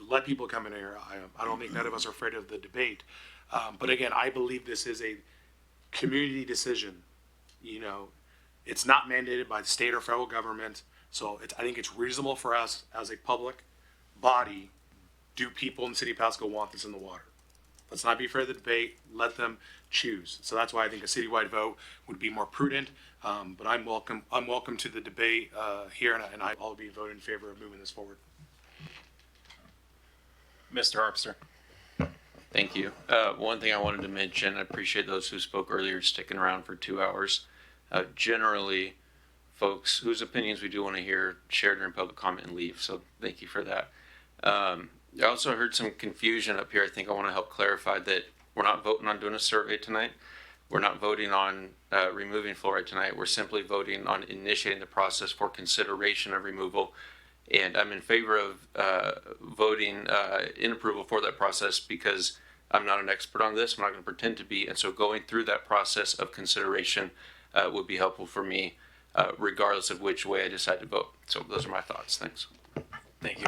Speaker 14: Let people come in here. I don't think none of us are afraid of the debate. But again, I believe this is a community decision. It's not mandated by the state or federal government. So I think it's reasonable for us as a public body. Do people in the city of Pasco want this in the water? Let's not be afraid of the debate. Let them choose. So that's why I think a citywide vote would be more prudent. But I'm welcome to the debate here, and I'll be voting in favor of moving this forward.
Speaker 1: Mr. Harpster.
Speaker 20: Thank you. One thing I wanted to mention, I appreciate those who spoke earlier sticking around for 2 hours. Generally, folks whose opinions we do want to hear share during public comment and leave. So thank you for that. I also heard some confusion up here. I think I want to help clarify that we're not voting on doing a survey tonight. We're not voting on removing fluoride tonight. We're simply voting on initiating the process for consideration of removal. And I'm in favor of voting in approval for that process because I'm not an expert on this. I'm not going to pretend to be. And so going through that process of consideration would be helpful for me, regardless of which way I decide to vote. So those are my thoughts. Thanks.
Speaker 1: Thank you.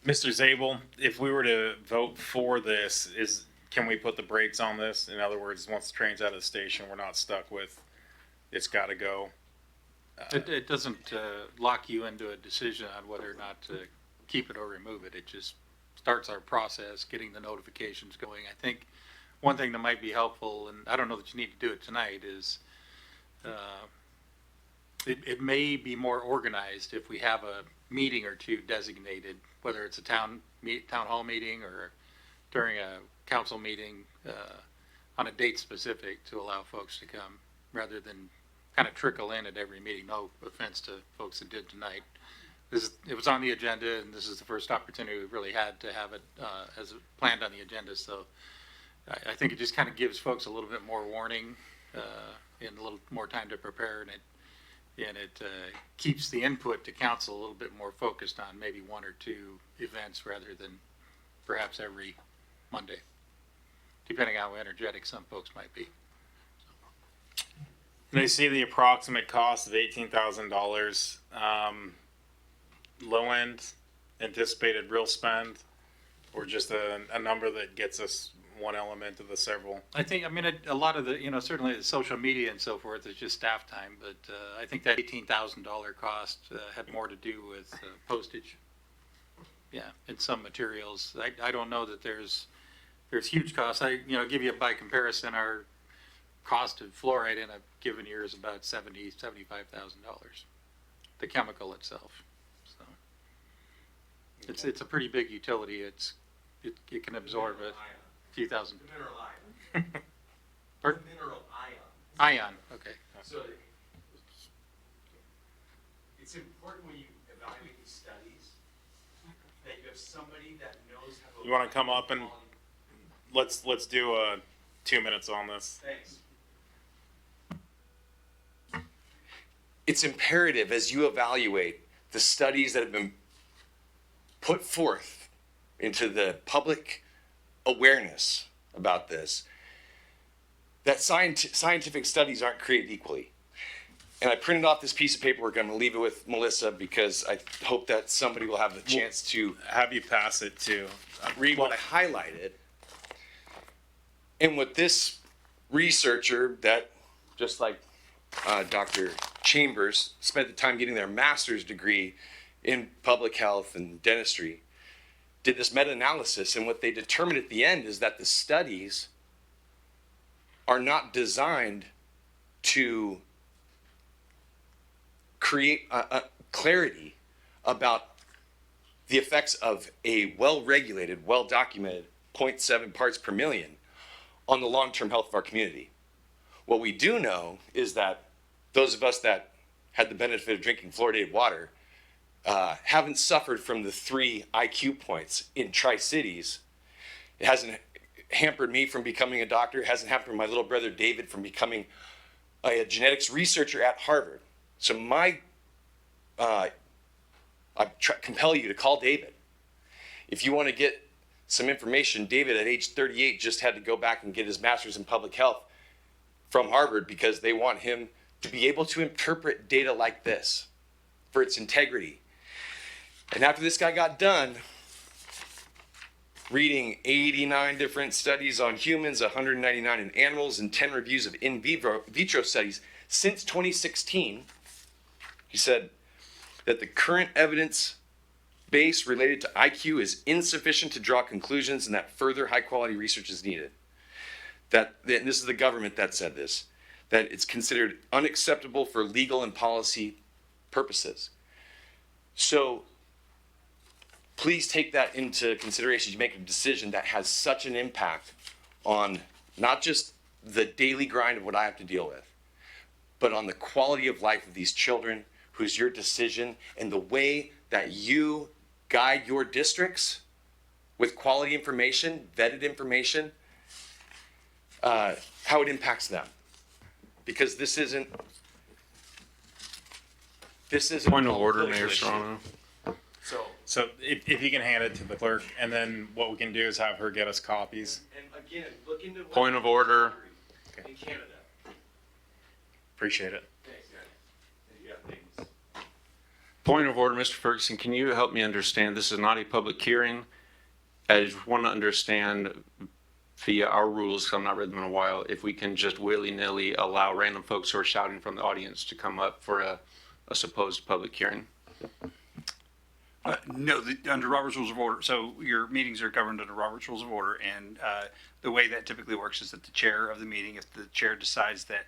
Speaker 1: Mr. Zabel, if we were to vote for this, can we put the brakes on this? In other words, once the train's out of the station, we're not stuck with it's got to go.
Speaker 5: It doesn't lock you into a decision on whether or not to keep it or remove it. It just starts our process, getting the notifications going. I think one thing that might be helpful, and I don't know that you need to do it tonight, is it may be more organized if we have a meeting or two designated, whether it's a town hall meeting or during a council meeting on a date specific to allow folks to come rather than kind of trickle in at every meeting. No offense to folks that did tonight. It was on the agenda, and this is the first opportunity we've really had to have it as planned on the agenda. So I think it just kind of gives folks a little bit more warning and a little more time to prepare. And And it keeps the input to council a little bit more focused on maybe one or two events rather than perhaps every Monday, depending on how energetic some folks might be.
Speaker 1: They see the approximate cost of $18,000. Low end anticipated real spend, or just a number that gets us one element of the several.
Speaker 5: I think, I mean, a lot of the, certainly the social media and so forth is just staff time, but I think that $18,000 cost had more to do with postage. Yeah, and some materials. I don't know that there's huge costs. Give you by comparison, our cost of fluoride in a given year is about $75,000. The chemical itself. So it's a pretty big utility. It can absorb a few thousand.
Speaker 6: Mineral ion.
Speaker 5: Pardon?
Speaker 6: Mineral ion.
Speaker 5: Ion, okay.
Speaker 6: So it's important when you evaluate these studies that you have somebody that knows how to.
Speaker 1: You want to come up and let's do 2 minutes on this.
Speaker 6: Thanks.
Speaker 8: It's imperative as you evaluate the studies that have been put forth into the public awareness about this, that scientific studies aren't created equally. And I printed off this piece of paperwork. I'm going to leave it with Melissa because I hope that somebody will have the chance to
Speaker 1: have you pass it to
Speaker 8: read what I highlighted. And what this researcher that, just like Dr. Chambers, spent the time getting their master's degree in public health and dentistry, did this meta-analysis, and what they determined at the end is that the studies are not designed to create a clarity about the effects of a well-regulated, well-documented 0.7 parts per million on the long-term health of our community. What we do know is that those of us that had the benefit of drinking fluoridated water haven't suffered from the 3 IQ points in Tri-Cities. It hasn't hampered me from becoming a doctor. It hasn't hampered my little brother David from becoming a genetics researcher at Harvard. So I compel you to call David. If you want to get some information, David at age 38 just had to go back and get his master's in public health from Harvard because they want him to be able to interpret data like this for its integrity. And after this guy got done reading 89 different studies on humans, 199 in animals, and 10 reviews of in vitro studies since 2016, he said that the current evidence base related to IQ is insufficient to draw conclusions and that further high quality research is needed. That this is the government that said this, that it's considered unacceptable for legal and policy purposes. So please take that into consideration. You make a decision that has such an impact on not just the daily grind of what I have to deal with, but on the quality of life of these children, who's your decision, and the way that you guide your districts with quality information, vetted information, how it impacts them. Because this isn't
Speaker 20: Point of order,
Speaker 8: political
Speaker 20: Mayor
Speaker 8: issue.
Speaker 20: Serrano.
Speaker 1: So if you can hand it to the clerk, and then what we can do is have her get us copies.
Speaker 8: And again, look into what
Speaker 20: Point of order.
Speaker 8: in Canada.
Speaker 1: Appreciate it.
Speaker 8: Thanks, guys. You got things.
Speaker 20: Point of order, Mr. Ferguson, can you help me understand, this is not a public hearing. I just want to understand via our rules, because I've not read them in a while, if we can just willy-nilly allow random folks who are shouting from the audience to come up for a supposed public hearing.
Speaker 19: No, under Robert's Rules of Order. So your meetings are governed under Robert's Rules of Order, and the way that typically works is that the chair of the meeting, if the chair decides that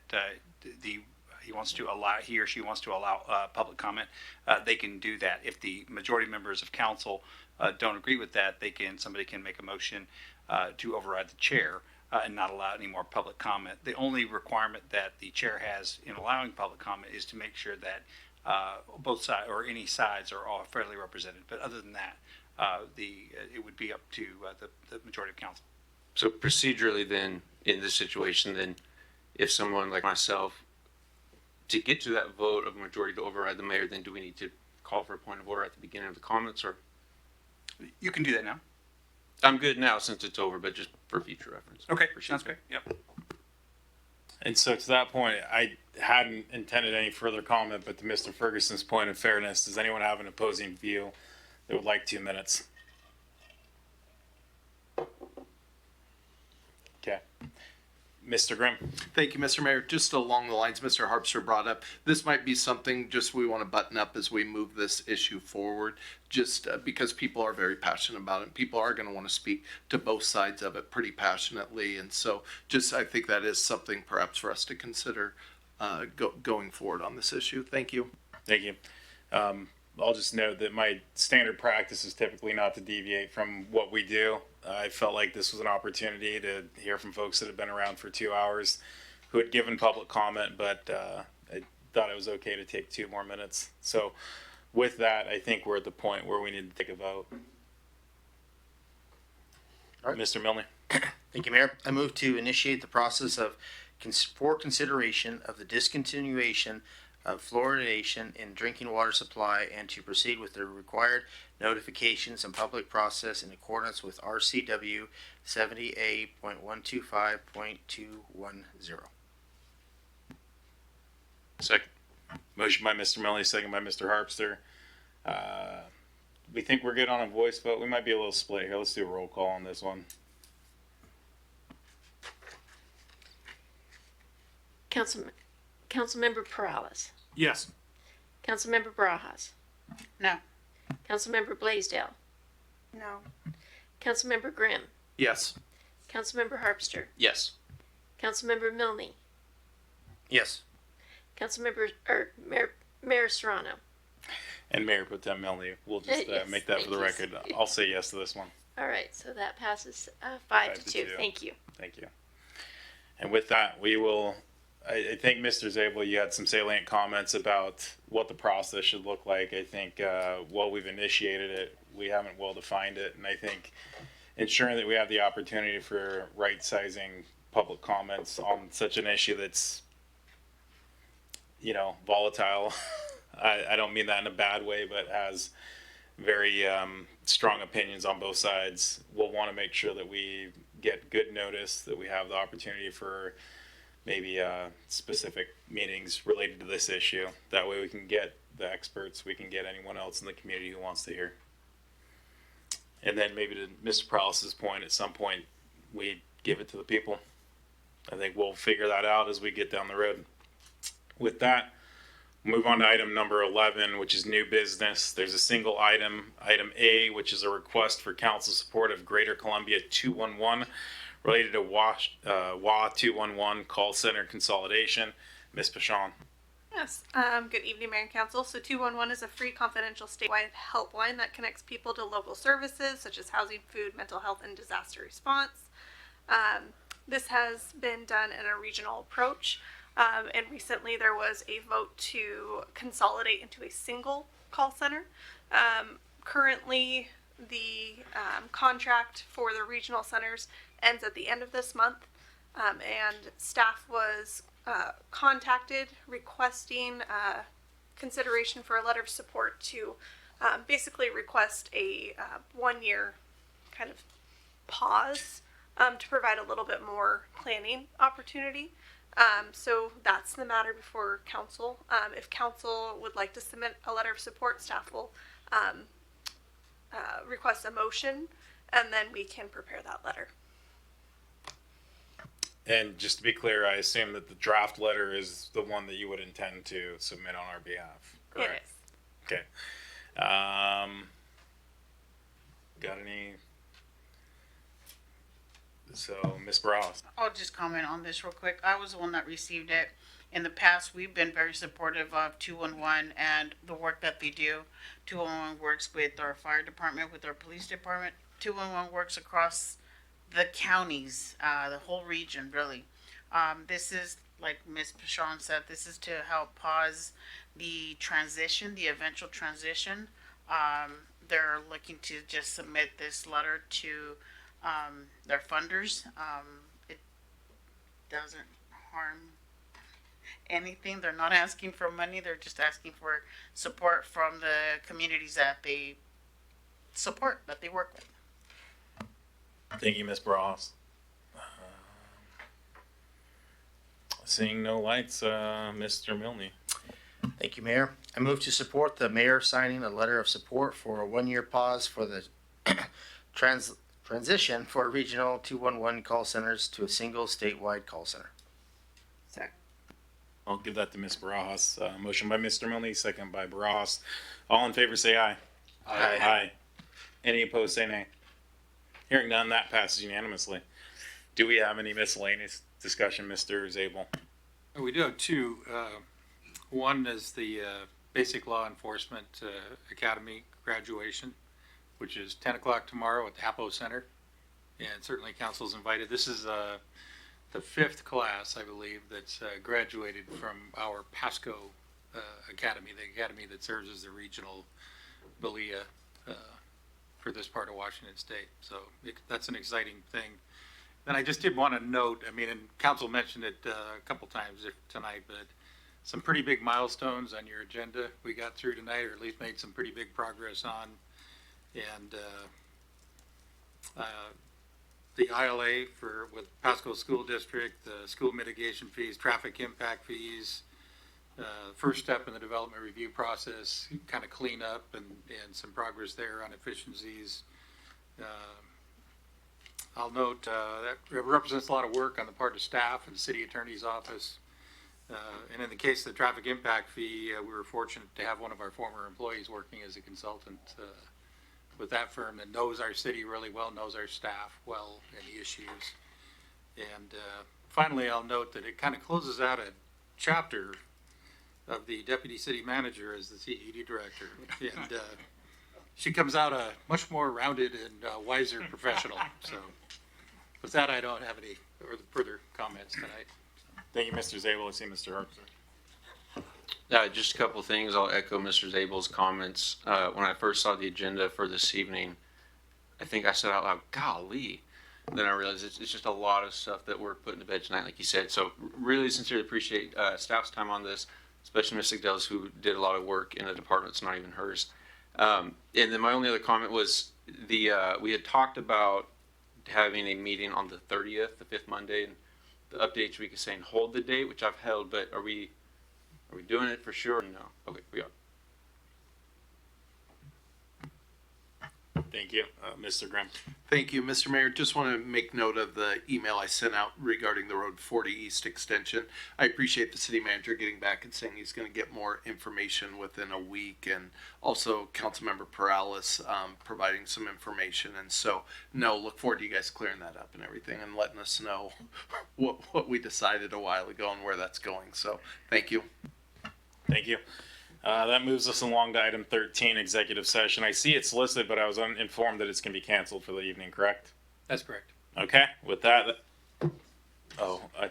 Speaker 19: he or she wants to allow public comment, they can do that. If the majority members of council don't agree with that, somebody can make a motion to override the chair and not allow any more public comment. The only requirement that the chair has in allowing public comment is to make sure that both sides or any sides are all fairly represented. But other than that, it would be up to the majority of council.
Speaker 20: So procedurally then, in this situation then, if someone like myself to get to that vote of majority to override the mayor, then do we need to call for a point of order at the beginning of the comments, or?
Speaker 19: You can do that now.
Speaker 20: I'm good now since it's over, but just for future reference.
Speaker 19: Okay,
Speaker 20: Appreciate
Speaker 19: sounds
Speaker 20: that.
Speaker 19: great. Yep.
Speaker 1: And so to that point, I hadn't intended any further comment, but to Mr. Ferguson's point of fairness, does anyone have an opposing view that would like 2 minutes? Okay. Mr. Grimm.
Speaker 13: Thank you, Mr. Mayor. Just along the lines Mr. Harpster brought up, this might be something just we want to button up as we move this issue forward, just because people are very passionate about it. People are going to want to speak to both sides of it pretty passionately. And so just I think that is something perhaps for us to consider going forward on this issue. Thank you.
Speaker 1: Thank you. I'll just note that my standard practice is typically not to deviate from what we do. I felt like this was an opportunity to hear from folks that have been around for 2 hours who had given public comment, but I thought it was okay to take 2 more minutes. So with that, I think we're at the point where we need to take a vote.
Speaker 4: All right.
Speaker 1: Mr. Milner.
Speaker 4: Thank you, Mayor. I move to initiate the process of for consideration of the discontinuation of fluoridation in drinking water supply and to proceed with the required notifications and public process in accordance with RCW 70A.125.210.
Speaker 20: Second.
Speaker 1: Motion by Mr. Milne, second by Mr. Harpster. We think we're good on a voice vote. We might be a little split here. Let's do a roll call on this one.
Speaker 2: Councilmember Perales.
Speaker 14: Yes.
Speaker 2: Councilmember Barajas.
Speaker 3: No.
Speaker 2: Councilmember Blaisdell.
Speaker 17: No.
Speaker 2: Councilmember Grimm.
Speaker 13: Yes.
Speaker 2: Councilmember Harpster.
Speaker 20: Yes.
Speaker 2: Councilmember Milne.
Speaker 4: Yes.
Speaker 2: Mayor Serrano.
Speaker 1: And Mayor Pro Tem Milne. We'll just
Speaker 2: Yes,
Speaker 1: make that for the
Speaker 2: thank you.
Speaker 1: record. I'll say yes to this one.
Speaker 2: All right, so that passes 5-2. Thank you.
Speaker 1: Thank you. And with that, we will. I think Mr. Zabel, you had some salient comments about what the process should look like. I think while we've initiated it, we haven't well defined it, and I think ensuring that we have the opportunity for right-sizing public comments on such an issue that's, volatile. I don't mean that in a bad way, but has very strong opinions on both sides. We'll want to make sure that we get good notice, that we have the opportunity for maybe specific meetings related to this issue. That way we can get the experts, we can get anyone else in the community who wants to hear. And then maybe to Mr. Prowse's point, at some point we give it to the people. I think we'll figure that out as we get down the road. With that, move on to item number 11, which is new business. There's a single item, item A, which is a request for council support of Greater Columbia 211 related to WA 211 call center consolidation. Ms. Pashon.
Speaker 17: Yes. Good evening, Mayor and Council. So 211 is a free confidential statewide helpline that connects people to local services such as housing, food, mental health, and disaster response. This has been done in a regional approach. And recently there was a vote to consolidate into a single call center. Currently, the contract for the regional centers ends at the end of this month, and staff was contacted requesting consideration for a letter of support to basically request a 1-year kind of pause to provide a little bit more planning opportunity. So that's the matter before council. If council would like to submit a letter of support, staff will request a motion, and then we can prepare that letter.
Speaker 1: And just to be clear, I assume that the draft letter is the one that you would intend to submit on our behalf, correct?
Speaker 17: It is.
Speaker 1: Okay. Got any? So, Ms. Barajas.
Speaker 3: I'll just comment on this real quick. I was the one that received it. In the past, we've been very supportive of 211 and the work that they do. 211 works with our fire department, with our police department. 211 works across the counties, the whole region, really. This is, like Ms. Pashon said, this is to help pause the transition, the eventual transition. They're looking to just submit this letter to their funders. It doesn't harm anything. They're not asking for money. They're just asking for support from the communities that they support, that they work with.
Speaker 1: Thank you, Ms. Bras. Seeing no lights, Mr. Milne.
Speaker 4: Thank you, Mayor. I move to support the mayor signing a letter of support for a one-year pause for the transition for regional 211 call centers to a single statewide call center.
Speaker 15: Second.
Speaker 1: I'll give that to Ms. Barajas. Motion by Mr. Milne, second by Barajas. All in favor say aye.
Speaker 4: Aye.
Speaker 1: Aye. Any opposed say nay. Hearing none, that passes unanimously. Do we have any miscellaneous discussion, Mr. Zabel?
Speaker 5: We do have two. One is the Basic Law Enforcement Academy graduation, which is 10 o'clock tomorrow at the Apo Center. And certainly council's invited. This is the fifth class, I believe, that's graduated from our Pasco Academy, the academy that serves as the regional BLIA for this part of Washington State. So that's an exciting thing. Then I just did want to note, I mean, and council mentioned it a couple times tonight, but some pretty big milestones on your agenda we got through tonight, or at least made some pretty big progress on. And the ILA with Pasco School District, the school mitigation fees, traffic impact fees, first step in the development review process, kind of clean up and some progress there on efficiencies. I'll note that represents a lot of work on the part of staff and the city attorney's office. And in the case of the traffic impact fee, we were fortunate to have one of our former employees working as a consultant with that firm that knows our city really well, knows our staff well and the issues. And finally, I'll note that it kind of closes out a chapter of the deputy city manager as the CED director. And she comes out a much more rounded and wiser professional. So with that, I don't have any further comments tonight.
Speaker 1: Thank you, Mr. Zabel. I see Mr. Harper.
Speaker 20: Just a couple of things. I'll echo Mr. Zabel's comments. When I first saw the agenda for this evening, I think I said out loud, golly. Then I realized it's just a lot of stuff that we're putting to bed tonight, like you said. So really sincerely appreciate staff's time on this, especially Ms. Sigdell's, who did a lot of work in a department that's not even hers. And then my only other comment was we had talked about having a meeting on the 30th, the fifth Monday, and the updates week is saying hold the date, which I've held, but are we doing it for sure? No. Okay, we are.
Speaker 1: Thank you, Mr. Grimm.
Speaker 13: Thank you, Mr. Mayor. Just want to make note of the email I sent out regarding the Road 40 East extension. I appreciate the city manager getting back and saying he's going to get more information within a week, and also Councilmember Perales providing some information. And so, look forward to you guys clearing that up and everything and letting us know what we decided a while ago and where that's going. So, thank you.
Speaker 1: Thank you. That moves us along to item 13, executive session. I see it's listed, but I was informed that it's going to be canceled for the evening, correct?
Speaker 5: That's correct.
Speaker 1: Okay, with that, I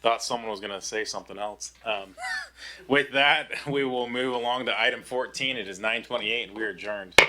Speaker 1: thought someone was going to say something else. With that, we will move along to item 14. It is 9:28 and we are adjourned.